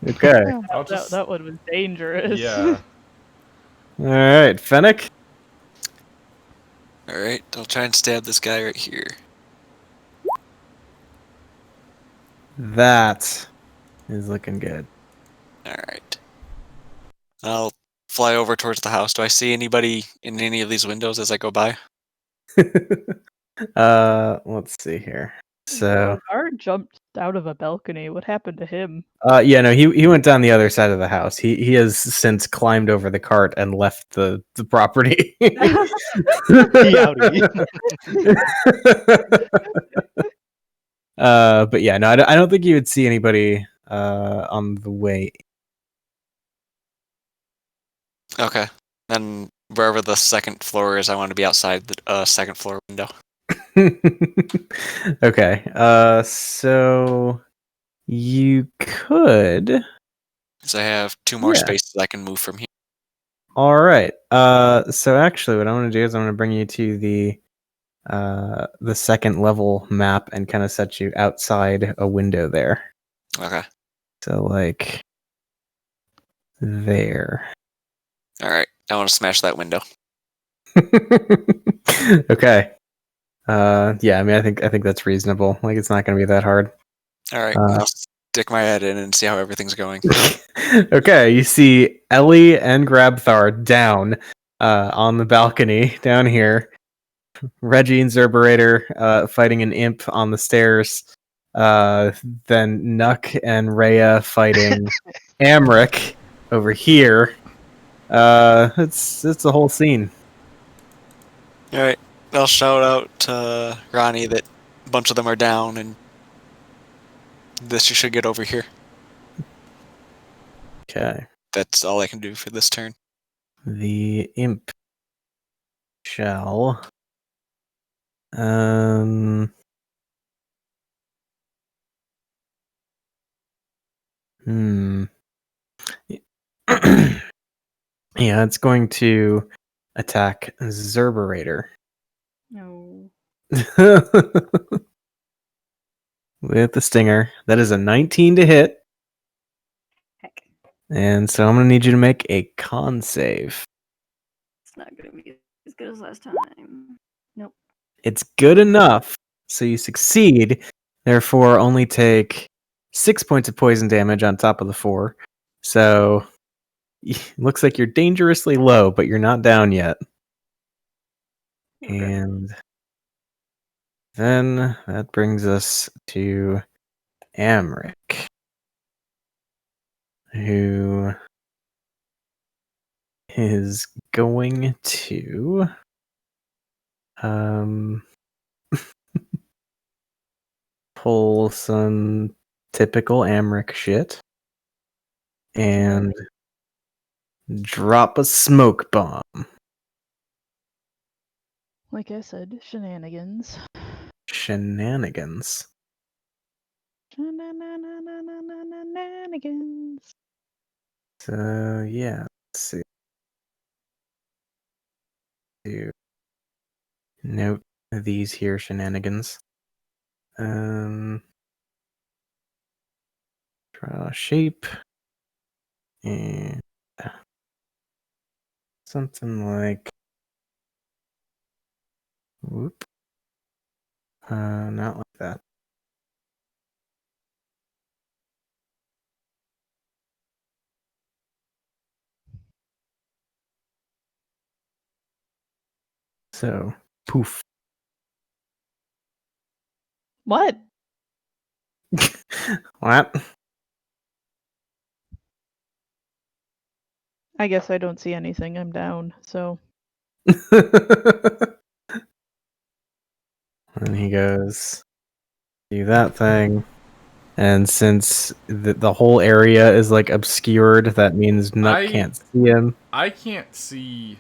Okay. I'll just. That one was dangerous. Yeah. Alright, Fennec. Alright, I'll try and stab this guy right here. That is looking good. Alright. I'll fly over towards the house. Do I see anybody in any of these windows as I go by? Let's see here. So, Guard jumped out of a balcony. What happened to him? yeah, no, he went down the other side of the house. He has since climbed over the cart and left the property. But yeah, no, I don't think you would see anybody on the way. Okay. Then wherever the second floor is, I want to be outside the second floor window. Okay. So you could. Because I have 2 more Yeah. spaces I can move from here. All right. So actually, what I want to do is I'm going to bring you to the second level map and kind of set you outside a window there. Okay. So like there. All right. I want to smash that window. Okay. Yeah. I mean, I think that's reasonable. Like, it's not going to be that hard. All right. I'll stick my head in and see how everything's going. Okay. You see Ellie and Grabthar down on the balcony down here. Reggie and Zerberator fighting an imp on the stairs. Then Nuck and Rhea fighting Amric over here. It's a whole scene. All right. I'll shout out to Ronnie that a bunch of them are down and this should get over here. Okay. That's all I can do for this turn. The imp shall hmm. Yeah, it's going to attack Zerberator. No. With the stinger. That is a 19 to hit. Heck. And so I'm going to need you to make a con save. It's not going to be as good as last time. Nope. It's good enough, so you succeed. Therefore, only take 6 points of poison damage on top of the 4. So, looks like you're dangerously low, but you're not down yet. Okay. And then that brings us to Amric, who is going to pull some typical Amric shit and drop a smoke bomb. Like I said, shenanigans. Shenanigans. Shenanigans. So yeah, let's see. Note these here shenanigans. Draw a shape and something like whoop. Not like that. So poof. What? What? I guess I don't see anything. I'm down, so. And he goes, do that thing. And since the whole area is like obscured, that means Nut can't see him. I can't see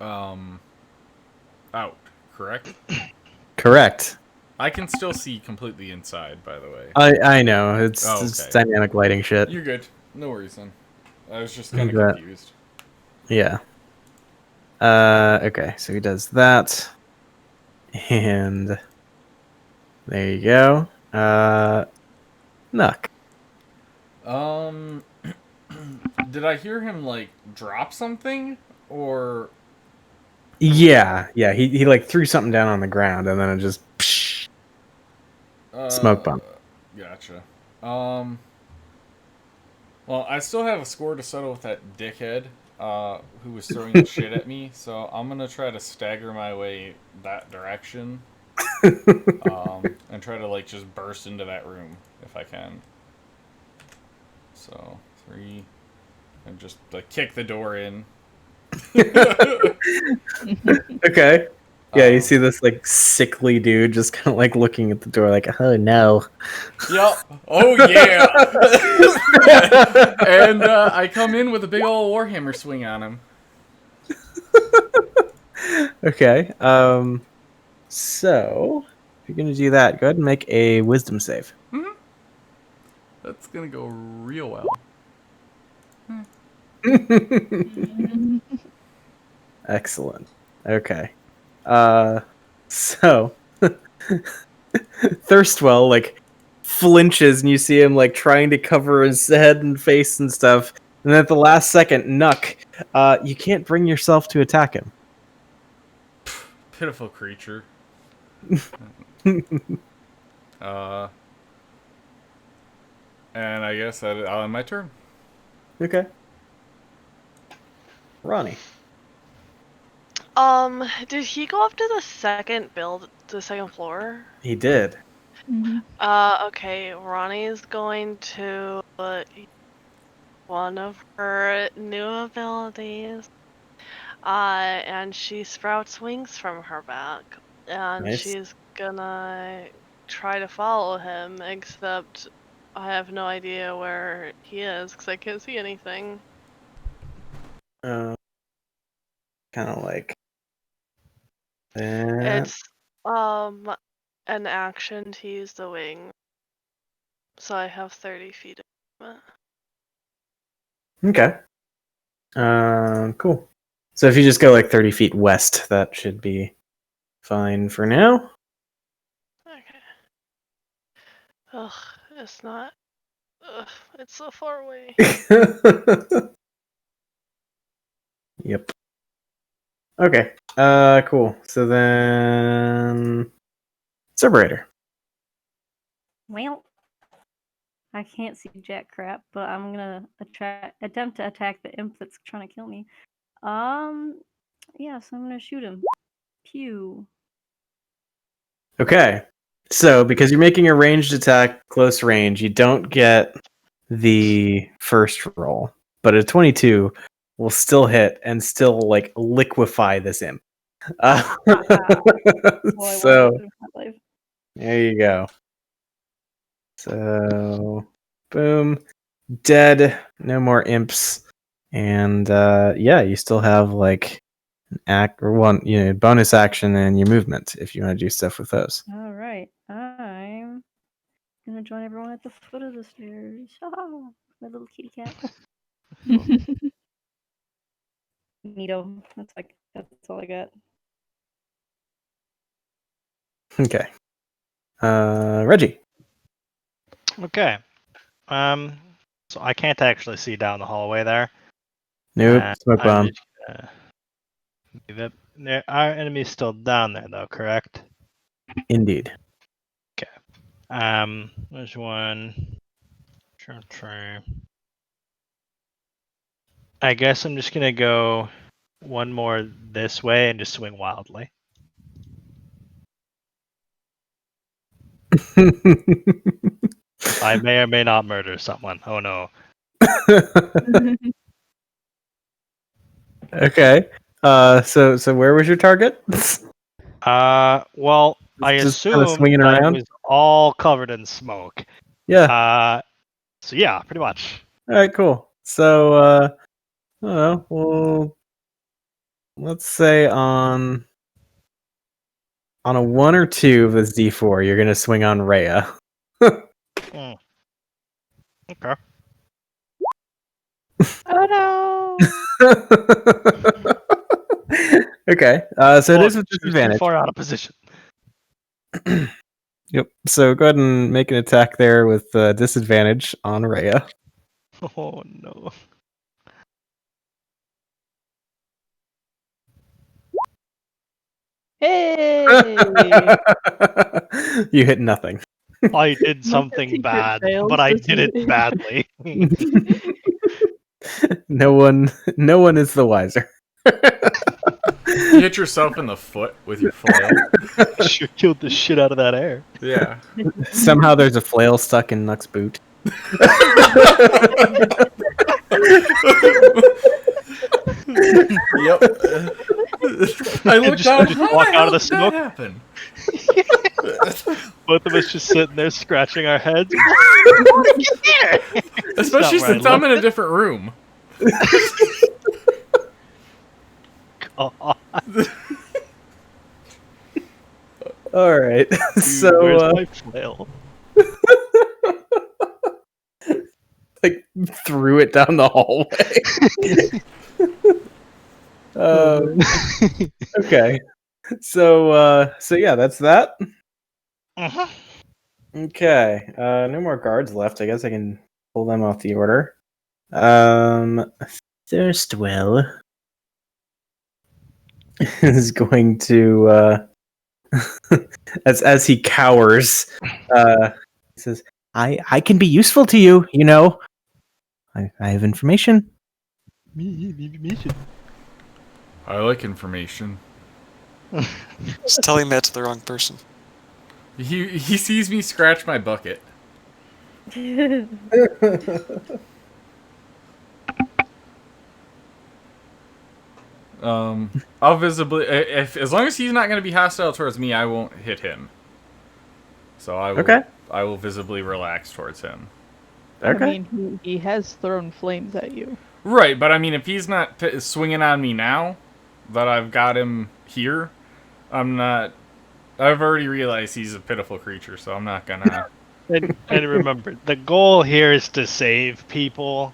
out, correct? Correct. I can still see completely inside, by the way. I know. It's Oh, just okay. dynamic lighting shit. You're good. No worries then. I was just kind of confused. Yeah. Okay, so he does that. And there you go. Nuck. Did I hear him like drop something or Yeah. He like threw something down on the ground and then it just smoke bomb. Gotcha. Well, I still have a score to settle with that dickhead who was throwing the shit at me, so I'm gonna try to stagger my way that direction and try to like just burst into that room if I can. So 3 and just like kick the door in. Okay. Yeah, you see this like sickly dude just kind of like looking at the door, like, oh no. Yep. Oh yeah. And I come in with a big old warhammer swing on him. Okay. So, if you're going to do that, go ahead and make a wisdom save. That's gonna go real well. Excellent. Okay. So Thirstwell like flinches and you see him like trying to cover his head and face and stuff. And then at the last second, Nuck, you can't bring yourself to attack him. Pitiful creature. And I guess I'll end my turn. Okay. Ronnie. Did he go up to the second floor? He did. Okay, Ronnie's going to one of her new abilities. And she sprouts wings from her back. And Nice. she's gonna try to follow him, except I have no idea where he is because I can't see anything. Kind of like that. It's an action to use the wing. So I have 30 feet of movement. Okay. Cool. So if you just go like 30 feet west, that should be fine for now. Okay. Ugh, it's not. Ugh, it's so far away. Yep. Okay. Cool. So then, Cerberator. Well, I can't see jack crap, but I'm gonna attempt to attack the imp that's trying to kill me. Yeah, so I'm gonna shoot him. Pew. Okay. So because you're making a ranged attack, close range, you don't get the first roll, but a 22 will still hit and still like liquefy this imp. So there you go. So boom, dead. No more imps, and yeah, you still have like an act or one, bonus action and your movement if you want to do stuff with those. All right, I'm gonna join everyone at the foot of the stairs. Ah, my little kitty cat. Neato. That's all I got. Okay. Reggie. Okay. So I can't actually see down the hallway there. Nope. Smoke I'm bomb. just gonna leave it. Our enemy's still down there, though, correct? Indeed. Okay. There's one. I guess I'm just gonna go one more this way and just swing wildly. I may or may not murder someone. Oh no. Okay. So where was your target? Well, I Just kinda assumed swinging that around? it was all covered in smoke. Yeah. So yeah, pretty much. All right. Cool. So I don't know. Well, let's say on a 1 or 2 of this D4, you're gonna swing on Rhea. Hmm. Okay. Oh no! Okay. So it is with She was too disadvantage. far out of position. Yep. So go ahead and make an attack there with disadvantage on Rhea. Oh no. Hey! You hit nothing. I did My something 15 crit bad, fails. but I This did is- it badly. No one is the wiser. You hit yourself in the foot with your flail. Sure killed the shit out of that air. Yeah. Somehow there's a flail stuck in Nuck's boot. Yep. I looked Just- down. just How walk the out hell of the did smoke? that happen? Both of us just sitting there scratching our heads. Especially Not where I since I'm in a left different room. Oh, All right. Dude, So where's my flail? like threw it down the hallway. Okay. So yeah, that's that. Uh-huh. Okay. No more guards left. I guess I can pull them off the order. Thirstwell is going to as he cowers, he says, I can be useful to you, you know. I have information. Me too. I like information. Just telling that to the wrong person. He sees me scratch my bucket. I'll visibly, if as long as he's not going to be hostile towards me, I won't hit him. So Okay. I will visibly relax towards him. I Okay. mean, he has thrown flames at you. Right, but I mean, if he's not swinging on me now, that I've got him here, I'm not. I've already realized he's a pitiful creature, so I'm not gonna. And remember, the goal here is to save people,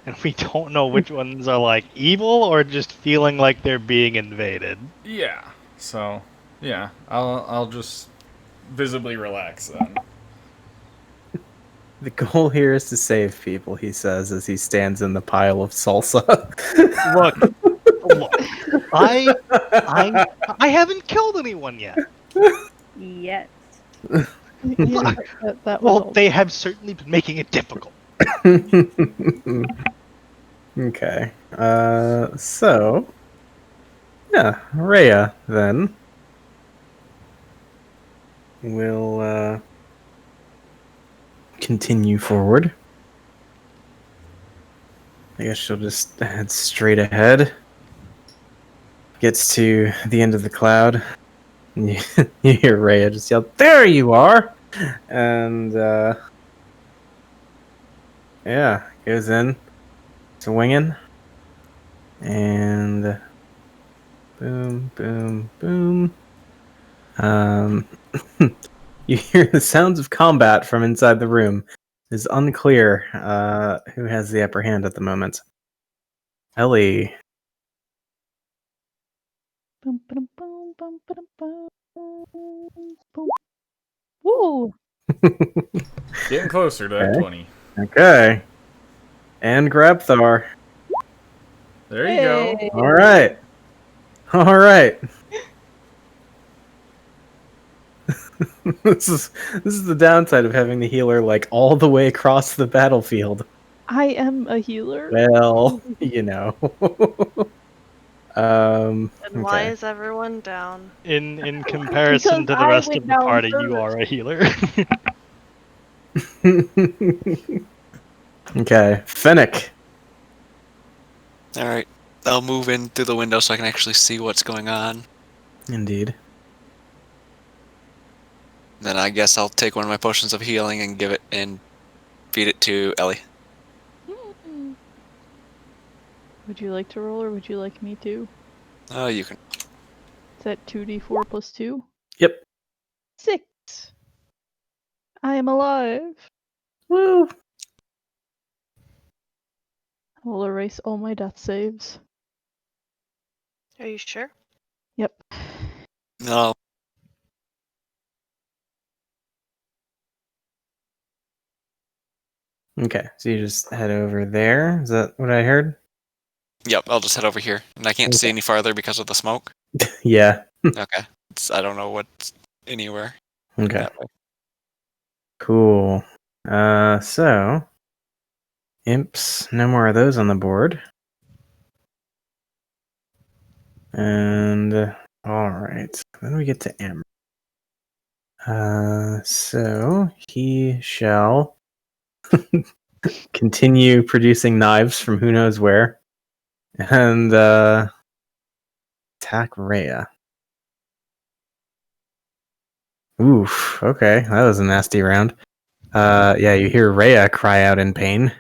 and we don't know which ones are like evil or just feeling like they're being invaded. Yeah. So, yeah, I'll just visibly relax then. The goal here is to save people, he says as he stands in the pile of salsa. Look, I haven't killed anyone yet. Yes. Yeah, that was Well, all. they have certainly been making it difficult. Okay. So yeah, Rhea then will continue forward. I guess she'll just head straight ahead. Gets to the end of the cloud. And you hear Rhea just yell, "There you are!" And yeah, goes in, swinging, and boom, boom, boom. You hear the sounds of combat from inside the room. It's unclear who has the upper hand at the moment. Ellie. Boom, boom, boom, boom, boom, boom, boom. Woo! Getting closer to that Okay. 20. Okay. And Grabthar. There you go. Hey! All right. All right. This is the downside of having the healer like all the way across the battlefield. I am a healer. Well, you know. And why Okay. is everyone down? In comparison to the I rest went of the down party, you first. are a healer. Okay. Fennec. Alright. I'll move in through the window so I can actually see what's going on. Indeed. Then I guess I'll take one of my potions of healing and give it and feed it to Ellie. Would you like to roll or would you like me to? Oh, you can. Is that 2d4 plus 2? Yep. 6! I am alive! Woo. I will erase all my death saves. Are you sure? Yep. No. Okay. So you just head over there. Is that what I heard? Yep, I'll just head over here. And I can't see Okay. any farther because of the smoke. Yeah. Okay. I don't know what's anywhere. Okay. That way. Cool. So imps, no more of those on the board. And all right, then we get to M. So he shall continue producing knives from who knows where, and attack Rhea. Oof. Okay, that was a nasty round. Yeah, you hear Rhea cry out in pain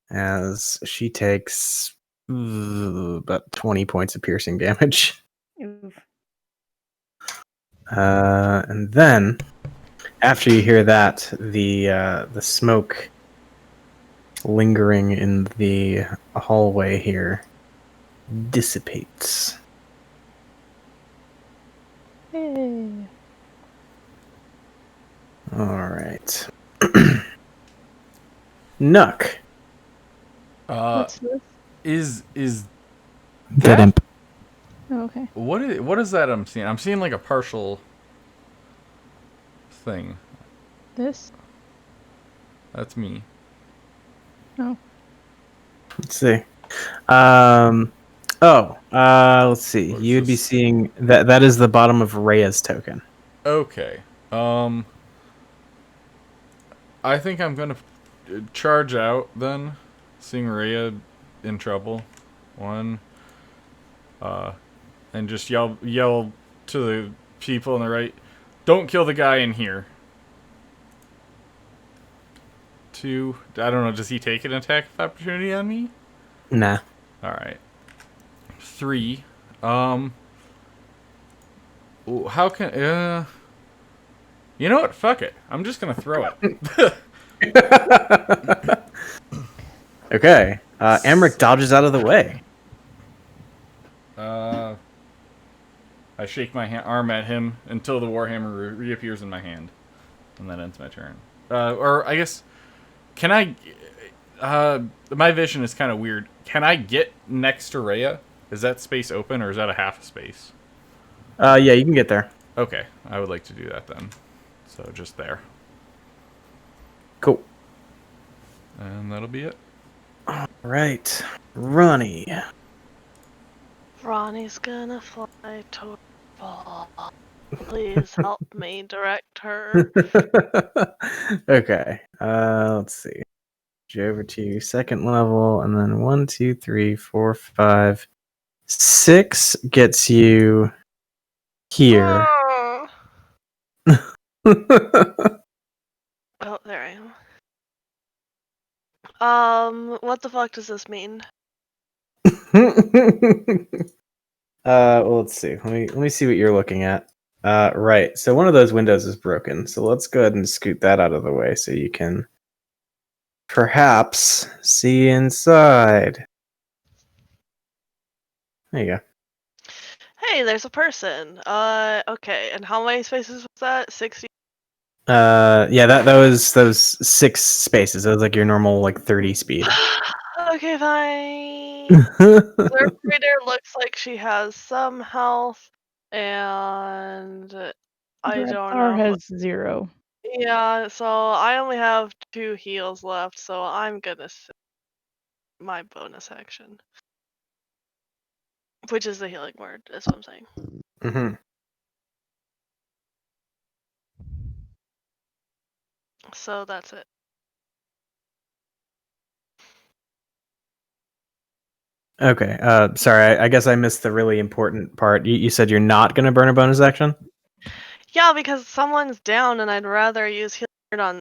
as she takes about 20 points of piercing damage. Oof. And then, after you hear that, the smoke lingering in the hallway here dissipates. Yay. All right. Nuck. What's this? Is Dead that imp. Oh, okay. what is that I'm seeing? I'm seeing like a partial thing. This? That's me. Oh. Let's see. Let's see. What's You'd be this? seeing that. That is the bottom of Rhea's token. Okay. I think I'm gonna charge out then, seeing Rhea in trouble. One. And just yell to the people on the right, don't kill the guy in here. Two. I don't know. Does he take an attack of opportunity on me? Nah. All right. Three. How can you know what? Fuck it. I'm just gonna throw it. Okay. Emmerich dodges out of the way. I shake my arm at him until the warhammer reappears in my hand, and that ends my turn. Or I guess, can I? My vision is kind of weird. Can I get next to Rhea? Is that space open, or is that a half space? Yeah, you can get there. Okay, I would like to do that then. So just there. Cool. And that'll be it. All right, Ronnie. Ronnie's gonna fly toward ball. Please help me direct her. Okay. Let's see. Go over to second level, and then 1, 2, 3, 4, 5, 6 gets you here. Oh, there I am. What the fuck does this mean? Well, let's see. Let me see what you're looking at. Right. So one of those windows is broken. So let's go ahead and scoot that out of the way so you can perhaps see inside. There you go. Hey, there's a person. Okay, and how many spaces was that? 60? Yeah, that was those 6 spaces. That was like your normal like 30 speed. Okay, fine. The reader looks like she has some health, and I don't Grabthar know. has 0. Yeah, so I only have 2 heals left, so I'm gonna save my bonus action. Which is the healing word, is what I'm saying. Mm-hmm. So that's it. Okay. Sorry, I guess I missed the really important part. You said you're not going to burn a bonus action? Yeah, because someone's down and I'd rather use healing word on.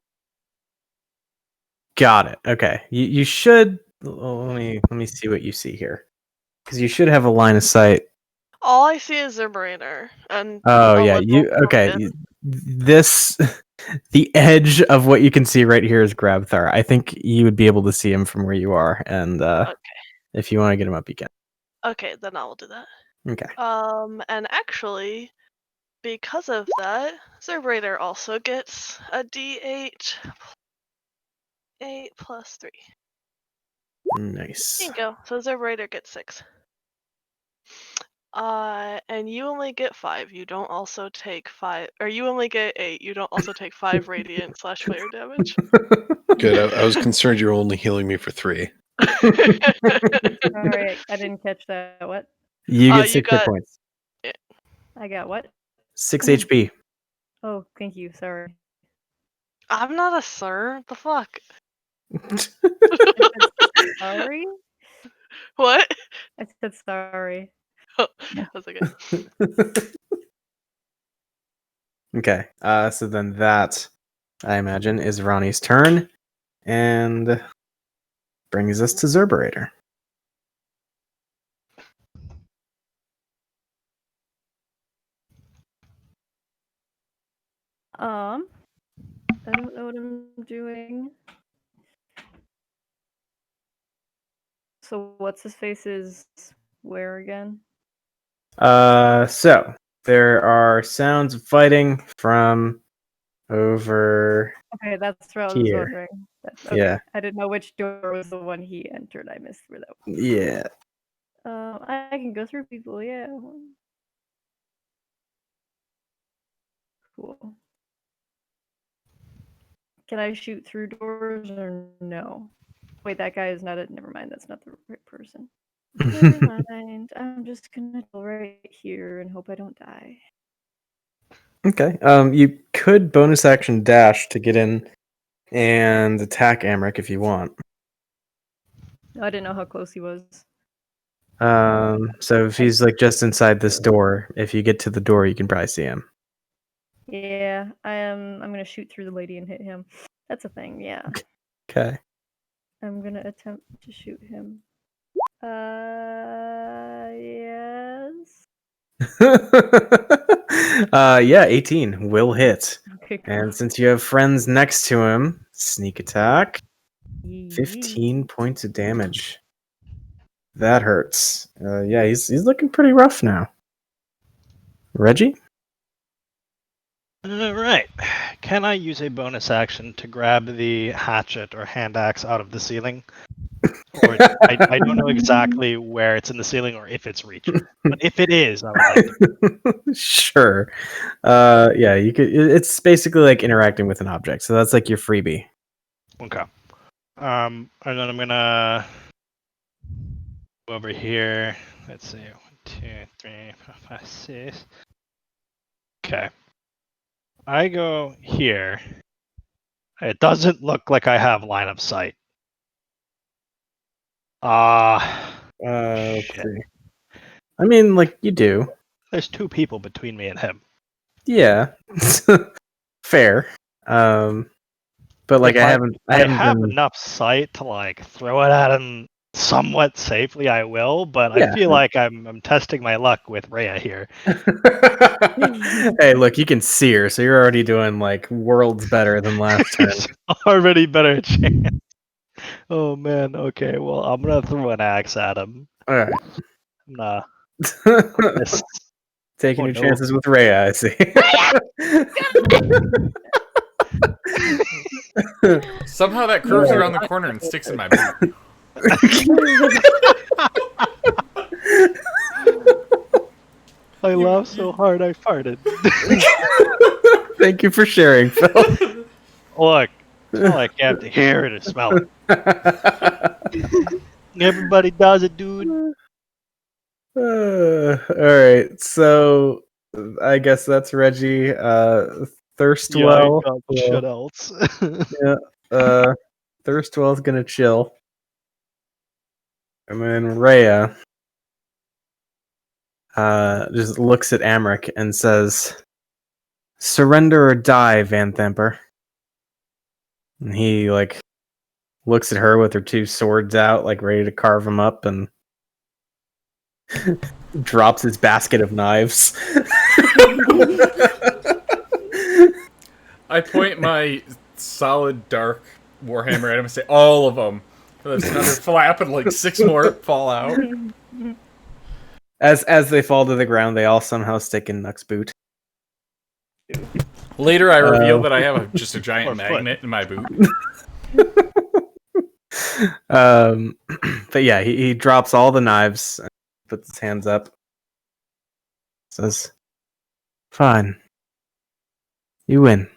Got it. Okay. You should. Let me see what you see here, because you should have a line of sight. All I see is Zerberator and Oh a yeah. little Okay. token. This the edge of what you can see right here is Grabthar. I think you would be able to see him from where you are, and Okay. if you want to get him up, you can. Okay, then I will do that. Okay. And actually, because of that, Zerberator also gets a D8 8 plus 3. Nice. There you go. So Zerberator gets 6. And you only get 5. You don't also take 5, or you only get 8. You don't also take 5 radiant / fire damage. Good. I was concerned you were only healing me for 3. Sorry, I didn't catch that. What? You get You 6 hit got. points. I got what? 6 HP. Oh, thank you. Sorry. I'm not a sir. The fuck? Sorry? What? I said sorry. That's okay. Okay. So then that, I imagine, is Ronnie's turn, and brings us to Zerberator. I don't know what I'm doing. So what's his face is where again? So there are sounds of fighting from over Okay, that's what I was here. wondering. Okay. Yeah. I didn't know which door was the one he entered. I missed where that was. Yeah. I can go through people, yeah. Cool. Can I shoot through doors or no? Wait, that guy is not it. Never mind, that's not the right person. Never mind. I'm just gonna go right here and hope I don't die. Okay. You could bonus action dash to get in and attack Amric if you want. I didn't know how close he was. So if he's like just inside this door, if you get to the door, you can probably see him. Yeah, I'm gonna shoot through the lady and hit him. That's a thing, yeah. Okay. I'm gonna attempt to shoot him. Yes. Yeah, 18 will hit. Okay, cool. And since you have friends next to him, sneak attack, 15 points of damage. That hurts. Yeah, he's looking pretty rough now. Reggie? Alright. Can I use a bonus action to grab the hatchet or hand axe out of the ceiling? Or I don't know exactly where it's in the ceiling or if it's reaching. But if it is, I would like to. Sure. Yeah, you could. It's basically like interacting with an object, so that's like your freebie. Okay. And then I'm gonna go over here. Let's see. 1, 2, 3, 4, 5, 6. Okay. I go here. It doesn't look like I have line of sight. Let's Shit. see. I mean, like you do. There's 2 people between me and him. Yeah. Fair. But like If I haven't have been... enough sight to like throw it at him somewhat safely, I will. But Yeah. I feel like I'm testing my luck with Rhea here. Hey, look, you can see her, so you're already doing like worlds better than last turn. It's already better chance. Oh man. Okay. Well, I'm gonna throw an axe at him. All right. Nah. Taking Oh, your no. chances with Rhea, I see. Somehow that curves around the corner and sticks in my boot. I laughed so hard I farted. Thank you for sharing, Phil. Look, it's not like you have to hear it or smell it. Everybody does it, dude. All right, so I guess that's Reggie. Thirstwell. Yeah, I got shit else. Yeah. Thirstwell's gonna chill. And then Rhea just looks at Amric and says, "Surrender or die, Van Themper." And he like looks at her with her 2 swords out, like ready to carve him up, and drops his basket of knives. I point my solid dark warhammer at him and say, "All of them." There's another flap and like 6 more fall out. As they fall to the ground, they all somehow stick in Nuck's boot. Later, I reveal that I have just a giant magnet in my boot. But yeah, he drops all the knives, and puts his hands up, says, "Fine, you win."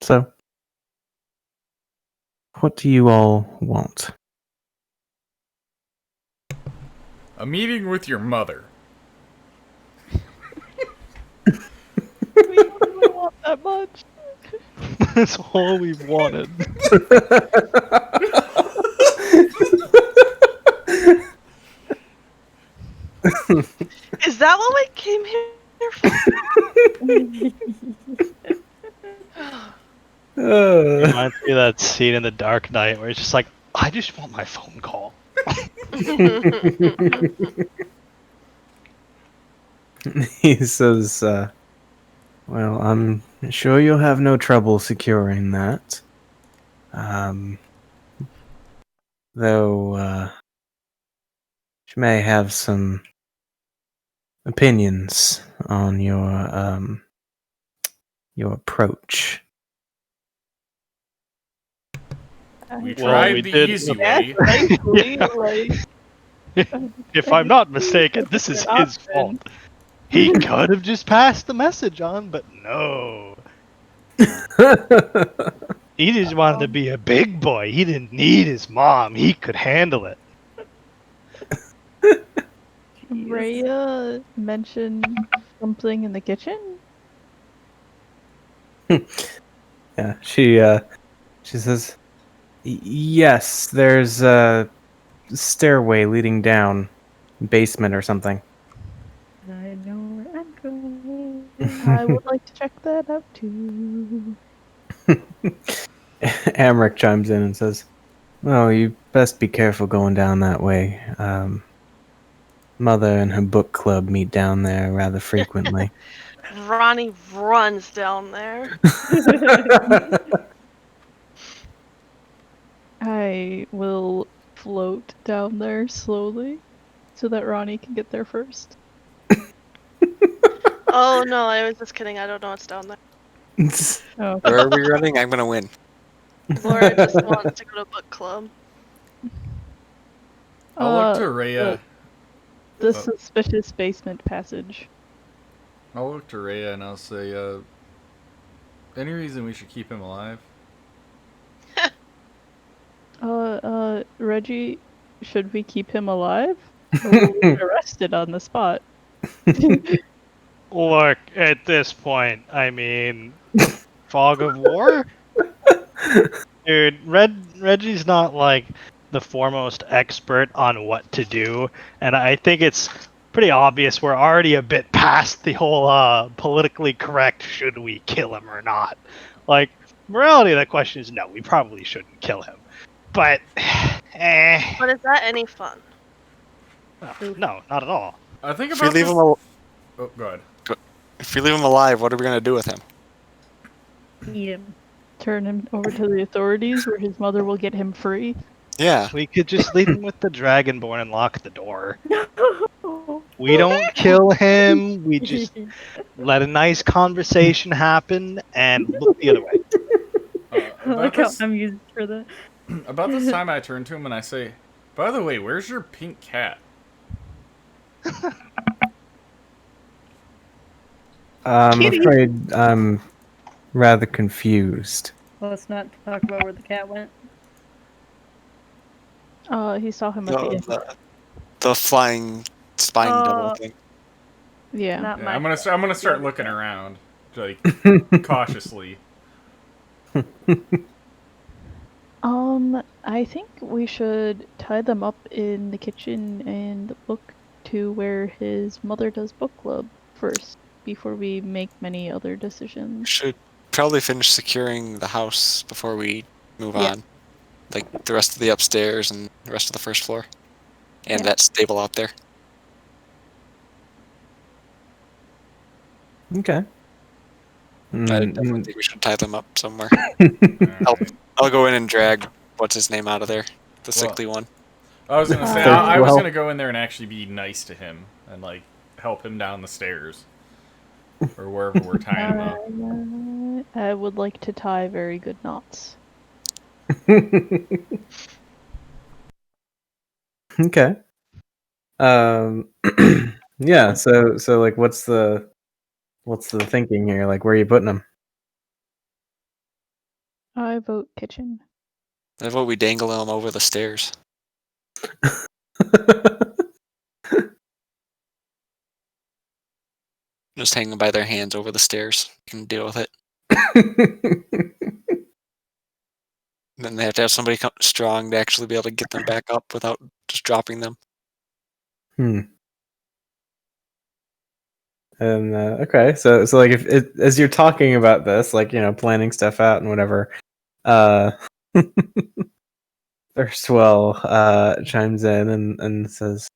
So, what do you all want? A meeting with your mother. We don't really want that much. That's all we've wanted. Is that what we came here for? Reminds me of that scene in The Dark Knight where it's just like, I just want my phone call. he says, "Well, I'm sure you'll have no trouble securing that. Though she may have some opinions on your approach." We Well, tried we the did. easy Yes, way. thankfully, Yeah. like If I'm not mistaken, this is his fault. He could have just passed the message on, but no. He just wanted to be a big boy. He didn't need his mom. He could handle it. Jeez. Rhea mentioned something in the kitchen. Yeah, she says, "Yes, there's a stairway leading down, basement or something." I know where I'm going. I would like to check that out too. Amric chimes in and says, "Well, you best be careful going down that way. Mother and her book club meet down there rather frequently." Ronnie runs down there. I will float down there slowly so that Ronnie can get there first. Oh no, I was just kidding. I don't know what's down there. Oh, Where are we running? I'm gonna win. Laura just wants to go to book club. I'll look to the, Rhea. the suspicious basement passage. I'll look to Rhea and I'll say, any reason we should keep him alive? Reggie, should we keep him alive? Or will we get arrested on the spot? Look, at this point, I mean, fog of war? Dude, Reggie's not like the foremost expert on what to do, and I think it's pretty obvious we're already a bit past the whole politically correct should we kill him or not. Like, morality of the question is no, we probably shouldn't kill him. But, But is that any fun? no, not at all. I think If we about leave this. him, al- Oh, go ahead. if we leave him alive, what are we gonna do with him? Eat him. Turn him over to the authorities where his mother will get him free. Yeah, We could just leave him with the Dragonborn and lock the door. We don't kill him, we just let a nice conversation happen and look the other way. I About like how this, I'm used for the. about this time, I turn to him and I say, "By the way, where's your pink cat?" I'm Kitty. afraid I'm rather confused. Let's not talk about where the cat went. He saw him at the end. the flying spine double thing. Yeah. Not Yeah, my. I'm gonna start looking around, like cautiously. I think we should tie them up in the kitchen and look to where his mother does book club first before we make many other We decisions. should probably finish securing the house before we move Yeah. on. Like the rest of the upstairs and the rest of the first floor. And Yeah. that stable out there. Okay. I definitely think we should tie them up somewhere. Alright. I'll go in and drag what's his name out of there. The Well, sickly one. I was gonna say, Third I was well. gonna go in there and actually be nice to him and like help him down the stairs or wherever we're tying him up. I would like to tie very good knots. Okay. Yeah. So like, what's the thinking here? Like, where are you putting them? I vote kitchen. How about we dangle them over the stairs? Just hang them by their hands over the stairs. You can deal with it. Then they have to have somebody strong to actually be able to get them back up without just dropping them. And okay, so like, if as you're talking about this, like, planning stuff out and whatever, Erstwell chimes in and says,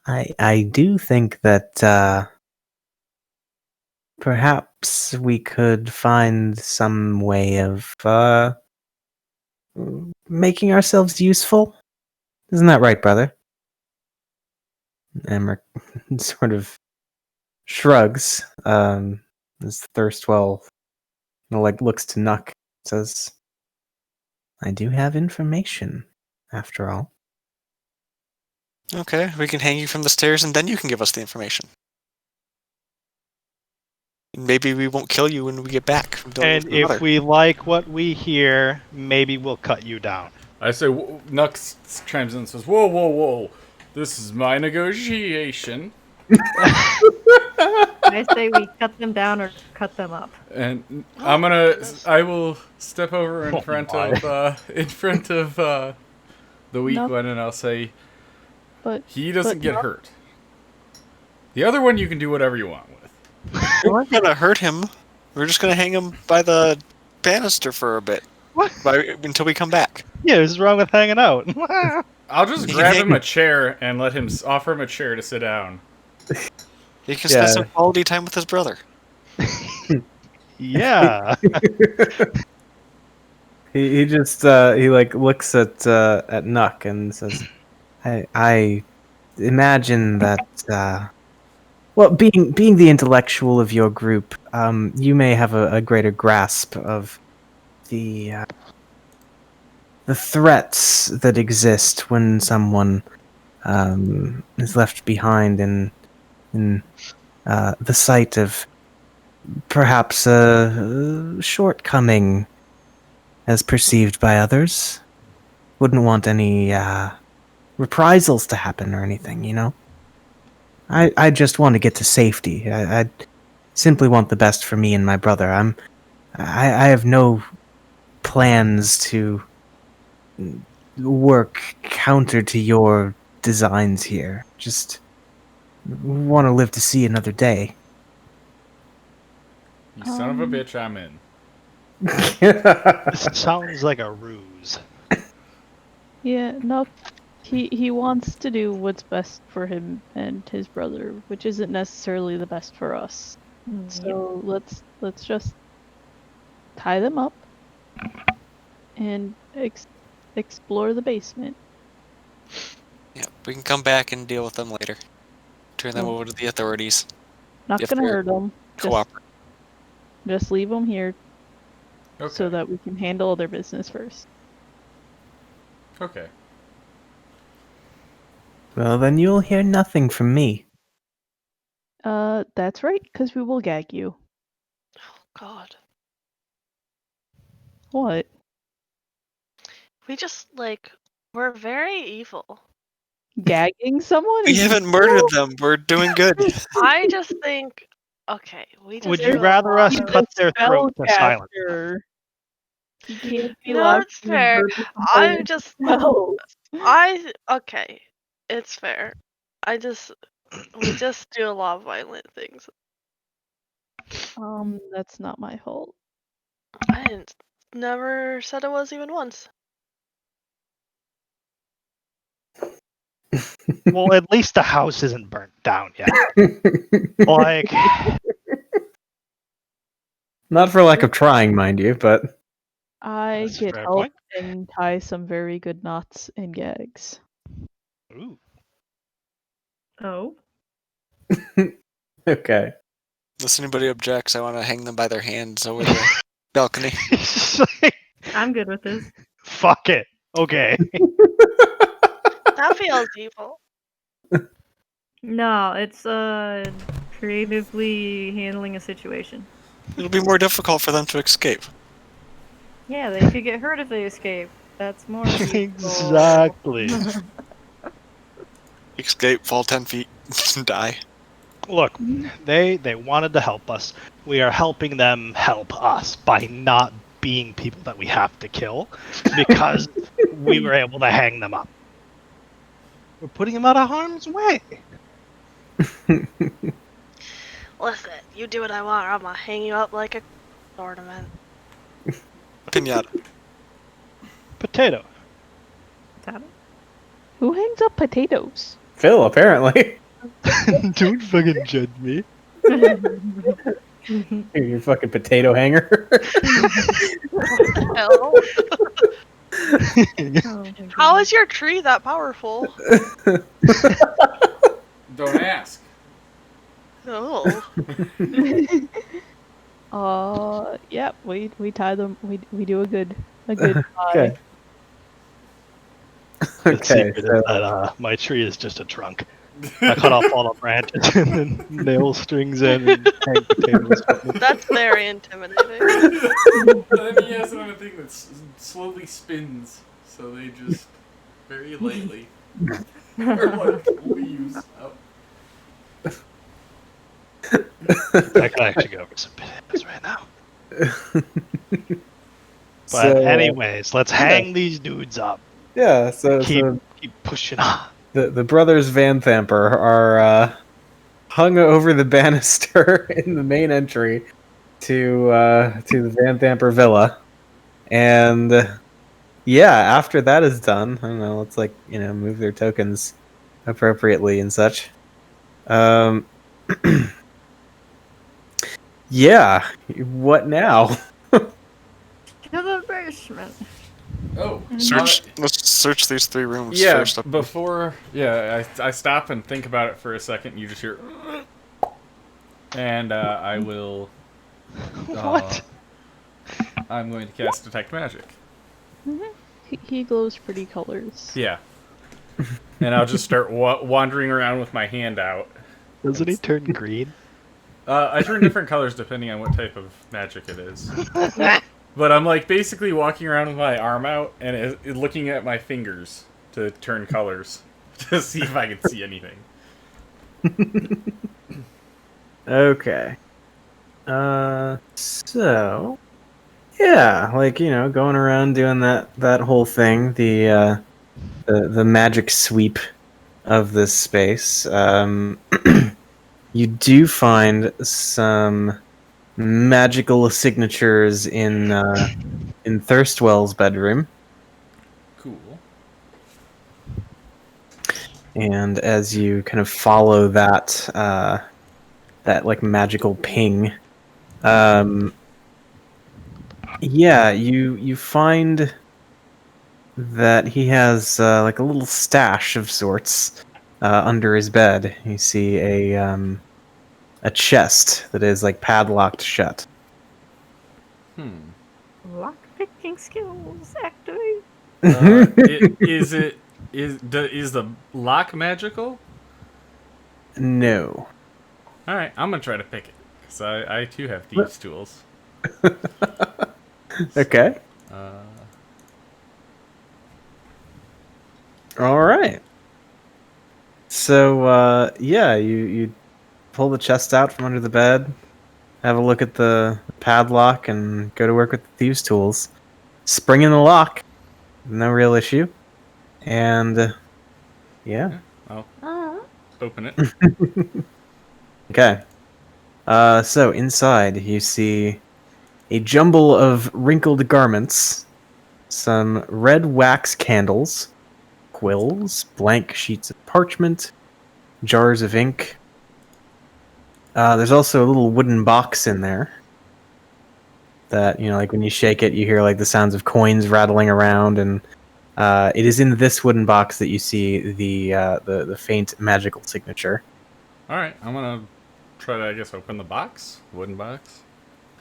I do think that perhaps we could find some way of making ourselves useful. Isn't that right, brother? Emmerich sort of shrugs. As Thirstwell looks to Nuck, says, "I do have information, after all." Okay, we can hang you from the stairs and then you can give us the information. Maybe we won't kill you when we get back from dealing And with your if mother. we like what we hear, maybe we'll cut you down. I say, Nux chimes in and says, "Whoa, whoa, whoa! This is my negotiation." I say we cut them down or cut them up. And goodness. I will step over in Oh front my. of the weak No. one, and I'll say, But he doesn't but get no. hurt. The other one you can do whatever you want with. We weren't gonna hurt him. We're just gonna hang him by the banister for a bit. What? Until we come back. Yeah, what's wrong with hanging out? I'll just He can grab hang- him a chair and offer him a chair to sit down. He can Yeah. spend some quality time with his brother. Yeah. He just looks at Nuck and says, I imagine that well, being the intellectual of your group, you may have a greater grasp of the threats that exist when someone is left behind in the sight of perhaps a shortcoming as perceived by others. Wouldn't want any reprisals to happen or anything, you know? I just want to get to safety. I simply want the best for me and my brother. I have no plans to work counter to your designs here. Just want to live to see another day. You son of a bitch, I'm in. This sounds like a ruse. Yeah, no. He wants to do what's best for him and his brother, which isn't necessarily the best for us. So let's just tie them up and explore the basement. Yeah, we can come back and deal with them later. Turn them Cool. over to the authorities. Not If gonna they're hurt them. Cooperate. Just leave them here Okay. so that we can handle their business first. Okay. Well, then you'll hear nothing from me. That's right, because we will gag you. God. What? We just, we're very evil. Gagging someone? We is haven't murdered them. We're doing good. I just think, okay, we just Would do you a rather lot us of- cut their throat to silence them? spellcaster. He can't be No, loud it's for fair. verbal I'm components just, spells. okay, it's fair. We just do a lot of violent things. That's not my fault. Never said it was even once. Well, at least the house isn't burnt down yet. Like, Not for lack of trying, mind you, but I That's a get fair help point. and tie some very good knots and gags. ooh. Oh. okay. Unless anybody objects, I want to hang them by their hands over the balcony. It's just like, I'm good with this. fuck it. Okay. That feels evil. No, it's creatively handling a situation. It'll be more difficult for them to escape. Yeah, they could get hurt if they escape. That's more evil. Exactly. Escape, fall 10 feet, and die. Look, they wanted to help us. We are helping them help us by not being people that we have to kill because we were able to hang them up. We're putting them out of harm's way. Listen, you do what I want, or I'm gonna hang you up like a ornament. Pinata. Potato. Who hangs up potatoes? Phil, apparently. Don't fucking judge me. Your fucking potato hanger. Hell, Oh my how goodness. is your tree that powerful? Don't ask. Oh, Yeah, we tie them. We do a good tie. Okay. The Okay. secret is So that my tree is just a trunk. I cut off all the branches and then nail strings in and hang potatoes from it. that's very intimidating. And then he has it on a thing that slowly spins, so they just very lightly are like leaves up. I can actually go for some potatoes right now. But so, anyways, let's hang these dudes up. yeah. So Keep pushing on. the brothers Van Thamper are hung over the banister in the main entry to the Van Thamper Villa, and yeah, after that is done, I don't know. Let's move their tokens appropriately and such. Yeah. What now? To the basement. Oh, Let's search these 3 rooms yeah. first. Before, I stop and think about it for a second. You just hear, and I will. What? I'm going to cast Detect Magic. He glows pretty colors. Yeah. And I'll just start wandering around with my hand out. Doesn't he turn green? I turn different colors depending on what type of magic it is. But I'm like basically walking around with my arm out and looking at my fingers to turn colors to see if I can see anything. Okay. So yeah, going around doing that whole thing, the magic sweep of this space. You do find some magical signatures in Thirstwell's bedroom. Cool. And as you kind of follow that like magical ping, you find that he has like a little stash of sorts under his bed. You see a chest that is like padlocked shut. Lock picking skills activate. Is the lock magical? No. All right, I'm gonna try to pick it because I too have thieves' tools. Okay. All right. So you pull the chest out from under the bed, have a look at the padlock, and go to work with the thieves' tools. Spring in the lock, no real issue, and yeah. I'll open it. Okay. So inside you see a jumble of wrinkled garments, some red wax candles, quills, blank sheets of parchment, jars of ink. There's also a little wooden box in there that, like when you shake it, you hear like the sounds of coins rattling around, and it is in this wooden box that you see the faint magical signature. All right, I'm gonna try to, I guess, open the box, wooden box.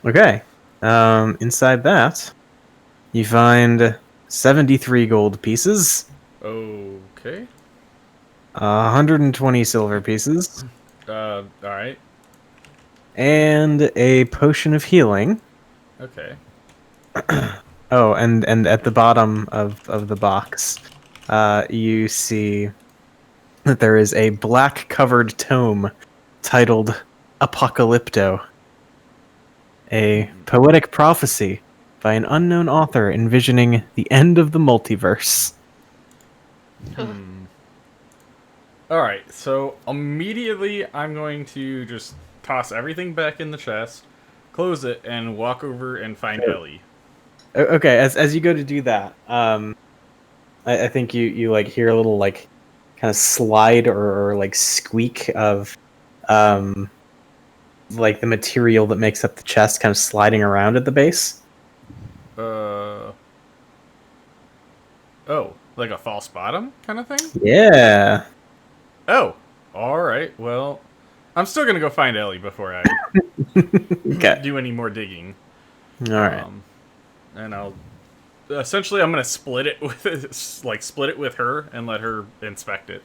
Okay. Inside that, you find 73 gold pieces, Okay. 120 silver pieces, All right. and a potion of healing. Okay. Oh, and at the bottom of the box, you see that there is a black covered tome titled Apocalypto, a poetic prophecy by an unknown author envisioning the end of the multiverse. All right. So immediately, I'm going to just toss everything back in the chest, close it, and walk over and find Ellie. Okay, as you go to do that, I think you like hear a little like kind of slide or like squeak of like the material that makes up the chest kind of sliding around at the base. Oh, like a false bottom kind of thing? Yeah. Oh, alright, well, I'm still gonna go find Ellie before I Okay. do any more digging. Alright. And I'll... Essentially, I'm gonna split it with her and let her inspect it.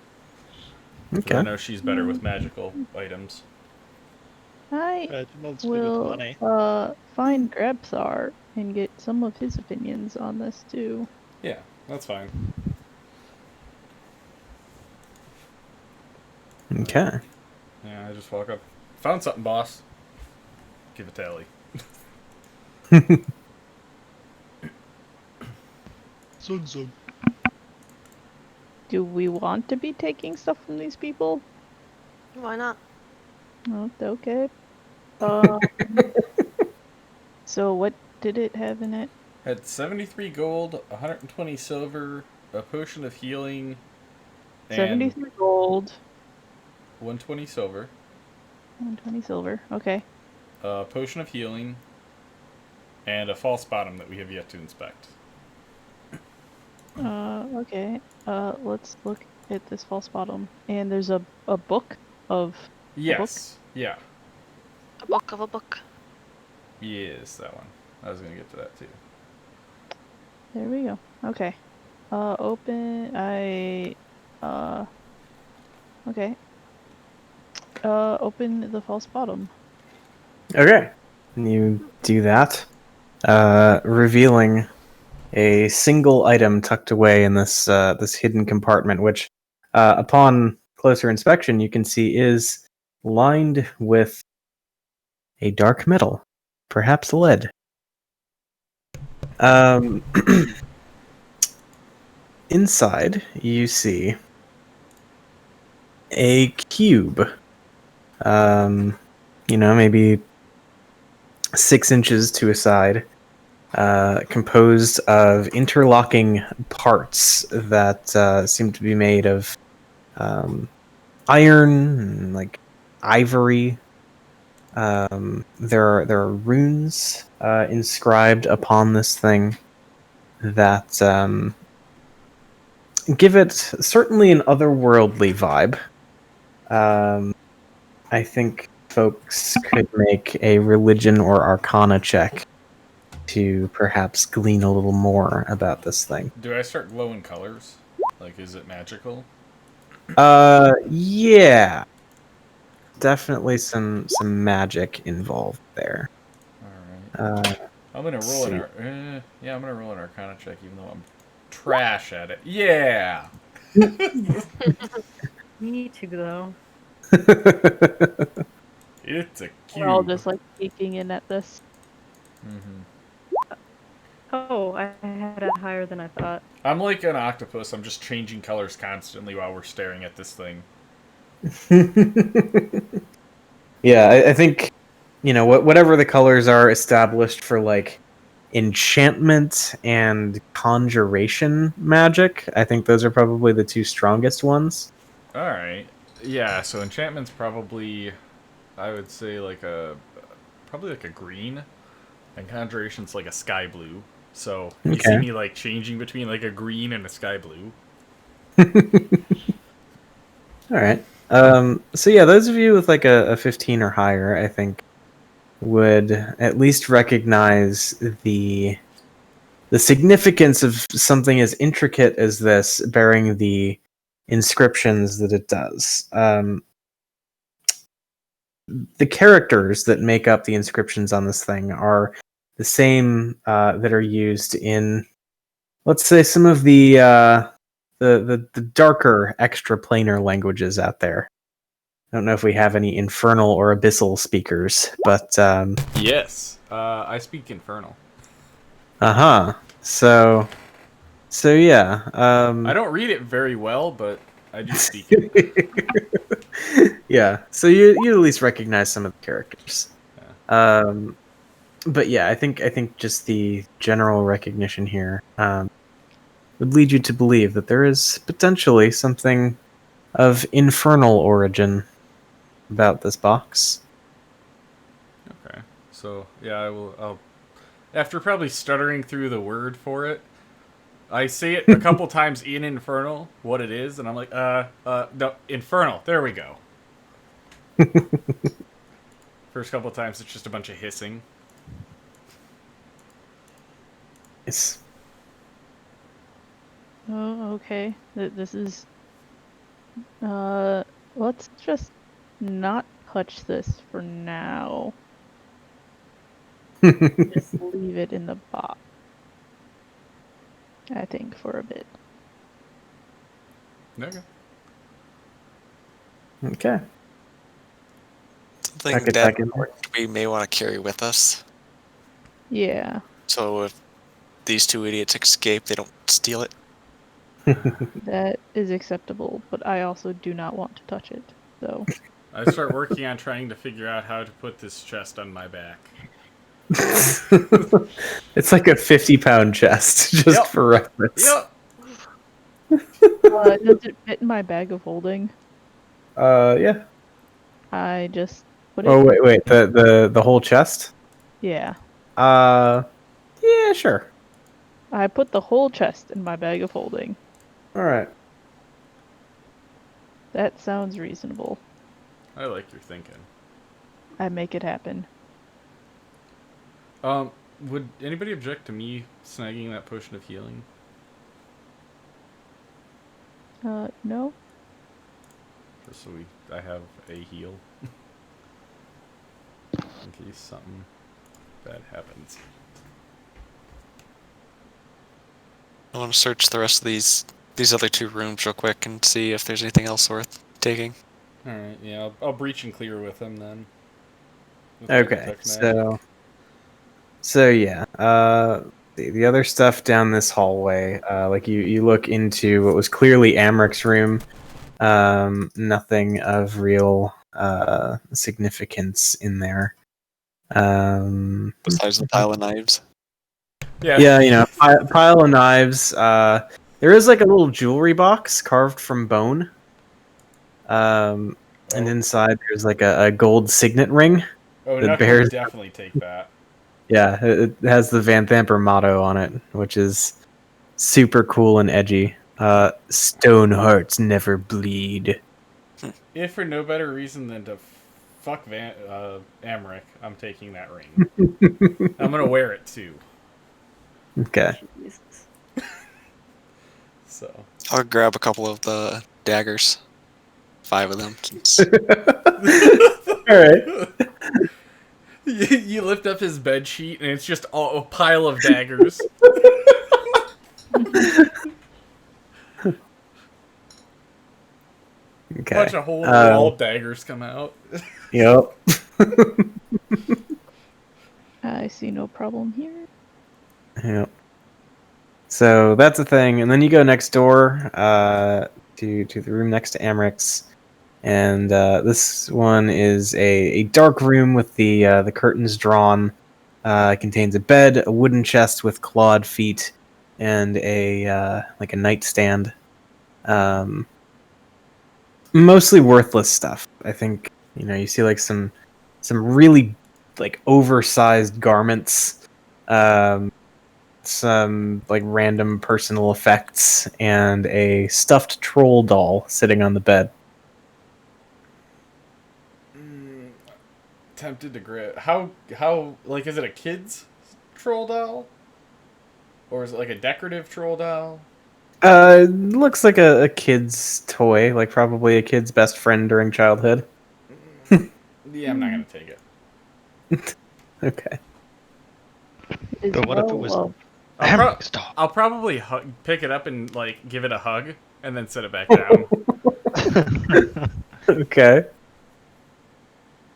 Because I Okay. know she's better with magical items. I That's will funny. find Grabsar and get some of his opinions on this too. Yeah, that's fine. Okay. Yeah, I just walk up. Found something, boss. Give it to Ellie. So. Do we want to be taking stuff from these people? Why not? Oh, okay. So what did it have in it? Had 73 gold, 120 silver, a potion of healing, and 73 gold, 120 silver, 120 silver. Okay. a potion of healing, and a false bottom that we have yet to inspect. Okay. Let's look at this false bottom. And there's a book of Yes. Yeah. A book of a book. Yes, that one. I was gonna get to that too. There we go. Okay. Open. Okay. Open the false bottom. Okay. You do that, revealing a single item tucked away in this this hidden compartment, which, upon closer inspection, you can see is lined with a dark metal, perhaps lead. Inside, you see a cube. Maybe 6 inches to a side, composed of interlocking parts that seem to be made of iron, and, like ivory. There are runes inscribed upon this thing that give it certainly an otherworldly vibe. I think folks could make a religion or arcana check to perhaps glean a little more about this thing. Do I start glowing colors? Like, is it magical? Yeah. Definitely some magic involved there. Alright. I'm gonna roll see. I'm gonna roll an arcana check even though I'm trash at it. Yeah! Me too, though. It's a cube. We're all just like peeking in at this. Oh, I had it higher than I thought. I'm like an octopus. I'm just changing colors constantly while we're staring at this thing. Yeah, I think, whatever the colors are established for, like, enchantment and conjuration magic, I think those are probably the two strongest ones. Alright. Yeah, so enchantment's probably, I would say, probably like a green. And conjuration's like a sky blue. So, you see me, like, changing between, like, a green and a sky blue. Alright. So yeah, those of you with, like, a 15 or higher, I think, would at least recognize the significance of something as intricate as this bearing the inscriptions that it does. The characters that make up the inscriptions on this thing are the same that are used in, let's say, some of the darker extraplanar languages out there. I don't know if we have any infernal or abyssal speakers, but Yes. I speak infernal. So yeah. I don't read it very well, but I do speak it. Yeah. So you at least recognize some of the characters. Yeah. But yeah, I think just the general recognition here would lead you to believe that there is potentially something of infernal origin about this box. So yeah, I'll after probably stuttering through the word for it, I say it a couple times in Infernal, what it is, and I'm like, no, Infernal. There we go. First couple times, it's just a bunch of hissing. It's Oh, okay. This is. Let's just not touch this for now. Just leave it in the box. I think for a bit. Okay. okay. Something Tuck it that back in there. we may want to carry with us. Yeah, So if these two idiots escape, they don't steal it. that is acceptable, but I also do not want to touch it. So I start working on trying to figure out how to put this chest on my back. It's like a 50-pound chest, just Yep. for reference. Yep. does it fit in my bag of holding? Yeah. I just put it. Oh wait. The whole chest. Yeah, Yeah, sure. I put the whole chest in my bag of holding. All right. That sounds reasonable. I like your thinking. I make it happen. Would anybody object to me snagging that potion of healing? No. Just so I have a heal. In case something bad happens. I want to search the rest of these other two rooms real quick and see if there's anything else worth taking. Alright, yeah, I'll breach and clear with him then. With Okay. detect magic. So yeah. The other stuff down this hallway, like you look into what was clearly Amric's room. Nothing of real significance in there. Besides the pile of knives. Yeah, Pile of knives. There is like a little jewelry box carved from bone. And inside there's like a gold signet ring. Oh, that Nuck bears- would definitely take that. Yeah, it has the Van Thamper motto on it, which is super cool and edgy. Stone hearts never bleed. If for no better reason than to fuck Amric, I'm taking that ring. I'm gonna wear it too. Okay. Jesus. So. I'll grab a couple of the daggers. 5 of them. Alright. You lift up his bed sheet and it's just a pile of daggers. Okay. Bunch of holes where all daggers come out. Yep. I see no problem here. Yep. So that's a thing, and then you go next door to the room next to Amric's, and this one is a dark room with the curtains drawn. It contains a bed, a wooden chest with clawed feet, and a like a nightstand. Mostly worthless stuff. I think you see like some really like oversized garments. Some like random personal effects and a stuffed troll doll sitting on the bed. Tempted to grit. How like is it a kid's troll doll? Or is it like a decorative troll doll? Looks like a kid's toy, like probably a kid's best friend during childhood. Yeah, I'm not gonna take it. Okay. But what if it was Amric's doll? I'll probably pick it up and like give it a hug and then set it back down. Okay.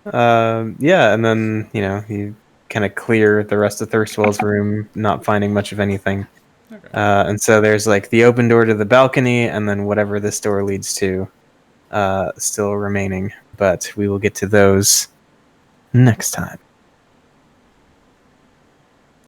Yeah, and then you kind of clear the rest of Thirstwell's room, not finding much of anything. Okay. And so there's like the open door to the balcony, and then whatever this door leads to, still remaining. But we will get to those next time.